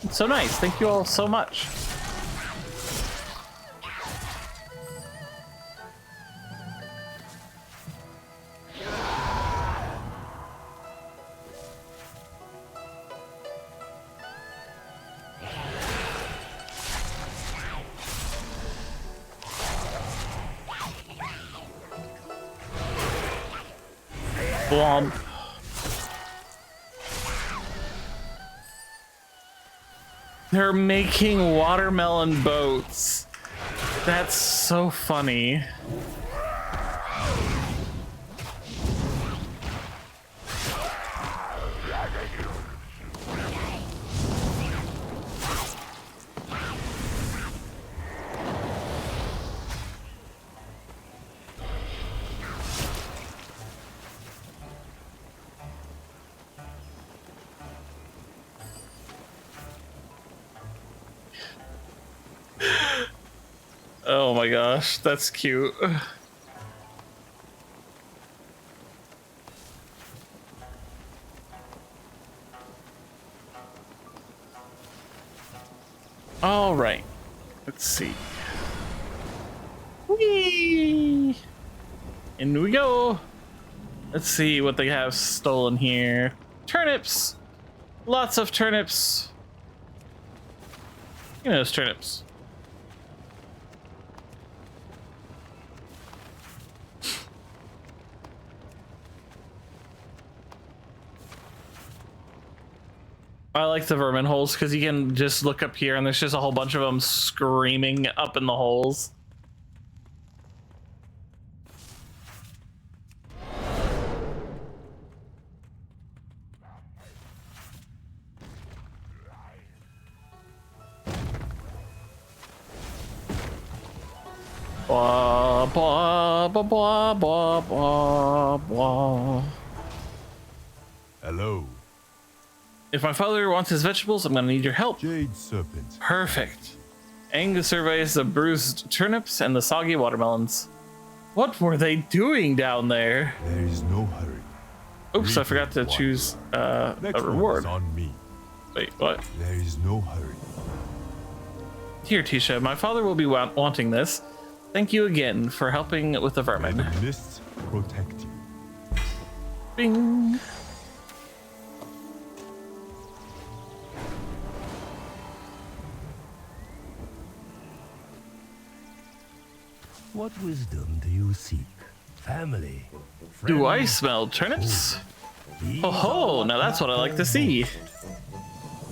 It's so nice. Thank you all so much. Blomp. They're making watermelon boats. That's so funny. Oh my gosh, that's cute. All right, let's see. Whee! In we go. Let's see what they have stolen here. Turnips! Lots of turnips. You know those turnips. I like the vermin holes because you can just look up here and there's just a whole bunch of them screaming up in the holes. Blah, blah, blah, blah, blah, blah, blah. Hello. If my father wants his vegetables, I'm gonna need your help. Jade serpent. Perfect. Angus surveys the bruised turnips and the soggy watermelons. What were they doing down there? There is no hurry. Oops, I forgot to choose a reward. On me. Wait, what? There is no hurry. Here, Tisha, my father will be wanting this. Thank you again for helping with the vermin. May the mists protect you. Bing. What wisdom do you seek? Family? Do I smell turnips? Oh ho, now that's what I like to see.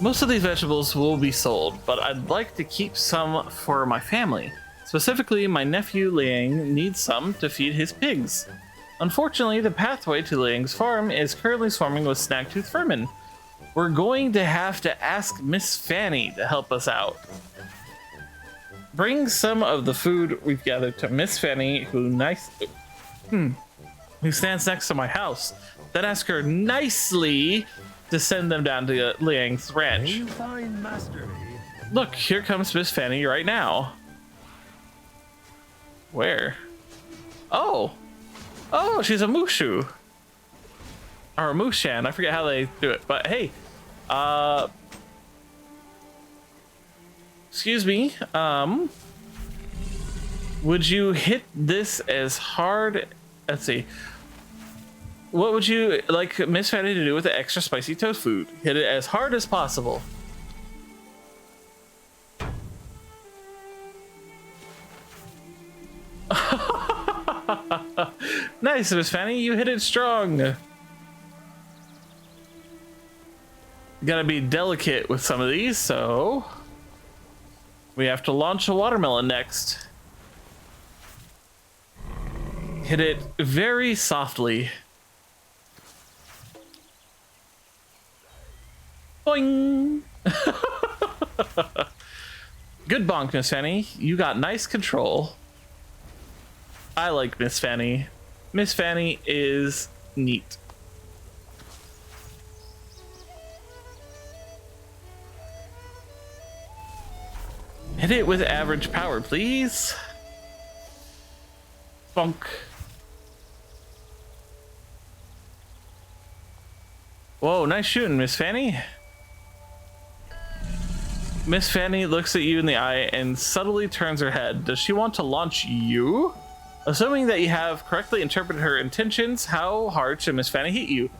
Most of these vegetables will be sold, but I'd like to keep some for my family. Specifically, my nephew Liang needs some to feed his pigs. Unfortunately, the pathway to Liang's farm is currently swarming with snagtooth vermin. We're going to have to ask Miss Fanny to help us out. Bring some of the food we've gathered to Miss Fanny, who stands next to my house. Then ask her nicely to send them down to Liang's ranch. Look, here comes Miss Fanny right now. Where? Oh, she's a Mushu. Or a Mushan, I forget how they do it, but hey, excuse me, would you hit this as hard, let's see, what would you like Miss Fanny to do with the extra spicy toast food? Hit it as hard as possible. Nice, Miss Fanny, you hit it strong. Gotta be delicate with some of these, so we have to launch a watermelon next. Hit it very softly. Boing! Good bonk, Miss Fanny. You got nice control. I like Miss Fanny. Miss Fanny is neat. Hit it with average power, please. Bonk. Whoa, nice shooting, Miss Fanny. Miss Fanny looks at you in the eye and subtly turns her head. Does she want to launch you? Assuming that you have correctly interpreted her intentions, how hard should Miss Fanny hit you?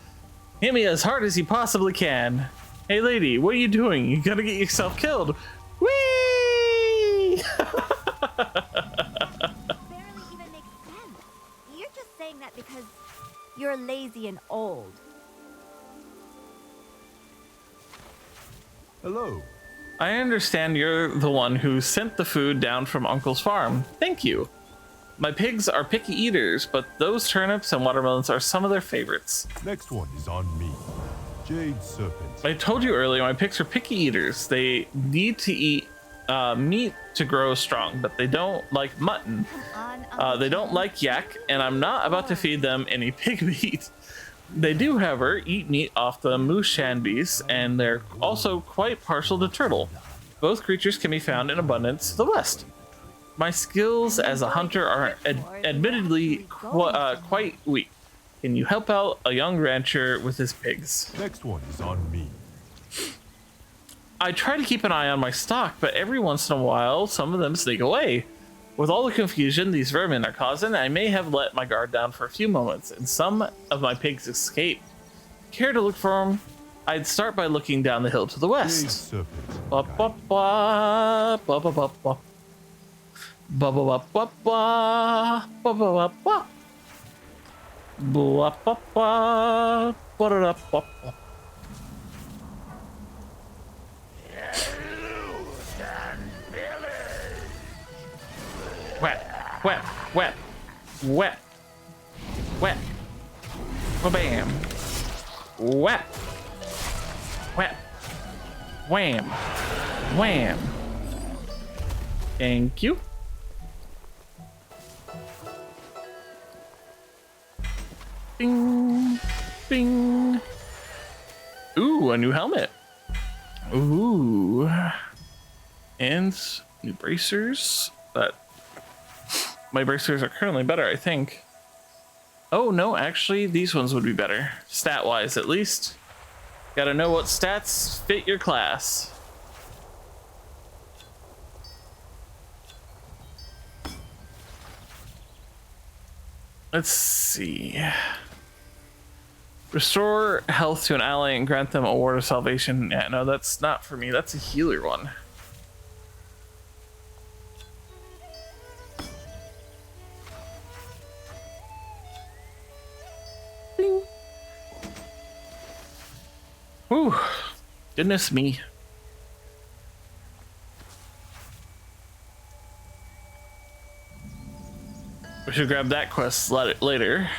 Hit me as hard as you possibly can. Hey lady, what are you doing? You gotta get yourself killed. Whee! Barely even makes sense. You're just saying that because you're lazy and old. Hello. I understand you're the one who sent the food down from Uncle's farm. Thank you. My pigs are picky eaters, but those turnips and watermelons are some of their favorites. Next one is on me. Jade Serpent. I told you earlier, my pigs are picky eaters. They need to eat meat to grow strong, but they don't like mutton. They don't like yak, and I'm not about to feed them any pig meat. They do, however, eat meat off the moose and they're also quite partial to turtle. Both creatures can be found in abundance to the west. My skills as a hunter are admittedly quite weak. Can you help out a young rancher with his pigs? Next one is on me. I try to keep an eye on my stock, but every once in a while, some of them sneak away. With all the confusion these vermin are causing, I may have let my guard down for a few moments, and some of my pigs escaped. Care to look for them? I'd start by looking down the hill to the west. Ba ba ba ba ba ba ba. Ba ba ba ba ba ba ba ba. Ba ba ba ba da ba ba. Wet, wet, wet, wet, wet, bam, wet, wet, wham, wham. Thank you. Bing, bing. Ooh, a new helmet. Ooh, and new bracers. But my bracers are currently better, I think. Oh no, actually these ones would be better, stat-wise at least. Gotta know what stats fit your class. Let's see. Restore health to an ally and grant them a ward of salvation. Yeah, no, that's not for me. That's a healer one. Bing. Whew. Goodness me. We should grab that quest later.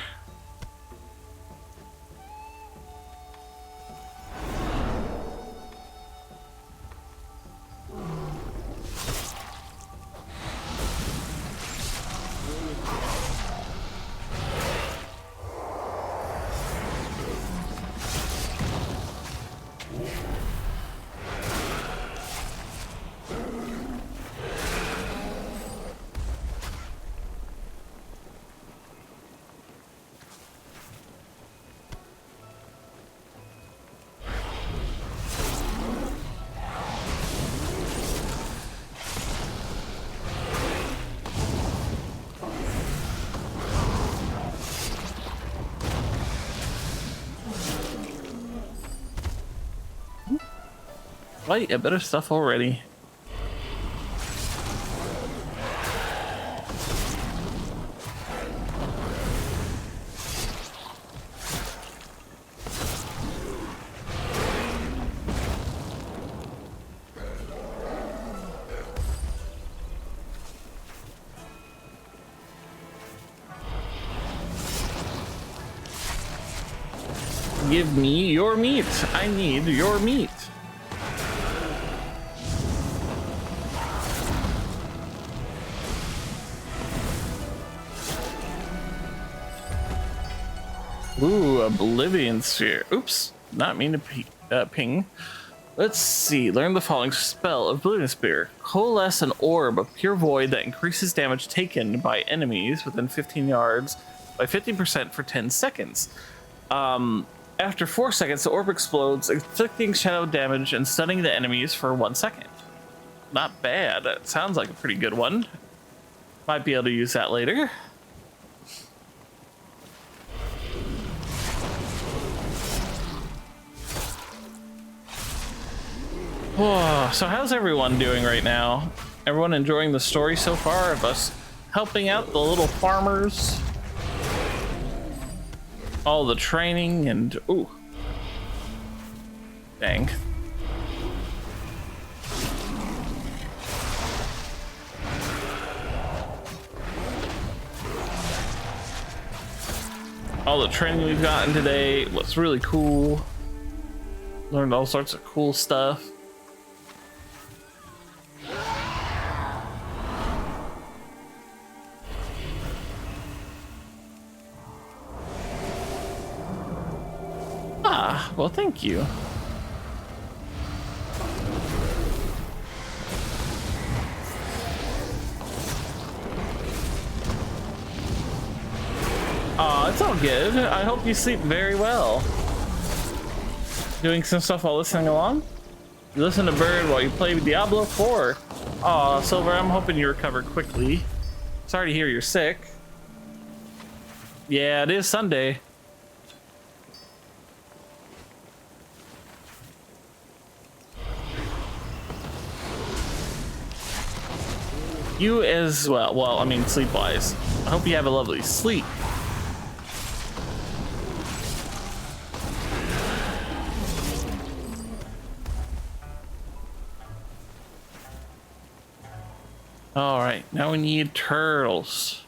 Wait, a bit of stuff already. Give me your meat. I need your meat. Ooh, Oblivion Sphere. Oops, not mean to ping. Let's see. Learn the following spell of Oblivion Sphere. Coalesce an orb of pure void that increases damage taken by enemies within 15 yards by 50% for 10 seconds. After 4 seconds, the orb explodes, inflicting shadow damage and stunning the enemies for 1 second. Not bad. That sounds like a pretty good one. Might be able to use that later. Whoa, so how's everyone doing right now? Everyone enjoying the story so far of us helping out the little farmers? All the training and... ooh. Dang. All the training we've gotten today was really cool. Learned all sorts of cool stuff. Ah, well, thank you. Aw, it's all good. I hope you sleep very well. Doing some stuff while listening along? You listen to Bird while you play Diablo 4. Aw, Silver, I'm hoping you recover quickly. Sorry to hear you're sick. Yeah, it is Sunday. You as well. Well, I mean, sleep-wise. I hope you have a lovely sleep. All right, now we need turtles.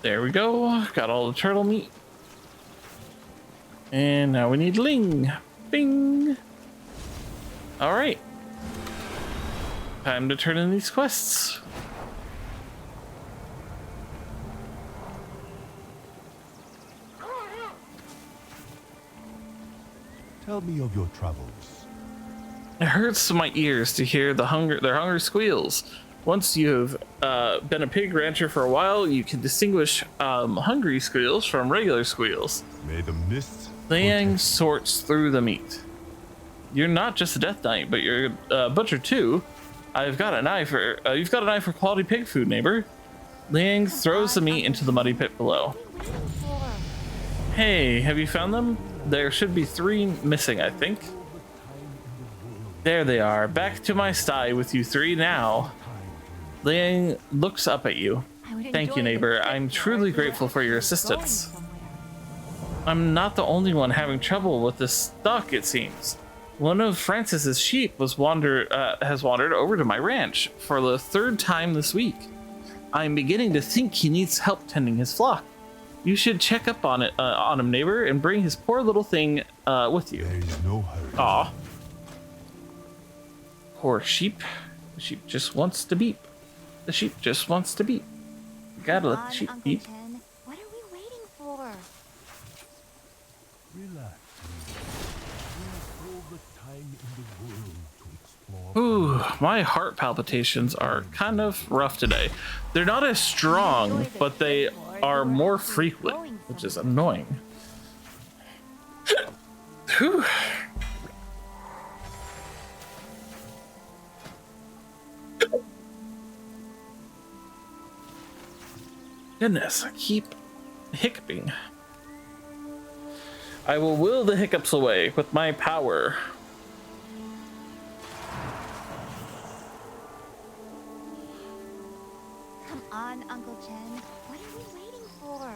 There we go. Got all the turtle meat. And now we need Ling. Bing. All right. Time to turn in these quests. Tell me of your travels. It hurts my ears to hear their hunger squeals. Once you've been a pig rancher for a while, you can distinguish hungry squeals from regular squeals. May the mist. Liang sorts through the meat. You're not just a death knight, but you're a butcher too. I've got an eye for. You've got an eye for quality pig food, neighbor. Liang throws the meat into the muddy pit below. Hey, have you found them? There should be 3 missing, I think. There they are. Back to my sty with you 3 now. Liang looks up at you. Thank you, neighbor. I'm truly grateful for your assistance. I'm not the only one having trouble with this stock, it seems. One of Francis's sheep has wandered over to my ranch for the 3rd time this week. I'm beginning to think he needs help tending his flock. You should check up on him, neighbor, and bring his poor little thing with you. There is no hurry. Aw. Poor sheep. The sheep just wants to beep. The sheep just wants to beep. Gotta let the sheep Uncle beep. Chen, what are we waiting for? Relax. We have all the time in the world to explore. Ooh, my heart palpitations are kind of rough today. They're not as strong, but they are more frequent, which is annoying. Whew. Goodness, I keep hiccuping. I will will the hiccups away with my power. Come on, Uncle Chen. What are we waiting for?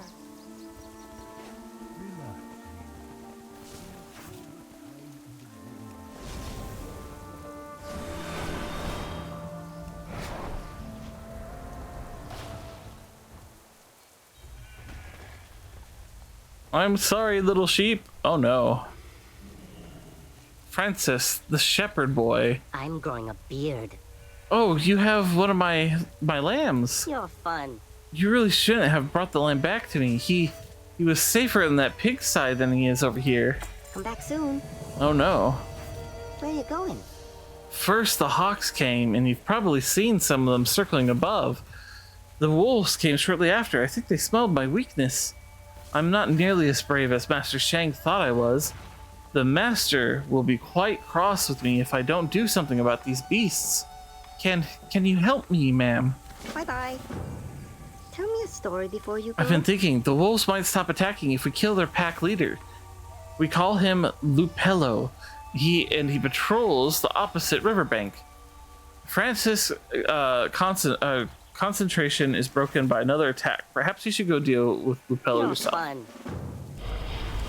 I'm sorry, little sheep. Oh no. Francis, the shepherd boy. I'm growing a beard. Oh, you have one of my lambs. You're fun. You really shouldn't have brought the lamb back to me. He was safer in that pigsty than he is over here. Come back soon. Oh no. Where are you going? First the hawks came, and you've probably seen some of them circling above. The wolves came shortly after. I think they smelled my weakness. I'm not nearly as brave as Master Shang thought I was. The master will be quite cross with me if I don't do something about these beasts. Can you help me, ma'am? Bye-bye. Tell me a story before you go. I've been thinking the wolves might stop attacking if we kill their pack leader. We call him Lupello. He patrols the opposite riverbank. Francis' concentration is broken by another attack. Perhaps you should go deal with Lupello yourself. Fun.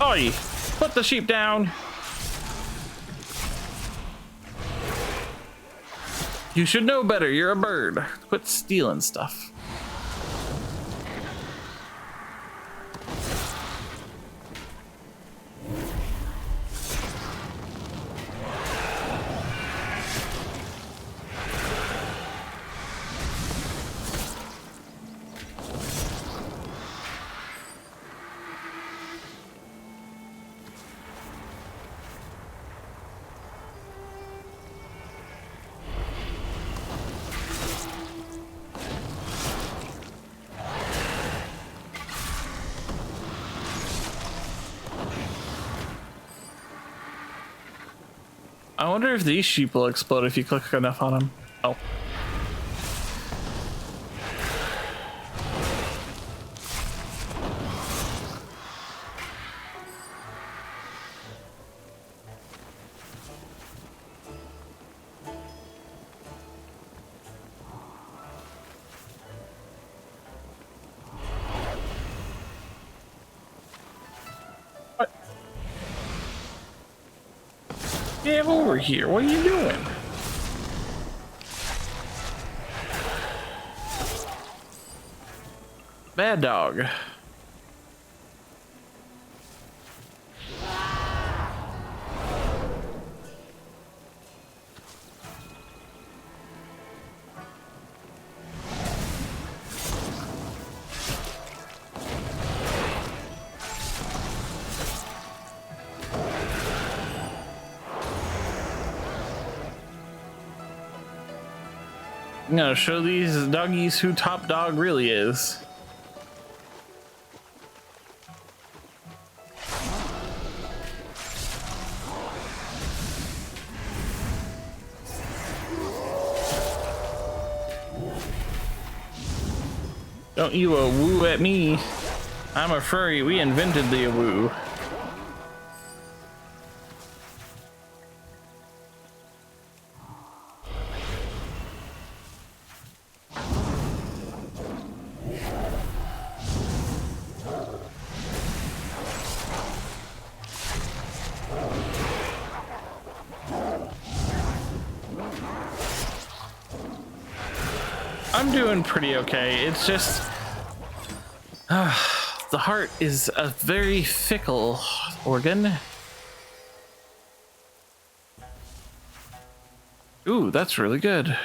Oi! Put the sheep down! You should know better, you're a bird. Quit stealing stuff. I wonder if these sheep will explode if you click enough on them. Oh. Get over here. What are you doing? Bad dog. I'm gonna show these doggies who top dog really is. Don't you woo at me. I'm a furry. We invented the woo. I'm doing pretty okay. It's just the heart is a very fickle organ. Ooh, that's really good.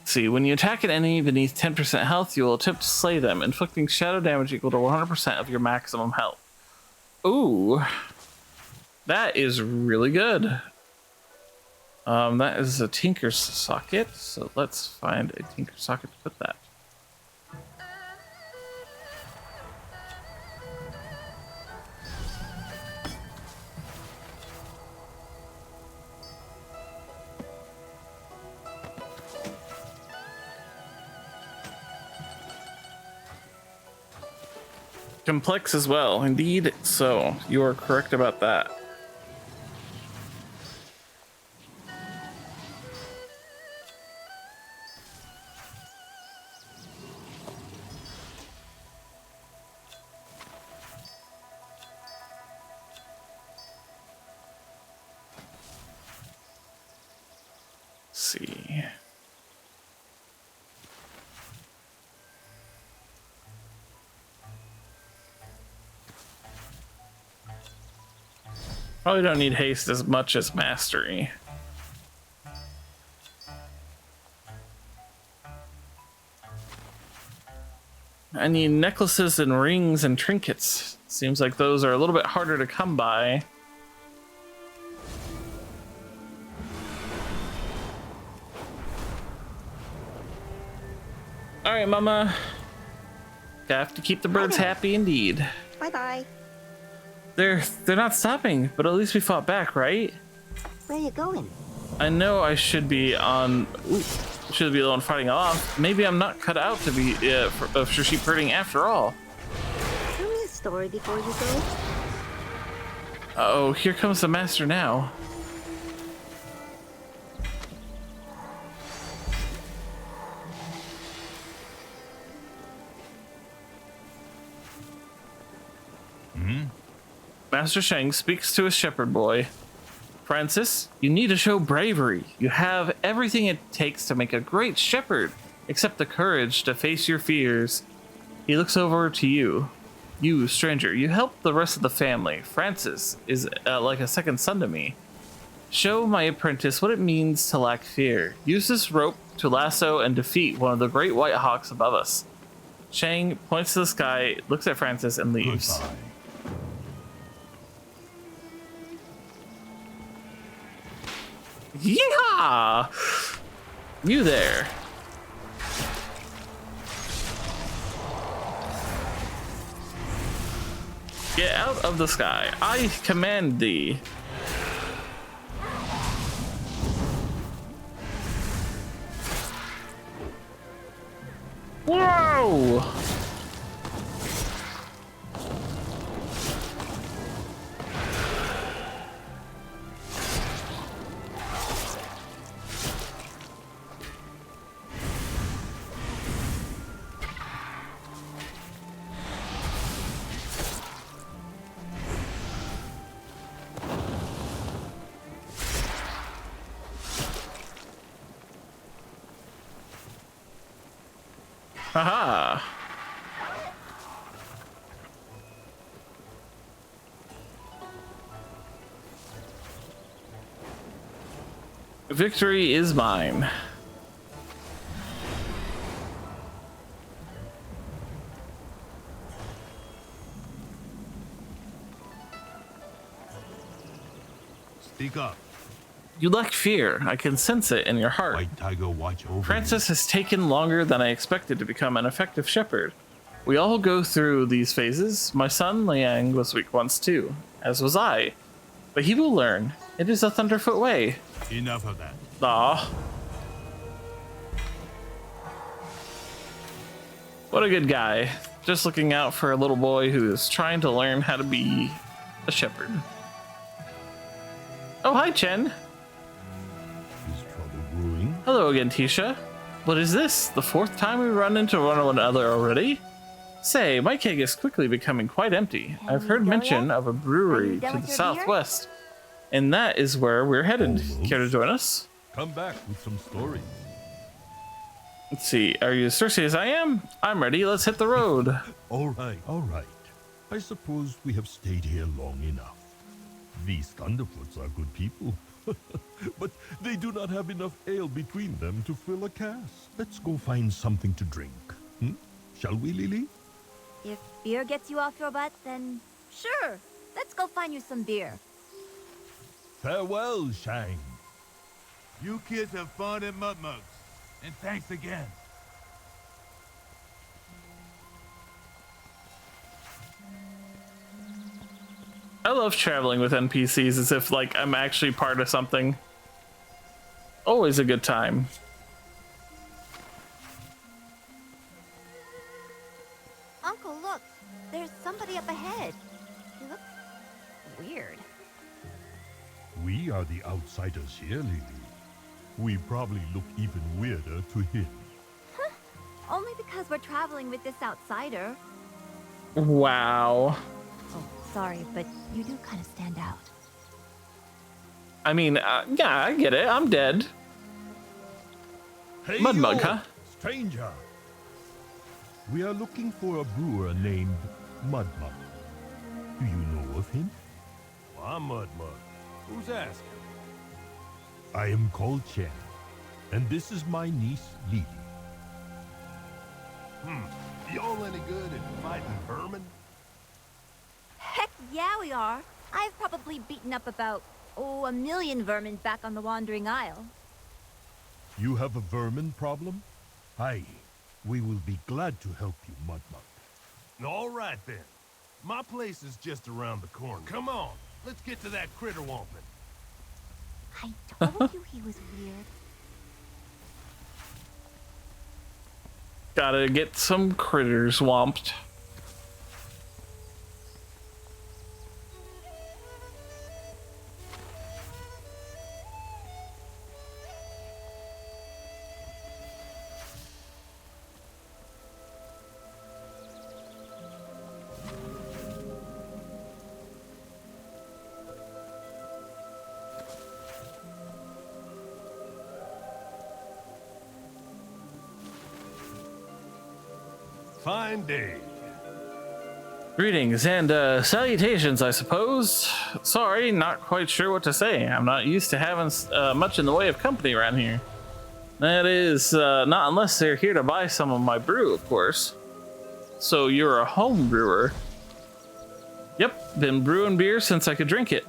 See, when you attack an enemy beneath 10% health, you will attempt to slay them, inflicting shadow damage equal to 100% of your maximum health. Ooh, that is really good. That is a tinker socket, so let's find a tinker socket to put that. Complex as well, indeed. So you are correct about that. see. Probably don't need haste as much as mastery. I need necklaces and rings and trinkets. Seems like those are a little bit harder to come by. All right, Mama. Have to keep the birds happy indeed. Bye-bye. They're not stopping, but at least we fought back, right? Where you going? I know I should be on. Should be the one fighting off. Maybe I'm not cut out to be for sheep herding after all. Tell me a story before you go. Oh, here comes the master now. Master Shang speaks to his shepherd boy. Francis, you need to show bravery. You have everything it takes to make a great shepherd, except the courage to face your fears. He looks over to you. You, stranger, you help the rest of the family. Francis is like a second son to me. Show my apprentice what it means to lack fear. Use this rope to lasso and defeat one of the great white hawks above us. Shang points to the sky, looks at Francis, and leaves. Goodbye. Yeah! You there. Get out of the sky. I command thee. Whoa! Haha. Victory is mine. Speak up. You lack fear. I can sense it in your heart. White Tiger watch over Francis has taken longer than I expected to become an effective shepherd. We all go through these phases. My son Liang was weak once too, as was I. But he will learn. It is a Thunderfoot way. you. Enough of that. Aw. What a good guy. Just looking out for a little boy who is trying to learn how to be a shepherd. Oh, hi, Chen. Is trouble brewing? Hello again, Tisha. What is this? The fourth time we run into one another already? Say, my keg is quickly becoming quite empty. I've heard mention of a brewery to the southwest, and that is where we're headed. Care to join us? Come back with some stories. Let's see, are you as thirsty as I am? I'm ready, let's hit the road. All right, all right. I suppose we have stayed here long enough. These Thunderfoots are good people. But they do not have enough ale between them to fill a cask. Let's go find something to drink. Shall we, Lily? If beer gets you off your butt, then sure. Let's go find you some beer. Farewell, Shang. You kids have fun at Mud Mugs. And thanks again. I love traveling with NPCs as if like I'm actually part of something. Always a good time. Uncle, look. There's somebody up ahead. He looks weird. We are the outsiders here, Lily. We probably look even weirder to him. Only because we're traveling with this outsider. Wow. Oh, sorry, but you do kind of stand out. I mean, yeah, I get it. I'm dead. Hey, Mudmug, huh? Stranger. We are looking for a brewer named Mudmug. Do you know of him? I'm Mudmug. Who's asking? I am called Chen, and this is my niece, Lily. Y'all any good at fighting vermin? Heck yeah, we are. I've probably beaten up about, a million vermin back on the Wandering Isle. You have a vermin problem? Aye, we will be glad to help you, Mudmug. All right then. My place is just around the corner. Come on, let's get to that critter womping. I told you he was weird. Gotta get some critters swamped. Fine day. Greetings and salutations, I suppose. Sorry, not quite sure what to say. I'm not used to having much in the way of company around here. That is, not unless they're here to buy some of my brew, of course. So you're a home brewer? Yep, been brewing beer since I could drink it.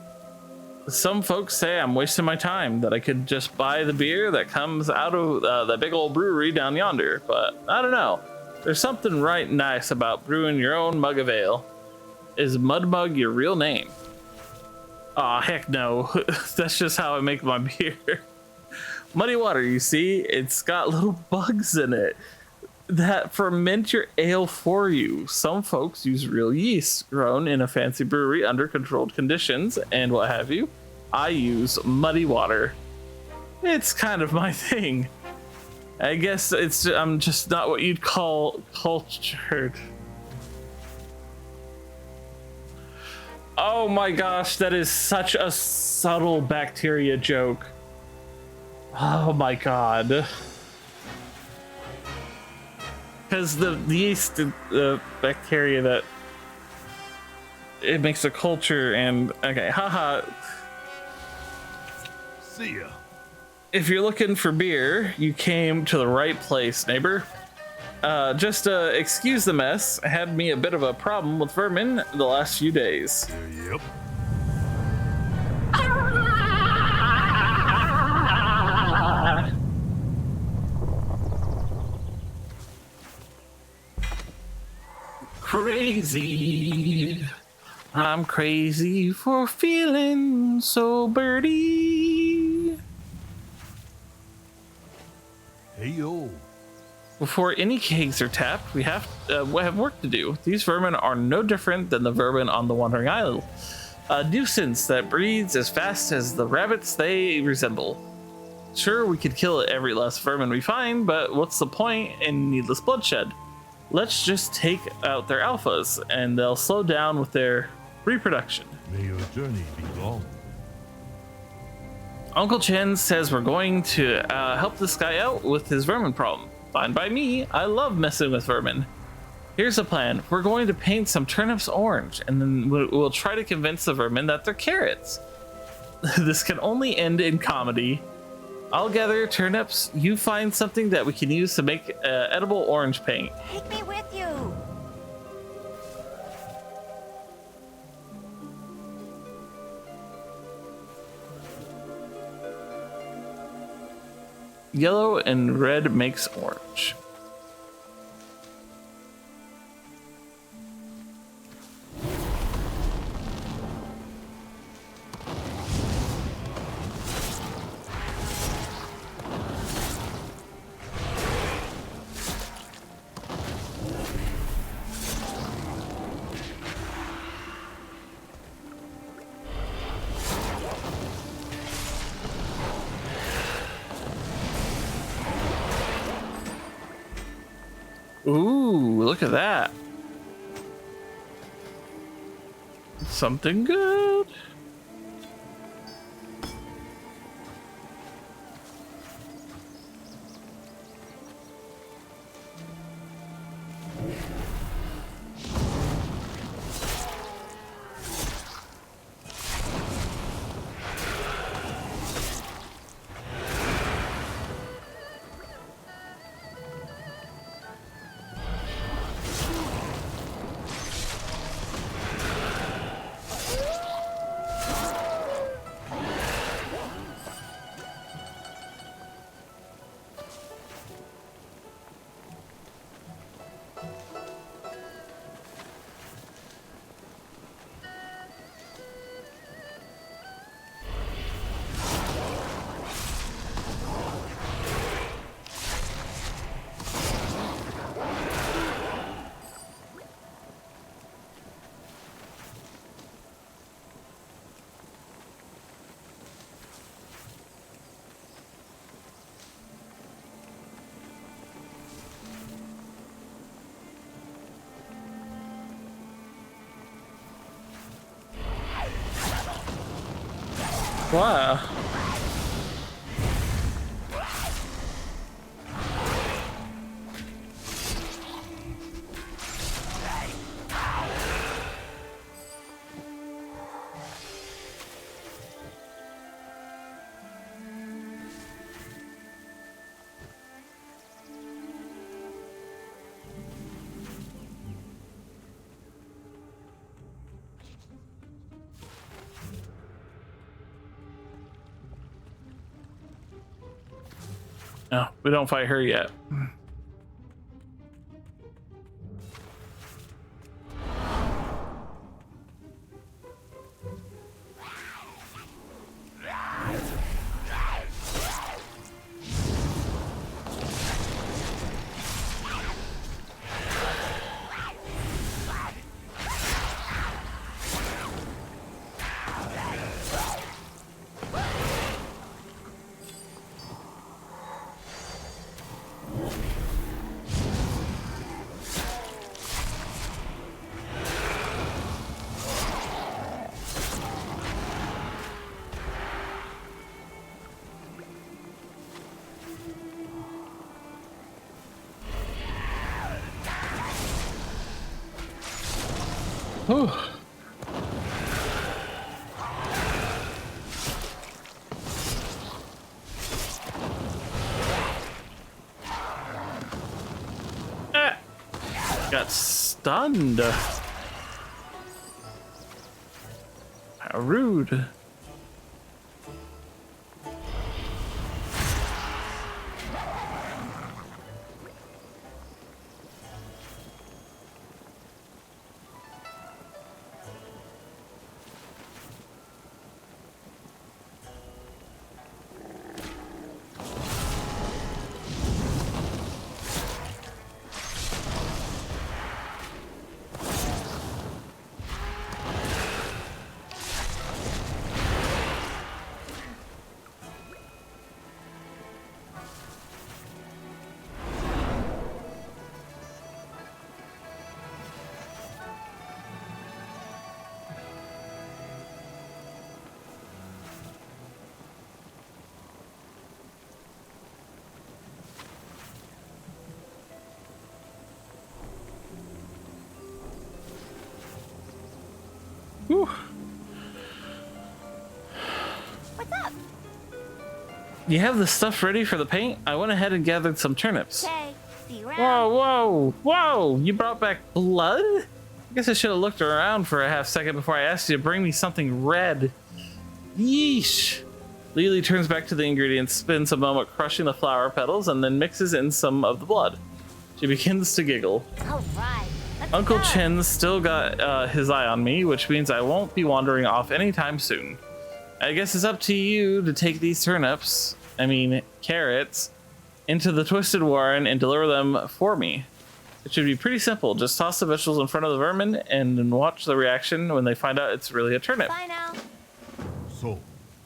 Some folks say I'm wasting my time, that I could just buy the beer that comes out of the big old brewery down yonder, but I don't know. There's something right nice about brewing your own mug of ale. Is Mudmug your real name? Aw, heck no. That's just how I make my beer. Muddy water, you see? It's got little bugs in it that ferment your ale for you. Some folks use real yeast grown in a fancy brewery under controlled conditions and what have you. I use muddy water. It's kind of my thing. I guess I'm just not what you'd call cultured. Oh my gosh, that is such a subtle bacteria joke. Oh my god. Because the yeast, the bacteria that it makes a culture, and okay, haha. See ya. If you're looking for beer, you came to the right place, neighbor. Just excuse the mess. I had me a bit of a problem with vermin the last few days. Yep. Crazy. I'm crazy for feeling so birdie. Hey yo. Before any kegs are tapped, we have work to do. These vermin are no different than the vermin on the Wandering Isle. A nuisance that breeds as fast as the rabbits they resemble. Sure, we could kill every last vermin we find, but what's the point in needless bloodshed? Let's just take out their alphas, and they'll slow down with their reproduction. May your journey be long. Uncle Chen says we're going to help this guy out with his vermin problem. Fine by me, I love messing with vermin. Here's the plan. We're going to paint some turnips orange, and then we'll try to convince the vermin that they're carrots. This can only end in comedy. I'll gather turnips, you find something that we can use to make edible orange paint. Take me with you. Yellow and red makes orange. Ooh, look at that. Something good. Wow. No, we don't fight her yet. Whew. Got stunned. How rude. Whew. What's up? You have the stuff ready for the paint? I went ahead and gathered some turnips. Okay, see you around. Whoa, whoa, whoa! You brought back blood? I guess I should have looked around for a half second before I asked you to bring me something red. Yeesh. Lily turns back to the ingredients, spends a moment crushing the flower petals, and then mixes in some of the blood. She begins to giggle. All right. Uncle Chen's still got his eye on me, which means I won't be wandering off anytime soon. I guess it's up to you to take these turnips, carrots, into the Twisted Warren and deliver them for me. It should be pretty simple. Just toss the vegetables in front of the vermin and then watch the reaction when they find out it's really a turnip. Bye now. So,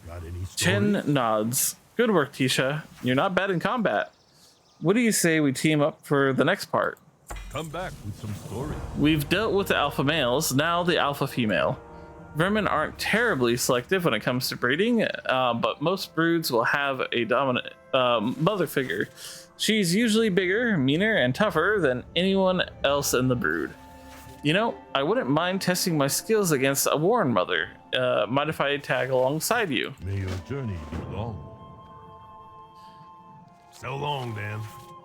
got any stories? Chen nods. Good work, Tisha. You're not bad in combat. What do you say we team up for the next part? Come back with some stories. We've dealt with the alpha males, now the alpha female. Vermin aren't terribly selective when it comes to breeding, but most broods will have a dominant mother figure. She's usually bigger, meaner, and tougher than anyone else in the brood. You know, I wouldn't mind testing my skills against a Warren mother. Mind if I tag alongside you? May your journey be long. So long, then.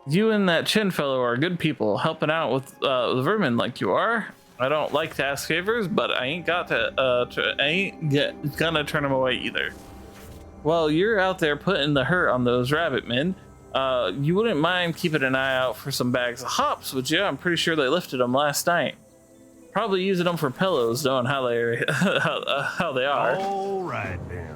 You and that Chin fellow are good people, helping out with the vermin like you are. I don't like to ask favors, but I ain't gonna turn them away either. While you're out there putting the hurt on those rabbit men, you wouldn't mind keeping an eye out for some bags of hops, would you? I'm pretty sure they lifted them last night. Probably using them for pillows, knowing how they how they are. All right, then.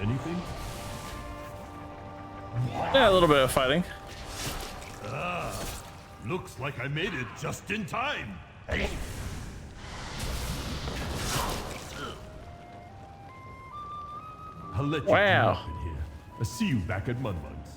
Anything? Yeah, a little bit of fighting. Ah, looks like I made it just in time. I'll let you clean Wow. up in here. I'll see you back at Mudmug's.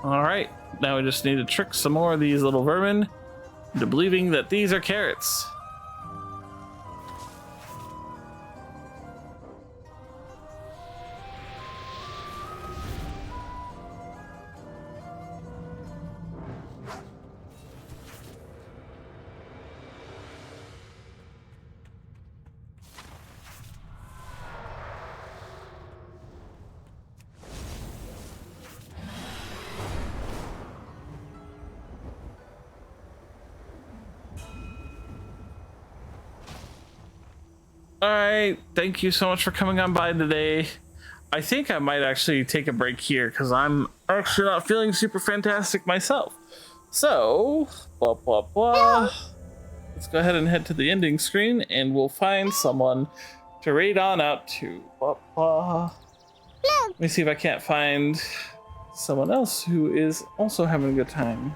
All right, now we just need to trick some more of these little vermin into believing that these are carrots. All right, thank you so much for coming on by today. I think I might actually take a break here because I'm actually not feeling super fantastic myself. So, blah, blah, blah. Let's go ahead and head to the ending screen and we'll find someone to raid on out to. Blah, blah. Let me see if I can't find someone else who is also having a good time.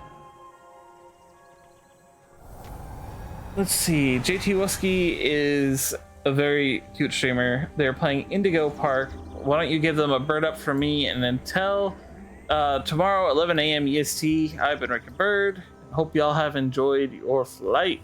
Let's see, JT Wusky is a very cute streamer. They're playing Indigo Park. Why don't you give them a bird up from me and then tell tomorrow 11 a.m. EST. I've been Rick and Bird. Hope y'all have enjoyed your flight.